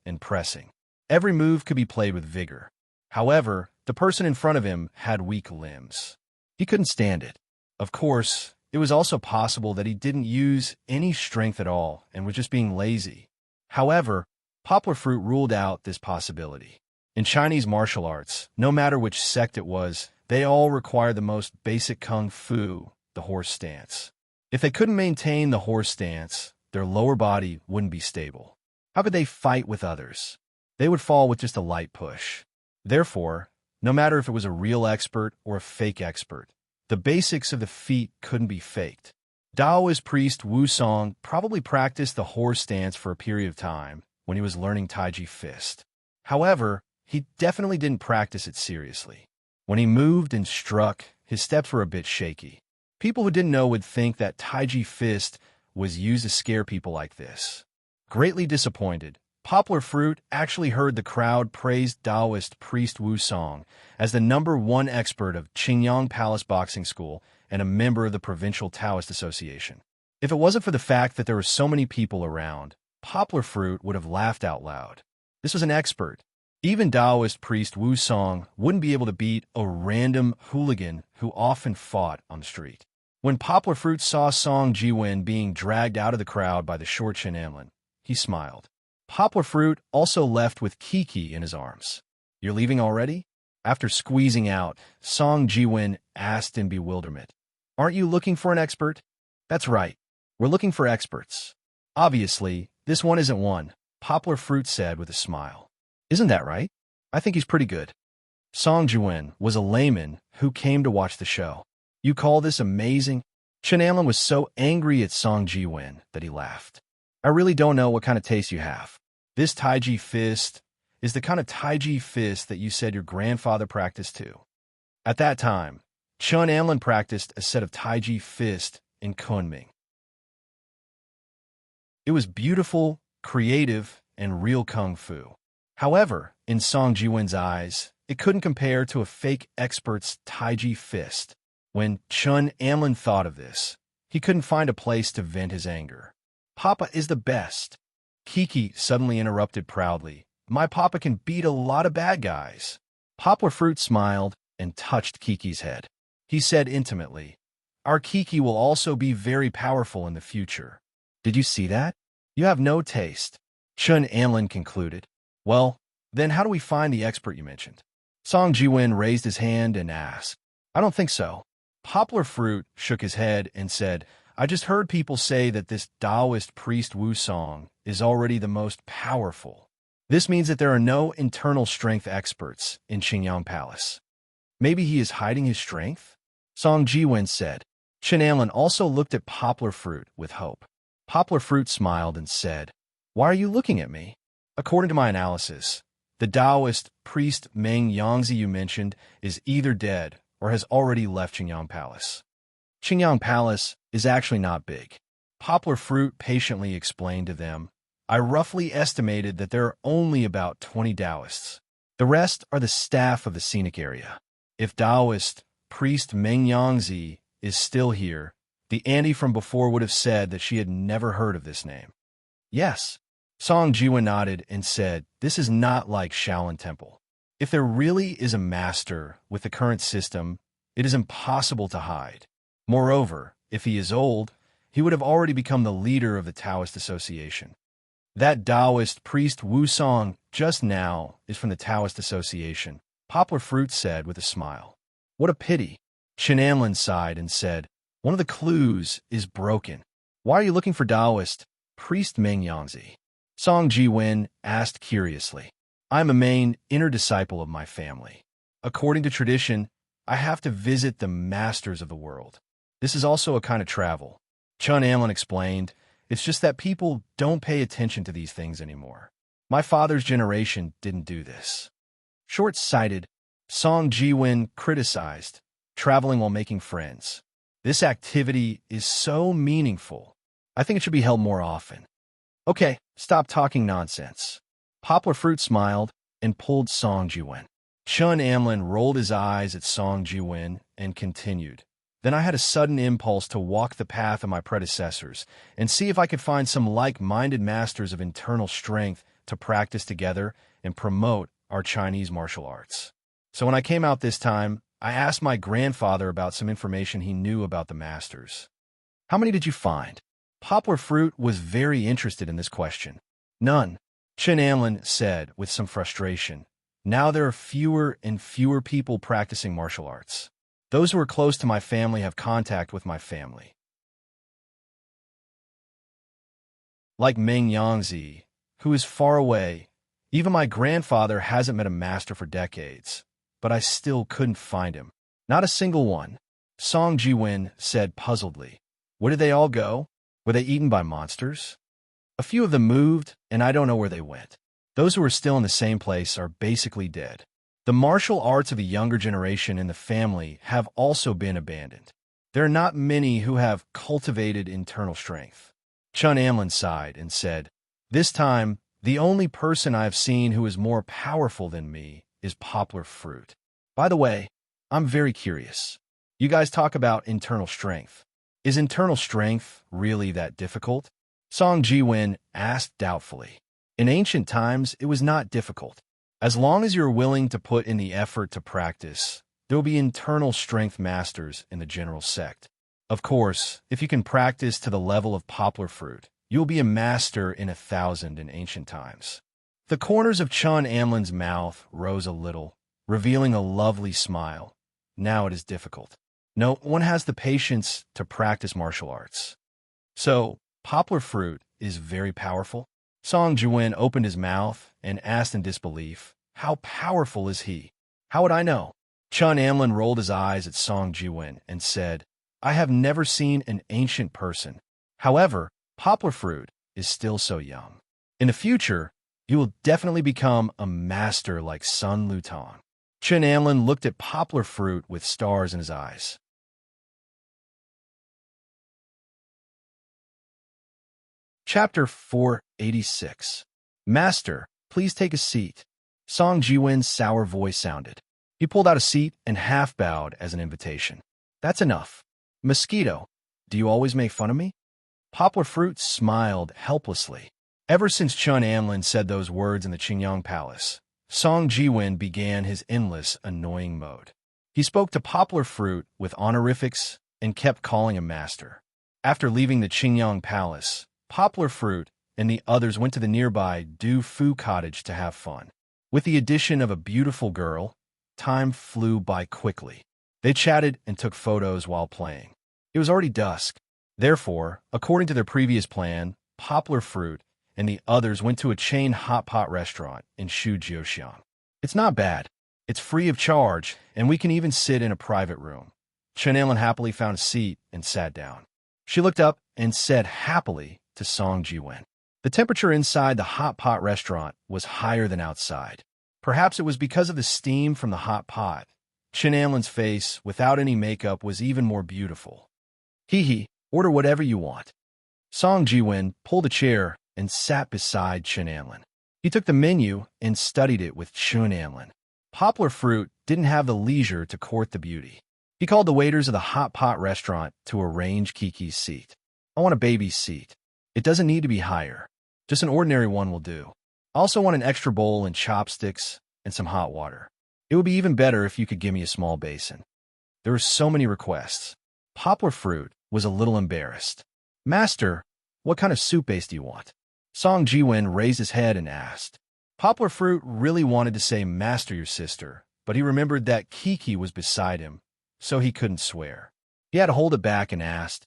and pressing. Every move could be played with vigor. However, the person in front of him had weak limbs. He couldn't stand it. Of course, it was also possible that he didn't use any strength at all and was just being lazy. However, Poplar Fruit ruled out this possibility. In Chinese martial arts, no matter which sect it was, they all require the most basic kung fu, the horse stance. If they couldn't maintain the horse stance, their lower body wouldn't be stable. How could they fight with others? They would fall with just a light push. Therefore, no matter if it was a real expert or a fake expert, the basics of the feat couldn't be faked. Taoist priest Wu Song probably practiced the horse stance for a period of time when he was learning Taiji fist. However, he definitely didn't practice it seriously. When he moved and struck, his steps were a bit shaky. People who didn't know would think that Taiji fist was used to scare people like this. Greatly disappointed, Poplar Fruit actually heard the crowd praise Taoist priest Wu Song as the #1 expert of Qingyang Palace Boxing School and a member of the Provincial Taoist Association. If it wasn't for the fact that there were so many people around, Poplar Fruit would have laughed out loud. This was an expert. Even Taoist priest Wu Song wouldn't be able to beat a random hooligan who often fought on the street. When Poplar Fruit saw Song Jiwen being dragged out of the crowd by the short Chen Amlin, he smiled. Poplar Fruit also left with Kiki in his arms. "You're leaving already?" After squeezing out, Song Jiwen asked in bewilderment. "Aren't you looking for an expert?" "That's right. We're looking for experts." "Obviously, this one isn't one," Poplar Fruit said with a smile. "Isn't that right? I think he's pretty good." Song Jiwen was a layman who came to watch the show. "You call this amazing?" Chen Amlin was so angry at Song Jiwen that he laughed. "I really don't know what kind of taste you have. This Taiji fist is the kind of Taiji fist that you said your grandfather practiced too." At that time, Chen Amlin practiced a set of Taiji fist in Kunming. It was beautiful, creative, and real kung fu. However, in Song Jiwen's eyes, it couldn't compare to a fake expert's Taiji fist. When Chen Amlin thought of this, he couldn't find a place to vent his anger. "Papa is the best." Kiki suddenly interrupted proudly. "My papa can beat a lot of bad guys." Poplar Fruit smiled and touched Kiki's head. He said intimately, "Our Kiki will also be very powerful in the future." "Did you see that? You have no taste," Chen Amlin concluded. "Well, then how do we find the expert you mentioned?" Song Jiwen raised his hand and asked. "I don't think so." Poplar Fruit shook his head and said, "I just heard people say that this Taoist priest Wu Song is already the most powerful. This means that there are no internal strength experts in Qingyang Palace. Maybe he is hiding his strength?" Song Jiwen said. Chen Amlin also looked at Poplar Fruit with hope. Poplar Fruit smiled and said, "Why are you looking at me? According to my analysis, the Taoist priest Meng Yangzi you mentioned is either dead or has already left Qingyang Palace." Qingyang Palace is actually not big. Poplar Fruit patiently explained to them, "I roughly estimated that there are only about 20 Taoists. The rest are the staff of the scenic area. If Taoist priest Meng Yangzi is still here, the auntie from before would have said that she had never heard of this name." "Yes." Song Jiwen nodded and said, "This is not like Shaolin Temple. If there really is a master with the current system, it is impossible to hide. Moreover, if he is old, he would have already become the leader of the Taoist Association. That Taoist priest Wu Song just now is from the Taoist Association," Poplar Fruit said with a smile. "What a pity." Chen Amlin sighed and said, One of the clues is broken. Why are you looking for Taoist priest Meng Yangzi? Song Jiwen asked curiously. I am a main inner disciple of my family. According to tradition, I have to visit the masters of the world. This is also a kind of travel. Chun Amlin explained, it's just that people don't pay attention to these things anymore. My father's generation didn't do this. Short-sighted, Song Jiwen criticized, traveling while making friends. This activity is so meaningful. I think it should be held more often. Okay, stop talking nonsense. Poplar Fruit smiled and pulled Song Jiwen. Chun Amlin rolled his eyes at Song Jiwen and continued. Then I had a sudden impulse to walk the path of my predecessors and see if I could find some like-minded masters of internal strength to practice together and promote our Chinese martial arts. So when I came out this time, I asked my grandfather about some information he knew about the masters. How many did you find? Poplar Fruit was very interested in this question. None, Chun Amlin said with some frustration. Now there are fewer and fewer people practicing martial arts. Those who are close to my family have contact with my family. Like Meng Yangzi, who is far away, even my grandfather hasn't met a master for decades, but I still couldn't find him. Not a single one, Song Jiwen said puzzledly. Where did they all go? Were they eaten by monsters? A few of them moved, and I don't know where they went. Those who are still in the same place are basically dead. The martial arts of the younger generation in the family have also been abandoned. There are not many who have cultivated internal strength. Chun Amlin sighed and said, This time, the only person I have seen who is more powerful than me is Poplar Fruit. By the way, I'm very curious. You guys talk about internal strength. Is internal strength really that difficult? Song Jiwen asked doubtfully. In ancient times, it was not difficult. As long as you're willing to put in the effort to practice, there will be internal strength masters in the general sect. Of course, if you can practice to the level of Poplar Fruit, you'll be a master in 1,000 in ancient times. The corners of Chun Amlin's mouth rose a little, revealing a lovely smile. Now it is difficult. No one has the patience to practice martial arts. So, Poplar Fruit is very powerful? Song Jiwen opened his mouth and asked in disbelief, How powerful is he? How would I know? Chun Amlin rolled his eyes at Song Jiwen and said, I have never seen an ancient person. However, Poplar Fruit is still so young. In the future, you will definitely become a master like Sun Lutong. Chun Amlin looked at Poplar Fruit with stars in his eyes. Chapter 486. Master, please take a seat. Song Jiwen's sour voice sounded. He pulled out a seat and half-bowed as an invitation. That's enough. Mosquito, do you always make fun of me? Poplar Fruit smiled helplessly. Ever since Chun Amlin said those words in the Qingyang Palace, Song Jiwen began his endless, annoying mode. He spoke to Poplar Fruit with honorifics and kept calling him master. After leaving the Qingyang Palace, Poplar Fruit and the others went to the nearby Du Fu cottage to have fun. With the addition of a beautiful girl, time flew by quickly. They chatted and took photos while playing. It was already dusk. Therefore, according to their previous plan, Poplar Fruit and the others went to a chain hot pot restaurant in Shujioxiang. It's not bad. It's free of charge, and we can even sit in a private room. Chun Amlin happily found a seat and sat down. She looked up and said happily to Song Jiwen. The temperature inside the hot pot restaurant was higher than outside. Perhaps it was because of the steam from the hot pot. Chun Amlin's face, without any makeup, was even more beautiful. Hee, order whatever you want. Song Jiwen pulled a chair and sat beside Chun Amlin. He took the menu and studied it with Chun Amlin. Poplar Fruit didn't have the leisure to court the beauty. He called the waiters of the hot pot restaurant to arrange Kiki's seat. I want a baby's seat. It doesn't need to be higher. Just an ordinary one will do. I also want an extra bowl and chopsticks and some hot water. It would be even better if you could give me a small basin. There were so many requests. Poplar Fruit was a little embarrassed. Master, what kind of soup base do you want? Song Jiwen raised his head and asked. Poplar Fruit really wanted to say master your sister, but he remembered that Kiki was beside him, so he couldn't swear. He had to hold it back and asked,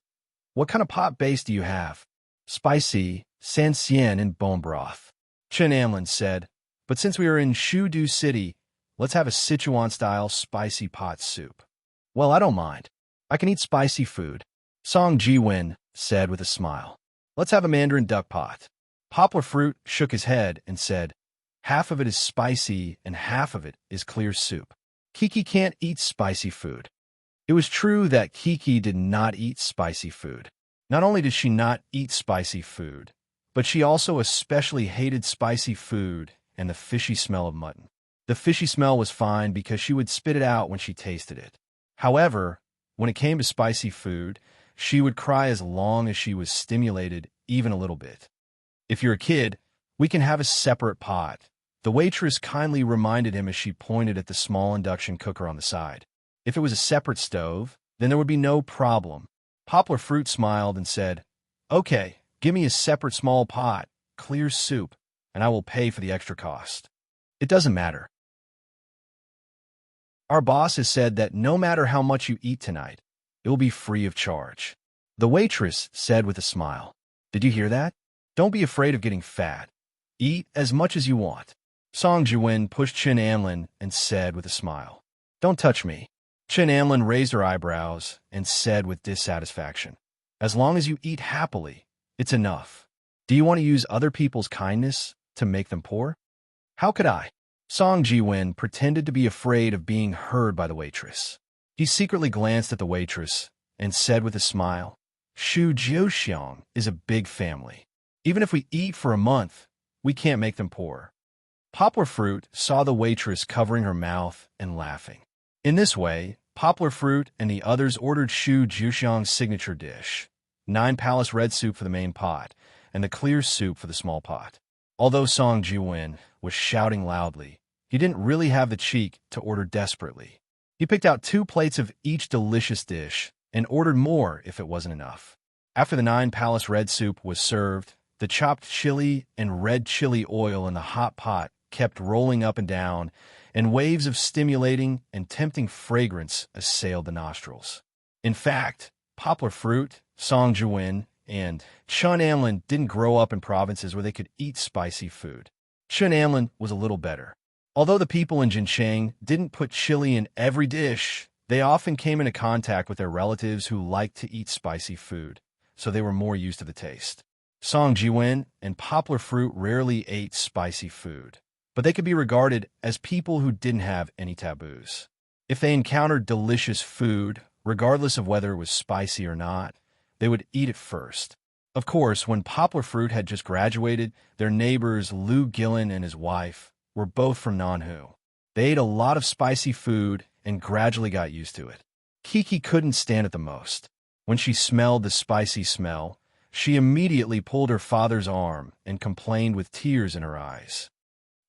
"What kind of pot base do you have?" "Spicy, sansien, and bone broth," Chen Amlin said. "But since we are in Shudu City, let's have a Sichuan-style spicy pot soup." "Well, I don't mind. I can eat spicy food," Song Jiwen said with a smile. "Let's have a mandarin duck pot." Poplar Fruit shook his head and said, "Half of it is spicy and half of it is clear soup. Kiki can't eat spicy food." It was true that Kiki did not eat spicy food. Not only did she not eat spicy food, but she also especially hated spicy food and the fishy smell of mutton. The fishy smell was fine because she would spit it out when she tasted it. However, when it came to spicy food, she would cry as long as she was stimulated even a little bit. "If you're a kid, we can have a separate pot," the waitress kindly reminded him as she pointed at the small induction cooker on the side. "If it was a separate stove, then there would be no problem." Poplar Fruit smiled and said, "Okay, give me a separate small pot, clear soup, and I will pay for the extra cost." "It doesn't matter. Our boss has said that no matter how much you eat tonight, it will be free of charge," the waitress said with a smile. "Did you hear that? Don't be afraid of getting fat. Eat as much as you want." Song Jiwen pushed Chen Anlin and said with a smile, "Don't touch me." Chen Anlin raised her eyebrows and said with dissatisfaction, "As long as you eat happily, it's enough. Do you want to use other people's kindness to make them poor?" "How could I?" Song Jiwen pretended to be afraid of being heard by the waitress. He secretly glanced at the waitress and said with a smile, "Shu Jiuxiang is a big family. Even if we eat for a month, we can't make them poor." Poplar Fruit saw the waitress covering her mouth and laughing. In this way, Poplar Fruit and the others ordered Shu Jiuxiang's signature dish, 9 palace red soup for the main pot, and the clear soup for the small pot. Although Song Jiwen was shouting loudly, he didn't really have the cheek to order desperately. He picked out 2 plates of each delicious dish and ordered more if it wasn't enough. After the 9 palace red soup was served, the chopped chili and red chili oil in the hot pot kept rolling up and down, and waves of stimulating and tempting fragrance assailed the nostrils. In fact, Poplar Fruit, Song Jiwen, and Chun Anlin didn't grow up in provinces where they could eat spicy food. Chun Anlin was a little better. Although the people in Jincheng didn't put chili in every dish, they often came into contact with their relatives who liked to eat spicy food, so they were more used to the taste. Song Jiwen and Poplar Fruit rarely ate spicy food, but they could be regarded as people who didn't have any taboos. If they encountered delicious food, regardless of whether it was spicy or not, they would eat it first. Of course, when Poplar Fruit had just graduated, their neighbors Liu Gillen and his wife were both from Nanhu. They ate a lot of spicy food and gradually got used to it. Kiki couldn't stand it the most. When she smelled the spicy smell, she immediately pulled her father's arm and complained with tears in her eyes.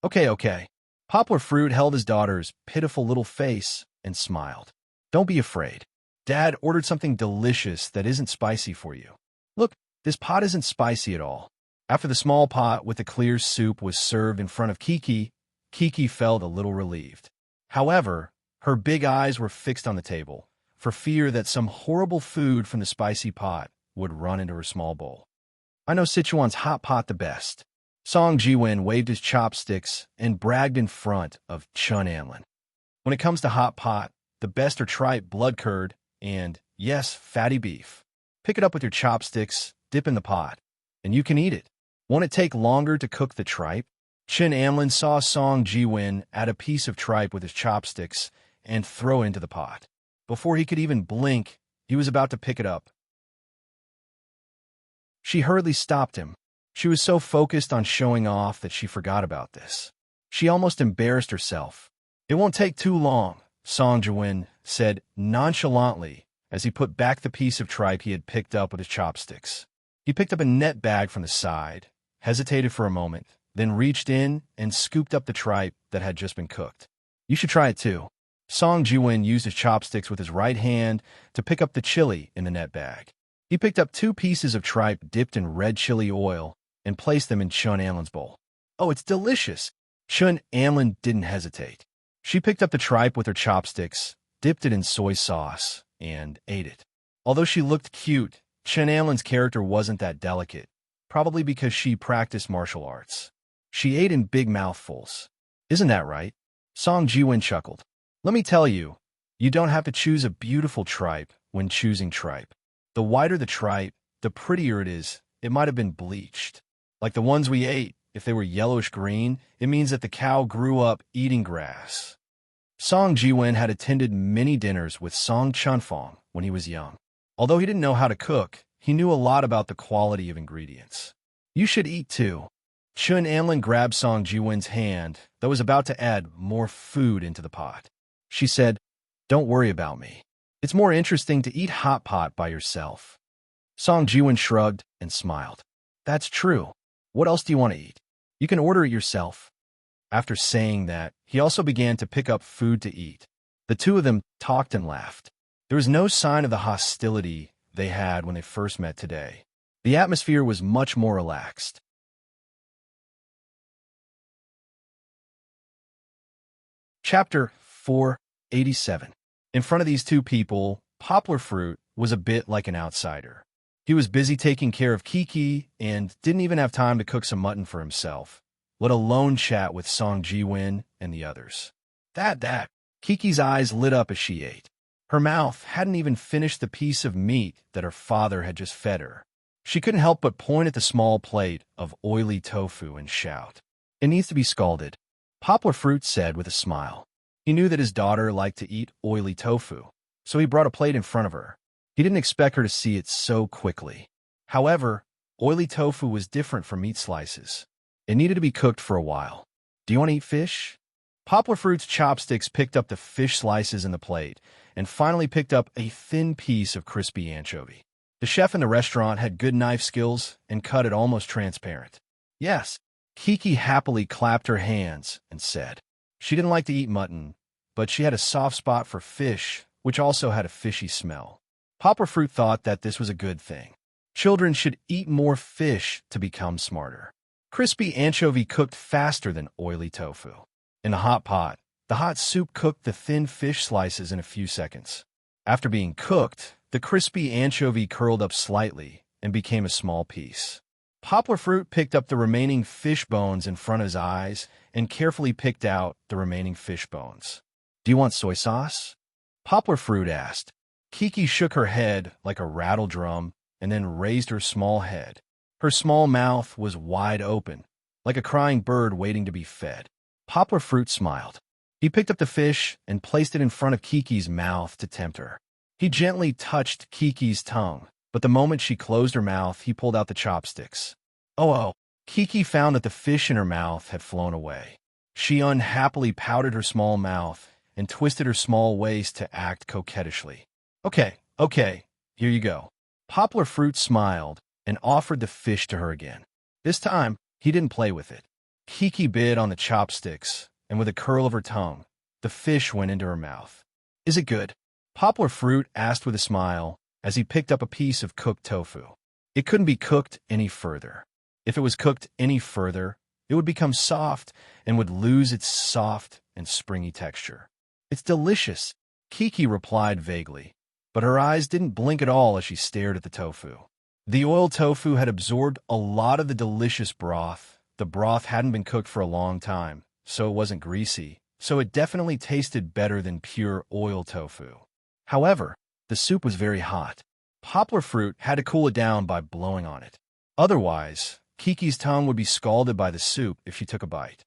Okay. Poplar Fruit held his daughter's pitiful little face and smiled. "Don't be afraid. Dad ordered something delicious that isn't spicy for you. Look, this pot isn't spicy at all." After the small pot with the clear soup was served in front of Kiki, Kiki felt a little relieved. However, her big eyes were fixed on the table, for fear that some horrible food from the spicy pot would run into her small bowl. "I know Sichuan's hot pot the best." Song Jiwen waved his chopsticks and bragged in front of Chun Anlin. "When it comes to hot pot, the best are tripe blood curd and, yes, fatty beef. Pick it up with your chopsticks, dip in the pot, and you can eat it. Won't it take longer to cook the tripe?" Chen Amlin saw Song Jiwen add a piece of tripe with his chopsticks and throw it into the pot. Before he could even blink, he was about to pick it up. She hurriedly stopped him. She was so focused on showing off that she forgot about this. She almost embarrassed herself. "It won't take too long," Song Jiwen said nonchalantly as he put back the piece of tripe he had picked up with his chopsticks. He picked up a net bag from the side, hesitated for a moment, then reached in and scooped up the tripe that had just been cooked. "You should try it too." Song Jiwen used his chopsticks with his right hand to pick up the chili in the net bag. He picked up 2 pieces of tripe dipped in red chili oil and placed them in Chun Anlin's bowl. "Oh, it's delicious." Chun Anlin didn't hesitate. She picked up the tripe with her chopsticks, dipped it in soy sauce, and ate it. Although she looked cute, Chen Anlin's character wasn't that delicate, probably because she practiced martial arts. She ate in big mouthfuls. Isn't that right? Song Jiwen chuckled. Let me tell you, you don't have to choose a beautiful tripe when choosing tripe. The whiter the tripe, the prettier it is. It might have been bleached. Like the ones we ate, if they were yellowish-green, it means that the cow grew up eating grass. Song Jiwen had attended many dinners with Song Chunfong when he was young. Although he didn't know how to cook, he knew a lot about the quality of ingredients. You should eat too. Chun Anlin grabbed Song Jiwen's hand that was about to add more food into the pot. She said, "Don't worry about me. It's more interesting to eat hot pot by yourself." Song Jiwen shrugged and smiled. "That's true. What else do you want to eat? You can order it yourself." After saying that, he also began to pick up food to eat. The two of them talked and laughed. There was no sign of the hostility they had when they first met today. The atmosphere was much more relaxed. Chapter 487. In front of these two people, Poplar Fruit was a bit like an outsider. He was busy taking care of Kiki and didn't even have time to cook some mutton for himself, let alone chat with Song Jiwen and the others. That. Kiki's eyes lit up as she ate. Her mouth hadn't even finished the piece of meat that her father had just fed her. She couldn't help but point at the small plate of oily tofu and shout, "It needs to be scalded," Poplar Fruit said with a smile. He knew that his daughter liked to eat oily tofu, so he brought a plate in front of her. He didn't expect her to see it so quickly. However, oily tofu was different from meat slices. It needed to be cooked for a while. "Do you want to eat fish?" Poplar Fruit's chopsticks picked up the fish slices in the plate and finally picked up a thin piece of crispy anchovy. The chef in the restaurant had good knife skills and cut it almost transparent. "Yes." Kiki happily clapped her hands and said. She didn't like to eat mutton, but she had a soft spot for fish, which also had a fishy smell. Poplar Fruit thought that this was a good thing. Children should eat more fish to become smarter. Crispy anchovy cooked faster than oily tofu. In the hot pot, the hot soup cooked the thin fish slices in a few seconds. After being cooked, the crispy anchovy curled up slightly and became a small piece. Poplar Fruit picked up the remaining fish bones in front of his eyes and carefully picked out the remaining fish bones. "Do you want soy sauce?" Poplar Fruit asked. Kiki shook her head like a rattle drum and then raised her small head. Her small mouth was wide open, like a crying bird waiting to be fed. Poplar Fruit smiled. He picked up the fish and placed it in front of Kiki's mouth to tempt her. He gently touched Kiki's tongue, but the moment she closed her mouth, he pulled out the chopsticks. Oh! Kiki found that the fish in her mouth had flown away. She unhappily pouted her small mouth and twisted her small waist to act coquettishly. Okay, here you go." Poplar Fruit smiled and offered the fish to her again. This time, he didn't play with it. Kiki bit on the chopsticks, and with a curl of her tongue, the fish went into her mouth. "Is it good?" Poplar Fruit asked with a smile as he picked up a piece of cooked tofu. It couldn't be cooked any further. If it was cooked any further, it would become soft and would lose its soft and springy texture. "It's delicious," Kiki replied vaguely, but her eyes didn't blink at all as she stared at the tofu. The oiled tofu had absorbed a lot of the delicious broth. The broth hadn't been cooked for a long time, so it wasn't greasy, so it definitely tasted better than pure oil tofu. However, the soup was very hot. Poplar Fruit had to cool it down by blowing on it. Otherwise, Kiki's tongue would be scalded by the soup if she took a bite.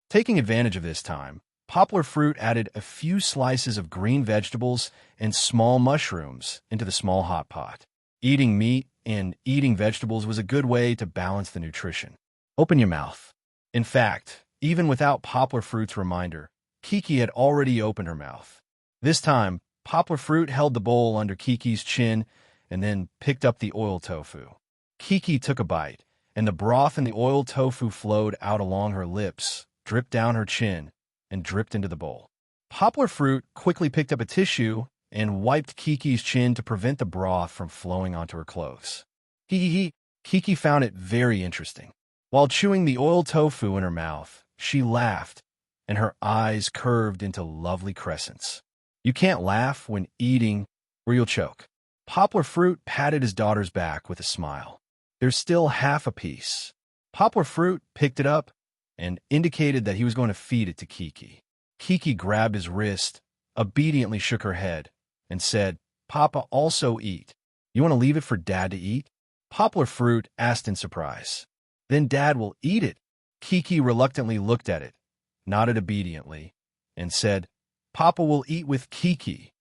Taking advantage of this time, Poplar Fruit added a few slices of green vegetables and small mushrooms into the small hot pot. Eating meat and eating vegetables was a good way to balance the nutrition. Open your mouth. In fact, even without Poplar Fruit's reminder, Kiki had already opened her mouth. This time, Poplar Fruit held the bowl under Kiki's chin and then picked up the oil tofu. Kiki took a bite, and the broth and the oil tofu flowed out along her lips, dripped down her chin, and dripped into the bowl. Poplar Fruit quickly picked up a tissue and wiped Kiki's chin to prevent the broth from flowing onto her clothes. Kiki found it very interesting. While chewing the oil tofu in her mouth, she laughed, and her eyes curved into lovely crescents. You can't laugh when eating or you'll choke. Poplar Fruit patted his daughter's back with a smile. There's still half a piece. Poplar Fruit picked it up and indicated that he was going to feed it to Kiki. Kiki grabbed his wrist, obediently shook her head, and said, "Papa, also eat. You want to leave it for Dad to eat?" Poplar Fruit asked in surprise. "Then Dad will eat it." Kiki reluctantly looked at it, nodded obediently, and said, "Papa will eat with Kiki."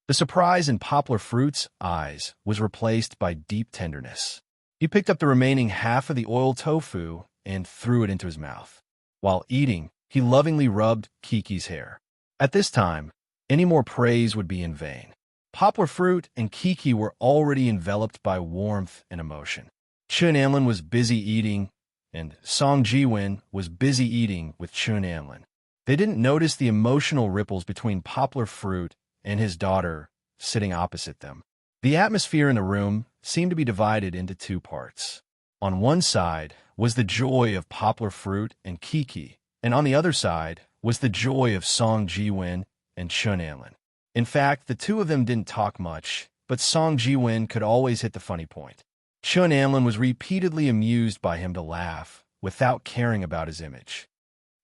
The surprise in Poplar Fruit's eyes was replaced by deep tenderness. He picked up the remaining half of the oiled tofu and threw it into his mouth. While eating, he lovingly rubbed Kiki's hair. At this time, any more praise would be in vain. Poplar Fruit and Kiki were already enveloped by warmth and emotion. Chun Amlin was busy eating, and Song Jiwin was busy eating with Chun Amlin. They didn't notice the emotional ripples between Poplar Fruit and his daughter sitting opposite them. The atmosphere in the room seemed to be divided into two parts. On one side was the joy of Poplar Fruit and Kiki, and on the other side was the joy of Song Jiwin and Chun Amlin. In fact, the two of them didn't talk much, but Song Jiwin could always hit the funny point. Chun Amlin was repeatedly amused by him to laugh, without caring about his image.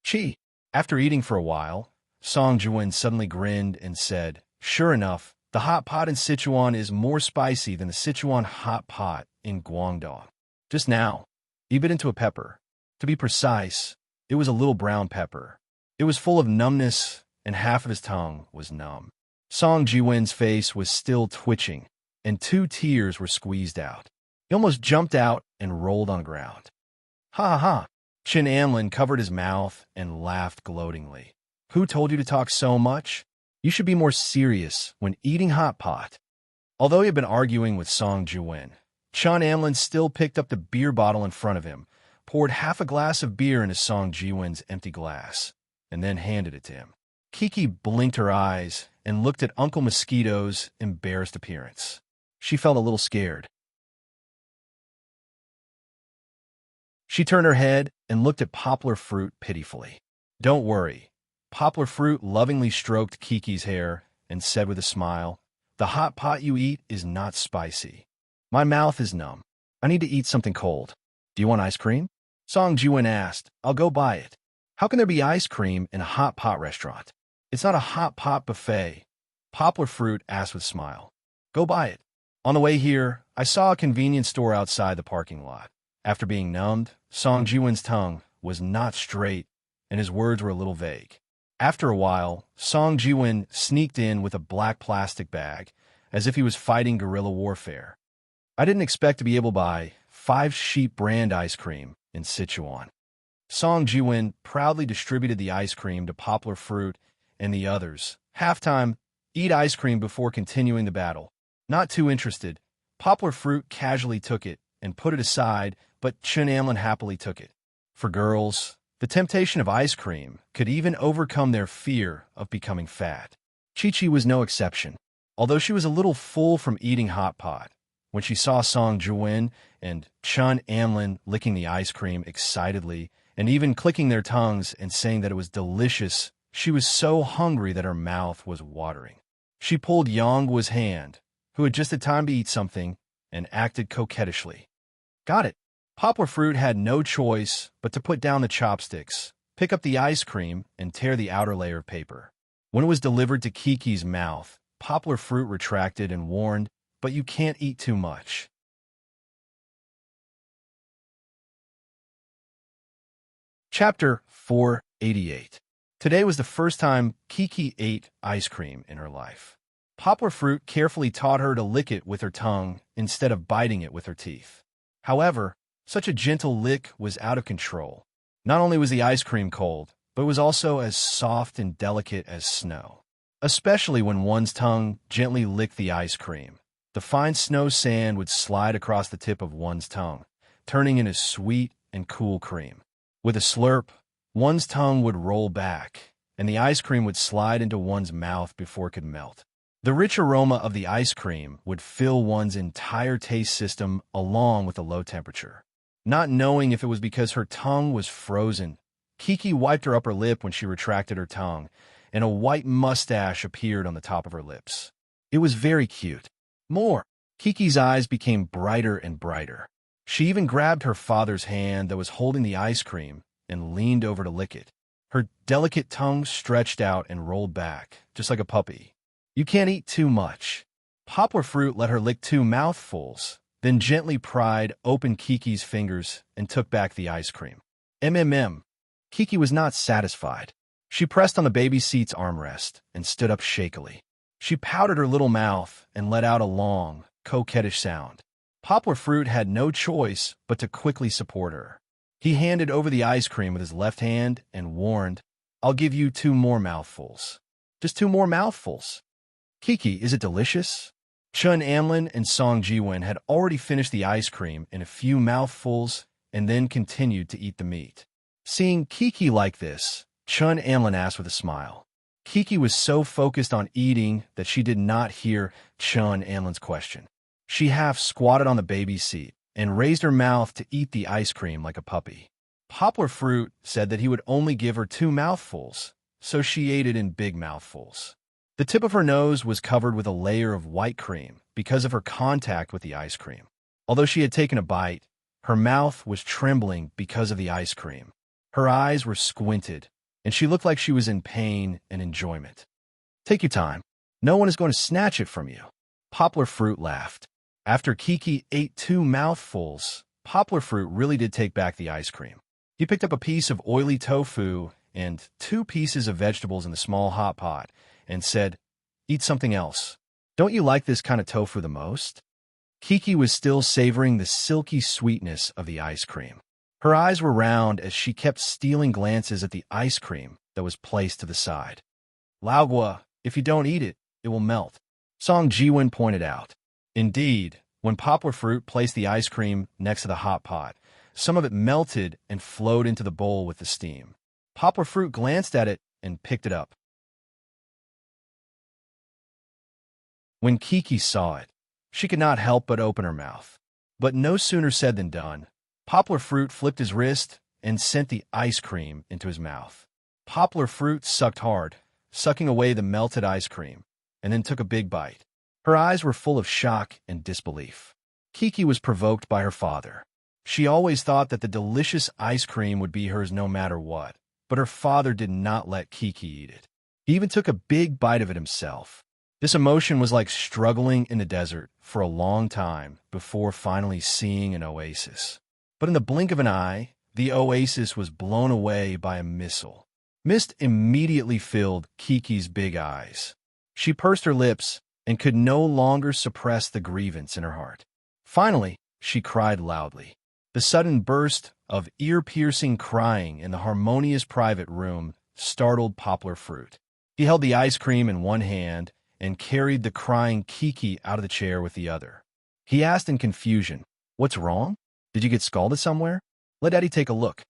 Chi. After eating for a while, Song Jiwin suddenly grinned and said, "Sure enough, the hot pot in Sichuan is more spicy than the Sichuan hot pot in Guangdong. Just now, he bit into a pepper. To be precise, it was a little brown pepper. It was full of numbness, and half of his tongue was numb." Song Jiwin's face was still twitching, and 2 tears were squeezed out. He almost jumped out and rolled on the ground. "Ha ha ha!" Chun Amlin covered his mouth and laughed gloatingly. "Who told you to talk so much? You should be more serious when eating hot pot." Although he had been arguing with Song Jiwin, Chun Amlin still picked up the beer bottle in front of him, poured half a glass of beer into Song Jiwin's empty glass, and then handed it to him. Kiki blinked her eyes and looked at Uncle Mosquito's embarrassed appearance. She felt a little scared. She turned her head and looked at Poplar Fruit pitifully. "Don't worry." Poplar Fruit lovingly stroked Kiki's hair and said with a smile, "The hot pot you eat is not spicy. My mouth is numb. I need to eat something cold. Do you want ice cream?" Song Jiwin asked. "I'll go buy it." "How can there be ice cream in a hot pot restaurant? It's not a hot pot buffet." Poplar Fruit asked with a smile. "Go buy it." On the way here, I saw a convenience store outside the parking lot. After being numbed, Song Jiwin's tongue was not straight, and his words were a little vague. After a while, Song Jiwin sneaked in with a black plastic bag, as if he was fighting guerrilla warfare. I didn't expect to be able to buy 5 Sheep brand ice cream in Sichuan. Song Jiwin proudly distributed the ice cream to Poplar Fruit and the others. Halftime, eat ice cream before continuing the battle. Not too interested, Poplar Fruit casually took it and put it aside, but Chun Amlin happily took it. For girls, the temptation of ice cream could even overcome their fear of becoming fat. Chi-Chi was no exception. Although she was a little full from eating hot pot, when she saw Song Jiwin and Chun Amlin licking the ice cream excitedly and even clicking their tongues and saying that it was delicious, she was so hungry that her mouth was watering. She pulled Yongguo's hand, who had just had time to eat something, and acted coquettishly. "Got it." Poplar Fruit had no choice but to put down the chopsticks, pick up the ice cream, and tear the outer layer of paper. When it was delivered to Kiki's mouth, Poplar Fruit retracted and warned, "But you can't eat too much." Chapter 488. Today was the first time Kiki ate ice cream in her life. Poplar Fruit carefully taught her to lick it with her tongue instead of biting it with her teeth. However, such a gentle lick was out of control. Not only was the ice cream cold, but it was also as soft and delicate as snow. Especially when one's tongue gently licked the ice cream, the fine snow sand would slide across the tip of one's tongue, turning into sweet and cool cream. With a slurp, one's tongue would roll back, and the ice cream would slide into one's mouth before it could melt. The rich aroma of the ice cream would fill one's entire taste system along with the low temperature. Not knowing if it was because her tongue was frozen, Kiki wiped her upper lip when she retracted her tongue, and a white mustache appeared on the top of her lips. It was very cute. More. Kiki's eyes became brighter and brighter. She even grabbed her father's hand that was holding the ice cream and leaned over to lick it. Her delicate tongue stretched out and rolled back, just like a puppy. You can't eat too much. Poplar Fruit let her lick 2 mouthfuls, then gently pried open Kiki's fingers and took back the ice cream. MMM. Kiki was not satisfied. She pressed on the baby seat's armrest and stood up shakily. She pouted her little mouth and let out a long, coquettish sound. Poplar Fruit had no choice but to quickly support her. He handed over the ice cream with his left hand and warned, "I'll give you 2 more mouthfuls. Just 2 more mouthfuls." "Kiki, is it delicious?" Chun Amlin and Song Jiwen had already finished the ice cream in a few mouthfuls and then continued to eat the meat. Seeing Kiki like this, Chun Amlin asked with a smile. Kiki was so focused on eating that she did not hear Chun Amlin's question. She half squatted on the baby seat and raised her mouth to eat the ice cream like a puppy. Poplar Fruit said that he would only give her 2 mouthfuls, so she ate it in big mouthfuls. The tip of her nose was covered with a layer of white cream because of her contact with the ice cream. Although she had taken a bite, her mouth was trembling because of the ice cream. Her eyes were squinted, and she looked like she was in pain and enjoyment. "Take your time. No one is going to snatch it from you." Poplar Fruit laughed. After Kiki ate 2 mouthfuls, Poplar Fruit really did take back the ice cream. He picked up a piece of oily tofu and 2 pieces of vegetables in the small hot pot and said, "Eat something else. Don't you like this kind of tofu the most?" Kiki was still savoring the silky sweetness of the ice cream. Her eyes were round as she kept stealing glances at the ice cream that was placed to the side. "Laogua, if you don't eat it, it will melt," Song Jiwen pointed out. Indeed, when Poplar Fruit placed the ice cream next to the hot pot, some of it melted and flowed into the bowl with the steam. Poplar Fruit glanced at it and picked it up. When Kiki saw it, she could not help but open her mouth. But no sooner said than done. Poplar Fruit flipped his wrist and sent the ice cream into his mouth. Poplar Fruit sucked hard, sucking away the melted ice cream, and then took a big bite. Her eyes were full of shock and disbelief. Kiki was provoked by her father. She always thought that the delicious ice cream would be hers no matter what, but her father did not let Kiki eat it. He even took a big bite of it himself. This emotion was like struggling in the desert for a long time before finally seeing an oasis. But in the blink of an eye, the oasis was blown away by a missile. Mist immediately filled Kiki's big eyes. She pursed her lips and could no longer suppress the grievance in her heart. Finally, she cried loudly. The sudden burst of ear-piercing crying in the harmonious private room startled Poplar Fruit. He held the ice cream in one hand and carried the crying Kiki out of the chair with the other. He asked in confusion, "What's wrong? Did you get scalded somewhere? Let Daddy take a look."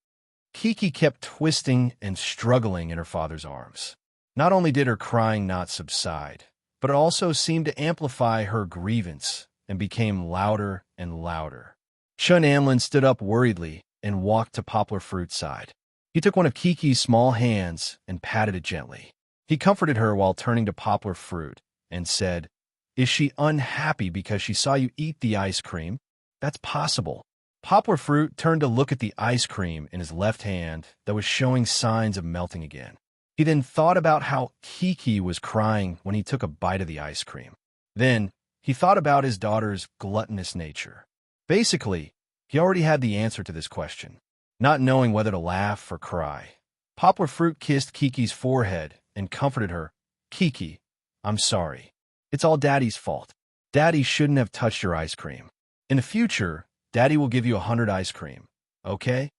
Kiki kept twisting and struggling in her father's arms. Not only did her crying not subside, but it also seemed to amplify her grievance and became louder and louder. Chun Amlin stood up worriedly and walked to Poplar Fruit's side. He took one of Kiki's small hands and patted it gently. He comforted her while turning to Poplar Fruit and said, "Is she unhappy because she saw you eat the ice cream? That's possible." Poplar Fruit turned to look at the ice cream in his left hand that was showing signs of melting again. He then thought about how Kiki was crying when he took a bite of the ice cream. Then, he thought about his daughter's gluttonous nature. Basically, he already had the answer to this question, not knowing whether to laugh or cry. Poplar Fruit kissed Kiki's forehead and comforted her. "Kiki, I'm sorry. It's all Daddy's fault. Daddy shouldn't have touched your ice cream. In the future, Daddy will give you 100 ice cream, okay?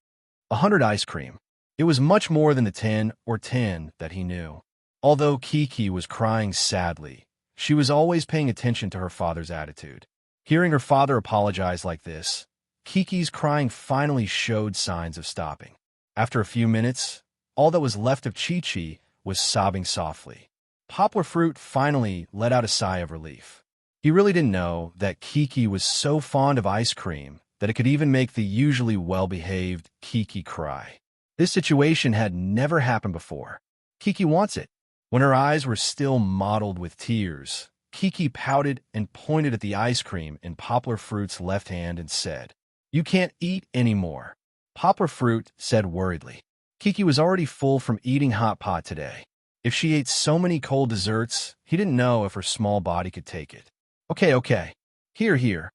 100 ice cream." It was much more than the 10 or 10 that he knew. Although Kiki was crying sadly, she was always paying attention to her father's attitude. Hearing her father apologize like this, Kiki's crying finally showed signs of stopping. After a few minutes, all that was left of Chi-Chi was sobbing softly. Poplar Fruit finally let out a sigh of relief. He really didn't know that Kiki was so fond of ice cream that it could even make the usually well-behaved Kiki cry. This situation had never happened before. Kiki wants it. When her eyes were still mottled with tears, Kiki pouted and pointed at the ice cream in Poplar Fruit's left hand and said, "You can't eat anymore." Poplar Fruit said worriedly. Kiki was already full from eating hot pot today. If she ate so many cold desserts, he didn't know if her small body could take it. Okay. Here.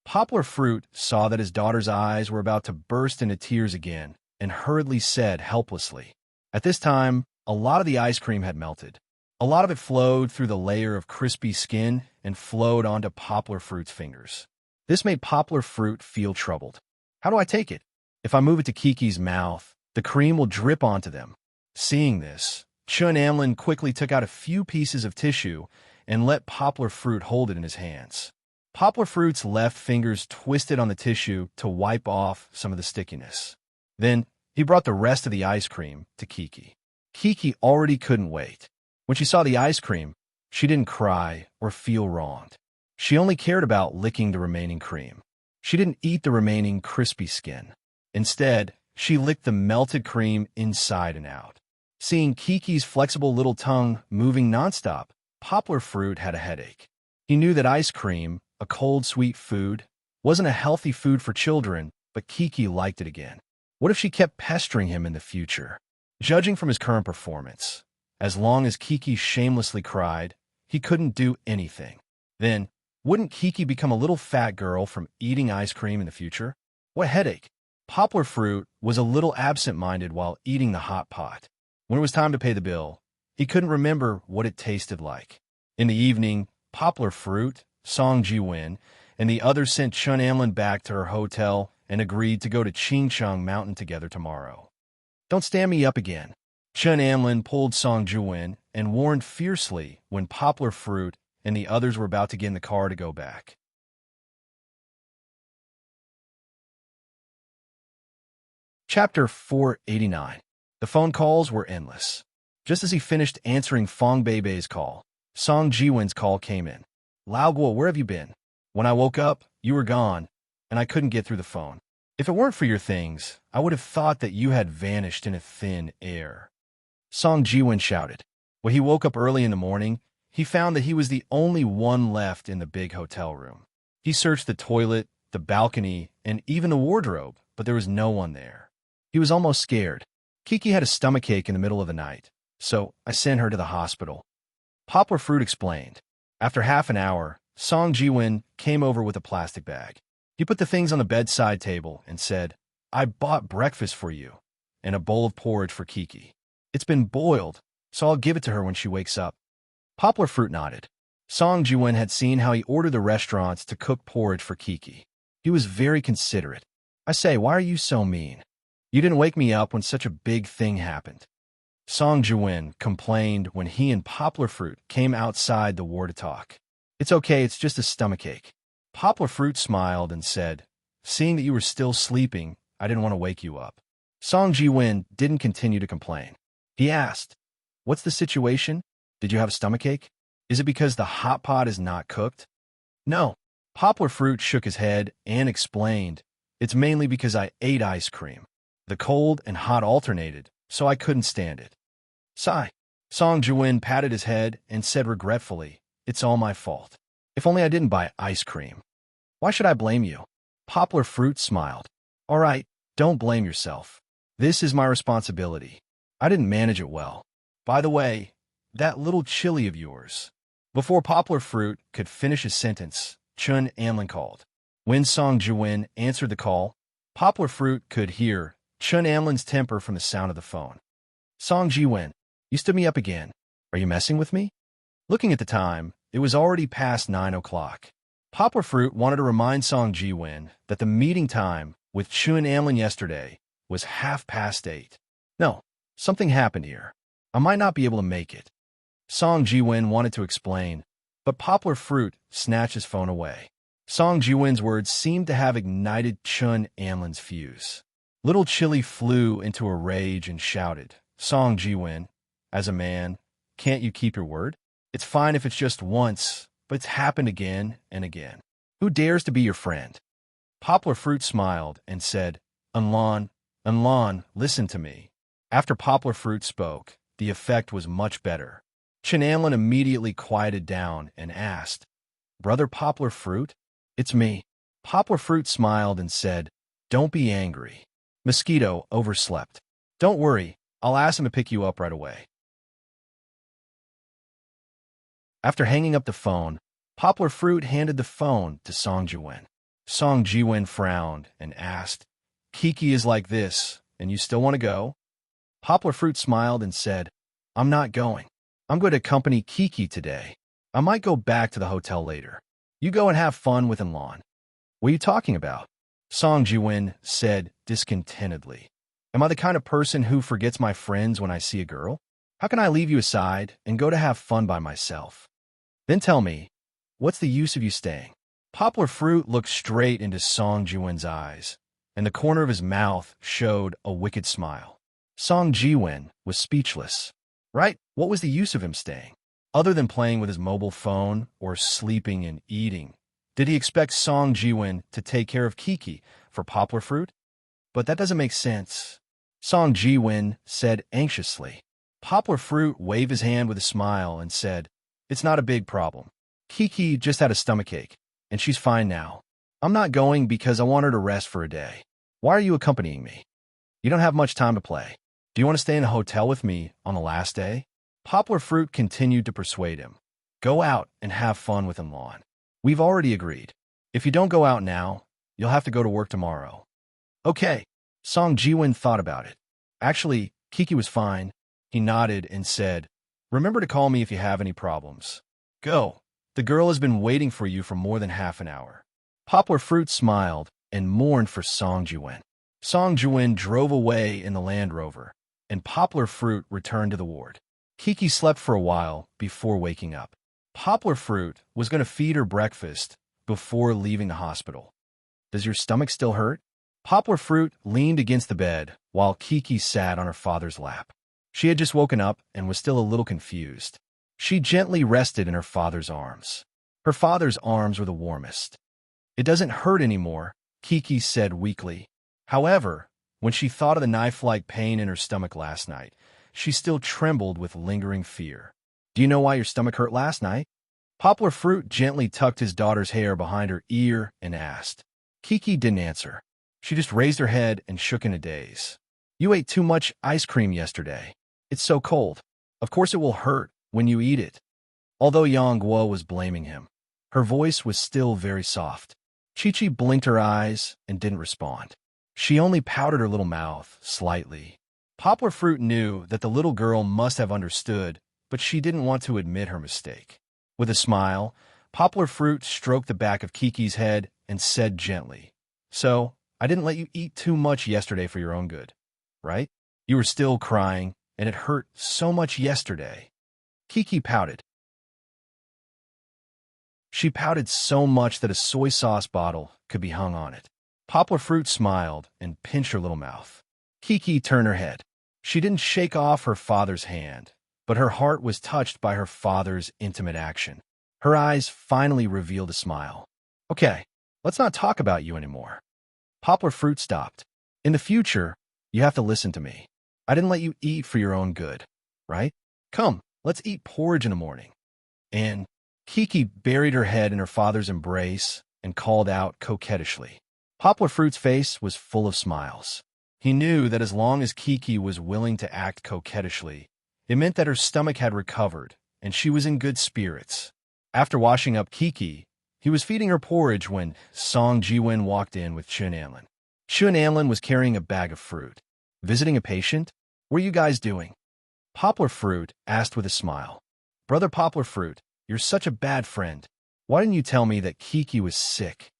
Poplar Fruit saw that his daughter's eyes were about to burst into tears again and hurriedly said helplessly. At this time, a lot of the ice cream had melted. A lot of it flowed through the layer of crispy skin and flowed onto Poplar Fruit's fingers. This made Poplar Fruit feel troubled. How do I take it? If I move it to Kiki's mouth, the cream will drip onto them. Seeing this, Chun Amlin quickly took out a few pieces of tissue and let Poplar Fruit hold it in his hands. Poplar Fruit's left fingers twisted on the tissue to wipe off some of the stickiness. Then, he brought the rest of the ice cream to Kiki. Kiki already couldn't wait. When she saw the ice cream, she didn't cry or feel wronged. She only cared about licking the remaining cream. She didn't eat the remaining crispy skin. Instead, she licked the melted cream inside and out. Seeing Kiki's flexible little tongue moving nonstop, Poplar Fruit had a headache. He knew that ice cream, a cold, sweet food, wasn't a healthy food for children, but Kiki liked it again. What if she kept pestering him in the future? Judging from his current performance, as long as Kiki shamelessly cried, he couldn't do anything. Then, wouldn't Kiki become a little fat girl from eating ice cream in the future? What headache! Poplar Fruit was a little absent-minded while eating the hot pot. When it was time to pay the bill, he couldn't remember what it tasted like. In the evening, Poplar Fruit, Song Ji-win, and the others sent Chun Amlin back to her hotel and agreed to go to Chingcheng Mountain together tomorrow. "Don't stand me up again." Chun Amlin pulled Song Ji-win and warned fiercely when Poplar Fruit and the others were about to get in the car to go back. Chapter 489. The phone calls were endless. Just as he finished answering Fong Beibei's call, Song Ji-win's call came in. "Lao Guo, where have you been? When I woke up, you were gone, and I couldn't get through the phone. If it weren't for your things, I would have thought that you had vanished in a thin air." Song Ji-win shouted. When he woke up early in the morning, he found that he was the only one left in the big hotel room. He searched the toilet, the balcony, and even the wardrobe, but there was no one there. He was almost scared. Kiki had a stomachache in the middle of the night, so I sent her to the hospital. Poplar Fruit explained. After half an hour, Song Ji-win came over with a plastic bag. He put the things on the bedside table and said, "I bought breakfast for you, and a bowl of porridge for Kiki. It's been boiled, so I'll give it to her when she wakes up." Poplar Fruit nodded. Song Ji-win had seen how he ordered the restaurants to cook porridge for Kiki. He was very considerate. "I say, why are you so mean? You didn't wake me up when such a big thing happened." Song Ji-win complained when he and Poplar Fruit came outside the ward to talk. "It's okay, it's just a stomachache." Poplar Fruit smiled and said, "Seeing that you were still sleeping, I didn't want to wake you up." Song Ji-win didn't continue to complain. He asked, "What's the situation? Did you have a stomachache? Is it because the hot pot is not cooked?" "No." Poplar Fruit shook his head and explained, "It's mainly because I ate ice cream. The cold and hot alternated, so I couldn't stand it." Sigh. Song Ji-win patted his head and said regretfully, "It's all my fault. If only I didn't buy ice cream." "Why should I blame you?" Poplar Fruit smiled. "All right, don't blame yourself. This is my responsibility. I didn't manage it well. By the way, that little chili of yours." Before Poplar Fruit could finish his sentence, Chun Amlin called. When Song Ji-win answered the call, Poplar Fruit could hear Chun Amlin's temper from the sound of the phone. "Song Ji-win, you stood me up again. Are you messing with me?" Looking at the time, it was already past 9 o'clock. Poplar Fruit wanted to remind Song Ji-win that the meeting time with Chun Amlin yesterday was 8:30. "No, something happened here. I might not be able to make it." Song Ji-win wanted to explain, but Poplar Fruit snatched his phone away. Song Ji-win's words seemed to have ignited Chun Amlin's fuse. Little Chili flew into a rage and shouted, "Song Ji-win, as a man, can't you keep your word? It's fine if it's just once, but it's happened again and again. Who dares to be your friend?" Poplar Fruit smiled and said, Unlon, listen to me." After Poplar Fruit spoke, the effect was much better. Anlin immediately quieted down and asked, "Brother Poplar Fruit?" "It's me." Poplar Fruit smiled and said, "Don't be angry. Mosquito overslept. Don't worry, I'll ask him to pick you up right away." After hanging up the phone, Poplar Fruit handed the phone to Song Jiwen. Song Jiwen frowned and asked, "Kiki is like this, and you still want to go?" Poplar Fruit smiled and said, "I'm not going. I'm going to accompany Kiki today. I might go back to the hotel later. You go and have fun with Enlon." "What are you talking about?" Song Jiwen said discontentedly. "Am I the kind of person who forgets my friends when I see a girl? How can I leave you aside and go to have fun by myself? Then tell me, what's the use of you staying?" Poplar Fruit looked straight into Song Jiwen's eyes, and the corner of his mouth showed a wicked smile. Song Jiwen was speechless. Right? What was the use of him staying? Other than playing with his mobile phone or sleeping and eating, did he expect Song Jiwen to take care of Kiki for Poplar Fruit? But that doesn't make sense, Song Jiwen said anxiously. Poplar Fruit waved his hand with a smile and said, "It's not a big problem. Kiki just had a stomachache, and she's fine now. I'm not going because I want her to rest for a day. Why are you accompanying me? You don't have much time to play. Do you want to stay in a hotel with me on the last day?" Poplar Fruit continued to persuade him. "Go out and have fun with Enlon. We've already agreed. If you don't go out now, you'll have to go to work tomorrow." "Okay." Song Jiwen thought about it. "Actually, Kiki was fine." He nodded and said, "Remember to call me if you have any problems. Go. The girl has been waiting for you for more than half an hour." Poplar Fruit smiled and mourned for Song Jiwen. Song Jiwen drove away in the Land Rover, and Poplar Fruit returned to the ward. Kiki slept for a while before waking up. Poplar Fruit was going to feed her breakfast before leaving the hospital. "Does your stomach still hurt?" Poplar Fruit leaned against the bed while Kiki sat on her father's lap. She had just woken up and was still a little confused. She gently rested in her father's arms. Her father's arms were the warmest. "It doesn't hurt anymore," Kiki said weakly. However, when she thought of the knife-like pain in her stomach last night, she still trembled with lingering fear. "Do you know why your stomach hurt last night?" Poplar Fruit gently tucked his daughter's hair behind her ear and asked. Kiki didn't answer. She just raised her head and shook in a daze. "You ate too much ice cream yesterday. It's so cold. Of course it will hurt when you eat it." Although Yang Guo was blaming him, her voice was still very soft. Chi-Chi blinked her eyes and didn't respond. She only pouted her little mouth slightly. Poplar Fruit knew that the little girl must have understood, but she didn't want to admit her mistake. With a smile, Poplar Fruit stroked the back of Kiki's head and said gently, "So, I didn't let you eat too much yesterday for your own good, right? You were still crying, and it hurt so much yesterday." Kiki pouted. She pouted so much that a soy sauce bottle could be hung on it. Poplar Fruit smiled and pinched her little mouth. Kiki turned her head. She didn't shake off her father's hand, but her heart was touched by her father's intimate action. Her eyes finally revealed a smile. "Okay, let's not talk about you anymore." Poplar Fruit stopped. "In the future, you have to listen to me. I didn't let you eat for your own good, right? Come, let's eat porridge in the morning." And Kiki buried her head in her father's embrace and called out coquettishly. Poplar Fruit's face was full of smiles. He knew that as long as Kiki was willing to act coquettishly, it meant that her stomach had recovered and she was in good spirits. After washing up Kiki, he was feeding her porridge when Song Jiwen walked in with Chun Anlin. Chun Anlin was carrying a bag of fruit. "Visiting a patient? What are you guys doing?" Poplar Fruit asked with a smile. "Brother Poplar Fruit, you're such a bad friend. Why didn't you tell me that Kiki was sick?"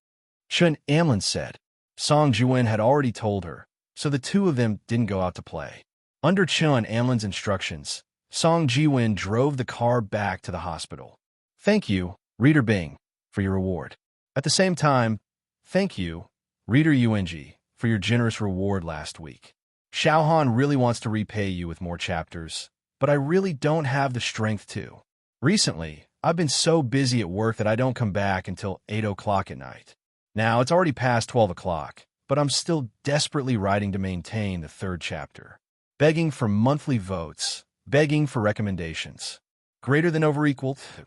Chun Anlin said. Song Jiwen had already told her, so the two of them didn't go out to play. Under Chun Anlin's instructions, Song Jiwen drove the car back to the hospital. "Thank you, Reader Bing, for your reward. At the same time, thank you, Reader UNG, for your generous reward last week. Xiaohan really wants to repay you with more chapters, but I really don't have the strength to. Recently, I've been so busy at work that I don't come back until 8 o'clock at night. Now, it's already past 12 o'clock, but I'm still desperately writing to maintain the third chapter. Begging for monthly votes, begging for recommendations. Greater than over equal to.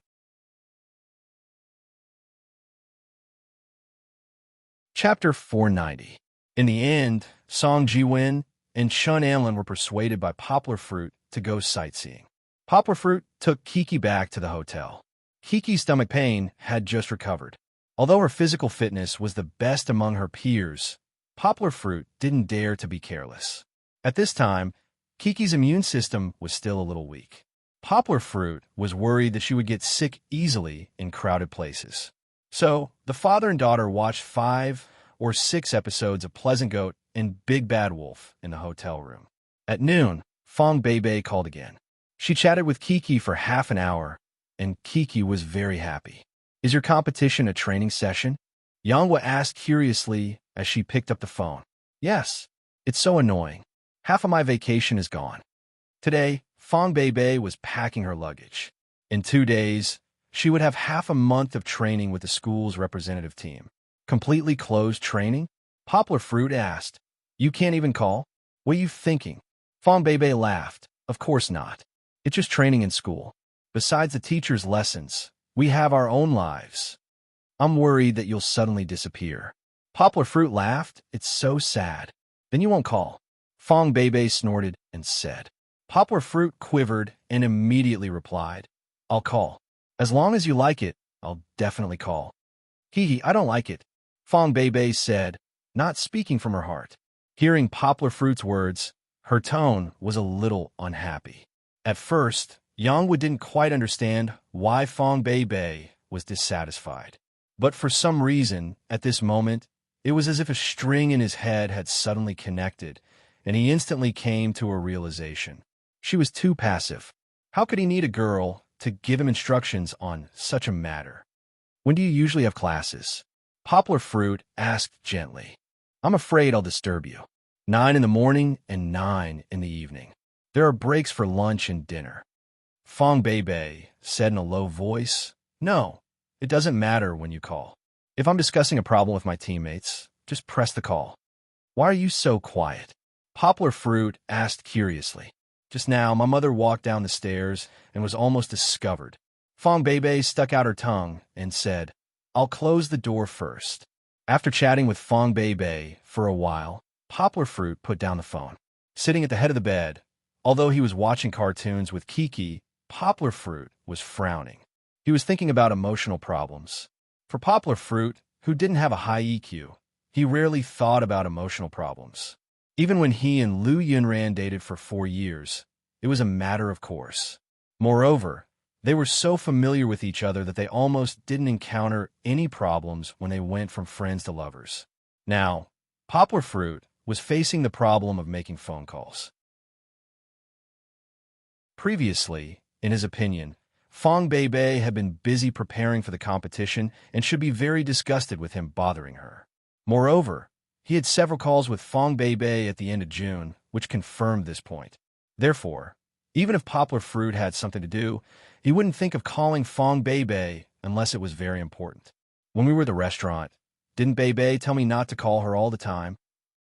Chapter 490. In the end, Song Ji-win and Chun Anlin were persuaded by Poplar Fruit to go sightseeing. Poplar Fruit took Kiki back to the hotel. Kiki's stomach pain had just recovered. Although her physical fitness was the best among her peers, Poplar Fruit didn't dare to be careless. At this time, Kiki's immune system was still a little weak. Poplar Fruit was worried that she would get sick easily in crowded places. So, the father and daughter watched 5 or 6 episodes of Pleasant Goat and Big Bad Wolf in the hotel room. At noon, Fong Beibei called again. She chatted with Kiki for half an hour, and Kiki was very happy. "Is your competition a training session?" Yanghua asked curiously as she picked up the phone. "Yes. It's so annoying. Half of my vacation is gone." Today, Fong Beibei was packing her luggage. In 2 days, she would have half a month of training with the school's representative team. Completely closed training? Poplar Fruit asked. "You can't even call? What are you thinking?" Fong Beibei laughed. "Of course not. It's just training in school. Besides the teacher's lessons, we have our own lives. I'm worried that you'll suddenly disappear." Poplar Fruit laughed. "It's so sad. Then you won't call." Fong Beibei snorted and said. Poplar Fruit quivered and immediately replied, "I'll call. As long as you like it, I'll definitely call." "Hee, I don't like it," Fong Beibei said, not speaking from her heart. Hearing Poplar Fruit's words, her tone was a little unhappy. At first, Yanghua didn't quite understand why Fong Beibei was dissatisfied. But for some reason, at this moment, it was as if a string in his head had suddenly connected, and he instantly came to a realization. She was too passive. How could he need a girl to give him instructions on such a matter? "When do you usually have classes?" Poplar Fruit asked gently. "I'm afraid I'll disturb you." 9 in the morning and 9 in the evening. There are breaks for lunch and dinner." Fong Beibei said in a low voice. "No, it doesn't matter when you call. If I'm discussing a problem with my teammates, just press the call." "Why are you so quiet?" Poplar Fruit asked curiously. "Just now, my mother walked down the stairs and was almost discovered." Fong Beibei stuck out her tongue and said, "I'll close the door first." After chatting with Fong Beibei for a while, Poplar Fruit put down the phone. Sitting at the head of the bed, although he was watching cartoons with Kiki, Poplar Fruit was frowning. He was thinking about emotional problems. For Poplar Fruit, who didn't have a high EQ, he rarely thought about emotional problems. Even when he and Liu Yunran dated for 4 years, it was a matter of course. Moreover, they were so familiar with each other that they almost didn't encounter any problems when they went from friends to lovers. Now, Poplar Fruit was facing the problem of making phone calls. Previously, in his opinion, Fong Beibei had been busy preparing for the competition and should be very disgusted with him bothering her. Moreover, he had several calls with Fong Beibei at the end of June, which confirmed this point. Therefore, even if Poplar Fruit had something to do, he wouldn't think of calling Fong Beibei unless it was very important. "When we were at the restaurant, didn't Beibei tell me not to call her all the time?"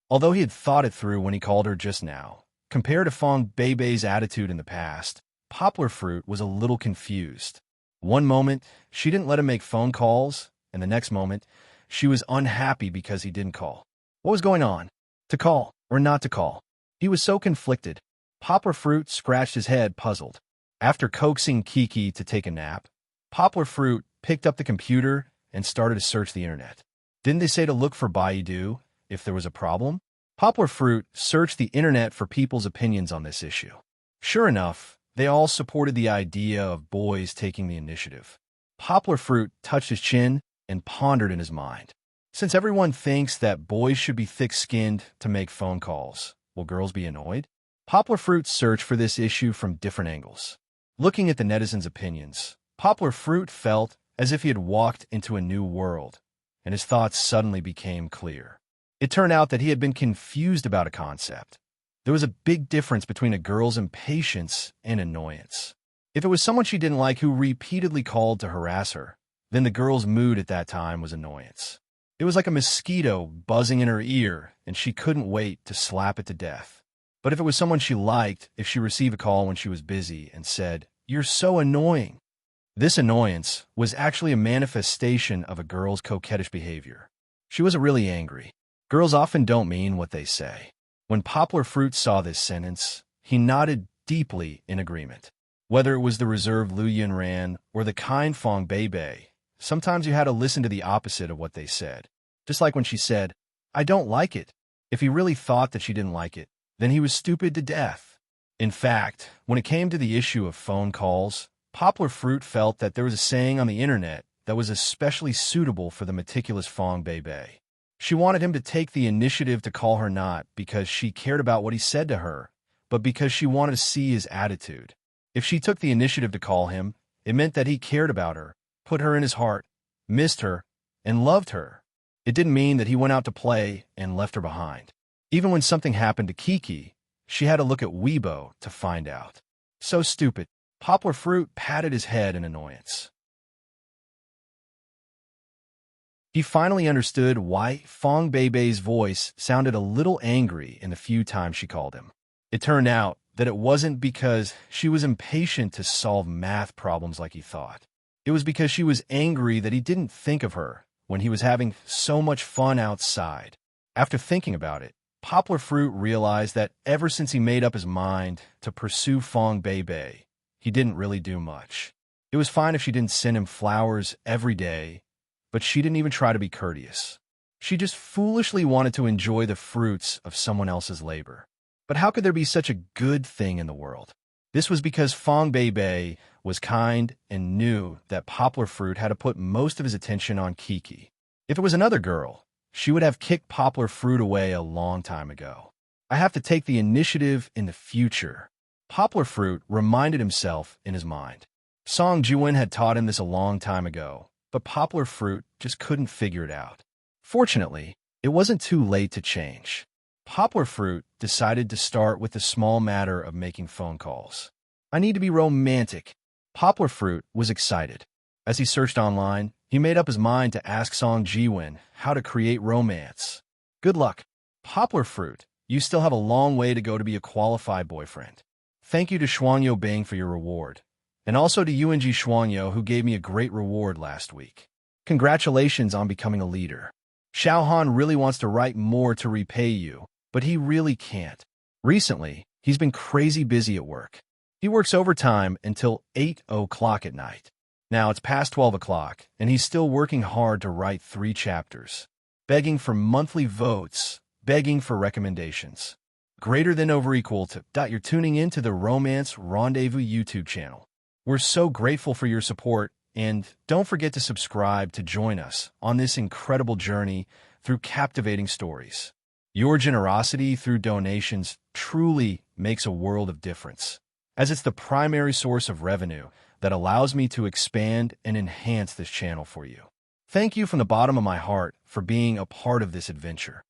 Although he had thought it through when he called her just now, compared to Fong Beibei's attitude in the past, Poplar Fruit was a little confused. One moment, she didn't let him make phone calls, and the next moment, she was unhappy because he didn't call. What was going on? To call or not to call? He was so conflicted. Poplar Fruit scratched his head, puzzled. After coaxing Kiki to take a nap, Poplar Fruit picked up the computer and started to search the internet. Didn't they say to look for Baidu if there was a problem? Poplar Fruit searched the internet for people's opinions on this issue. Sure enough, they all supported the idea of boys taking the initiative. Poplar Fruit touched his chin and pondered in his mind. Since everyone thinks that boys should be thick-skinned to make phone calls, will girls be annoyed? Poplar Fruit searched for this issue from different angles. Looking at the netizens' opinions, Poplar Fruit felt as if he had walked into a new world, and his thoughts suddenly became clear. It turned out that he had been confused about a concept. There was a big difference between a girl's impatience and annoyance. If it was someone she didn't like who repeatedly called to harass her, then the girl's mood at that time was annoyance. It was like a mosquito buzzing in her ear, and she couldn't wait to slap it to death. But if it was someone she liked, if she received a call when she was busy and said, "You're so annoying," this annoyance was actually a manifestation of a girl's coquettish behavior. She wasn't really angry. Girls often don't mean what they say. When Poplar Fruit saw this sentence, he nodded deeply in agreement. Whether it was the reserved Lu Yunran or the kind Fong Bei, sometimes you had to listen to the opposite of what they said. Just like when she said, "I don't like it." If he really thought that she didn't like it, then he was stupid to death. In fact, when it came to the issue of phone calls, Poplar Fruit felt that there was a saying on the internet that was especially suitable for the meticulous Fong Bei. She wanted him to take the initiative to call her not because she cared about what he said to her, but because she wanted to see his attitude. If she took the initiative to call him, it meant that he cared about her, put her in his heart, missed her, and loved her. It didn't mean that he went out to play and left her behind. Even when something happened to Kiki, she had to look at Weibo to find out. So stupid. Poplar Fruit patted his head in annoyance. He finally understood why Fong Bei's voice sounded a little angry in the few times she called him. It turned out that it wasn't because she was impatient to solve math problems like he thought. It was because she was angry that he didn't think of her when he was having so much fun outside. After thinking about it, Poplar Fruit realized that ever since he made up his mind to pursue Fong Bei, he didn't really do much. It was fine if she didn't send him flowers every day, but she didn't even try to be courteous. She just foolishly wanted to enjoy the fruits of someone else's labor. But how could there be such a good thing in the world? This was because Fong Bei was kind and knew that Poplar Fruit had to put most of his attention on Kiki. If it was another girl, she would have kicked Poplar Fruit away a long time ago. I have to take the initiative in the future. Poplar Fruit reminded himself in his mind. Song Jiwen had taught him this a long time ago, but Poplar Fruit just couldn't figure it out. Fortunately, it wasn't too late to change. Poplar Fruit decided to start with the small matter of making phone calls. I need to be romantic. Poplar Fruit was excited. As he searched online, he made up his mind to ask Song Jiwen how to create romance. Good luck. Poplar Fruit, you still have a long way to go to be a qualified boyfriend. Thank you to Shuangyo Bang for your reward, and also to UNG Shuangyo who gave me a great reward last week. Congratulations on becoming a leader. Xiaohan really wants to write more to repay you, but he really can't. Recently, he's been crazy busy at work. He works overtime until 8 o'clock at night. Now it's past 12 o'clock, and he's still working hard to write 3 chapters. Begging for monthly votes, begging for recommendations. Greater than over equal to... You're tuning in to the Romance Rendezvous YouTube channel. We're so grateful for your support, and don't forget to subscribe to join us on this incredible journey through captivating stories. Your generosity through donations truly makes a world of difference, as it's the primary source of revenue that allows me to expand and enhance this channel for you. Thank you from the bottom of my heart for being a part of this adventure.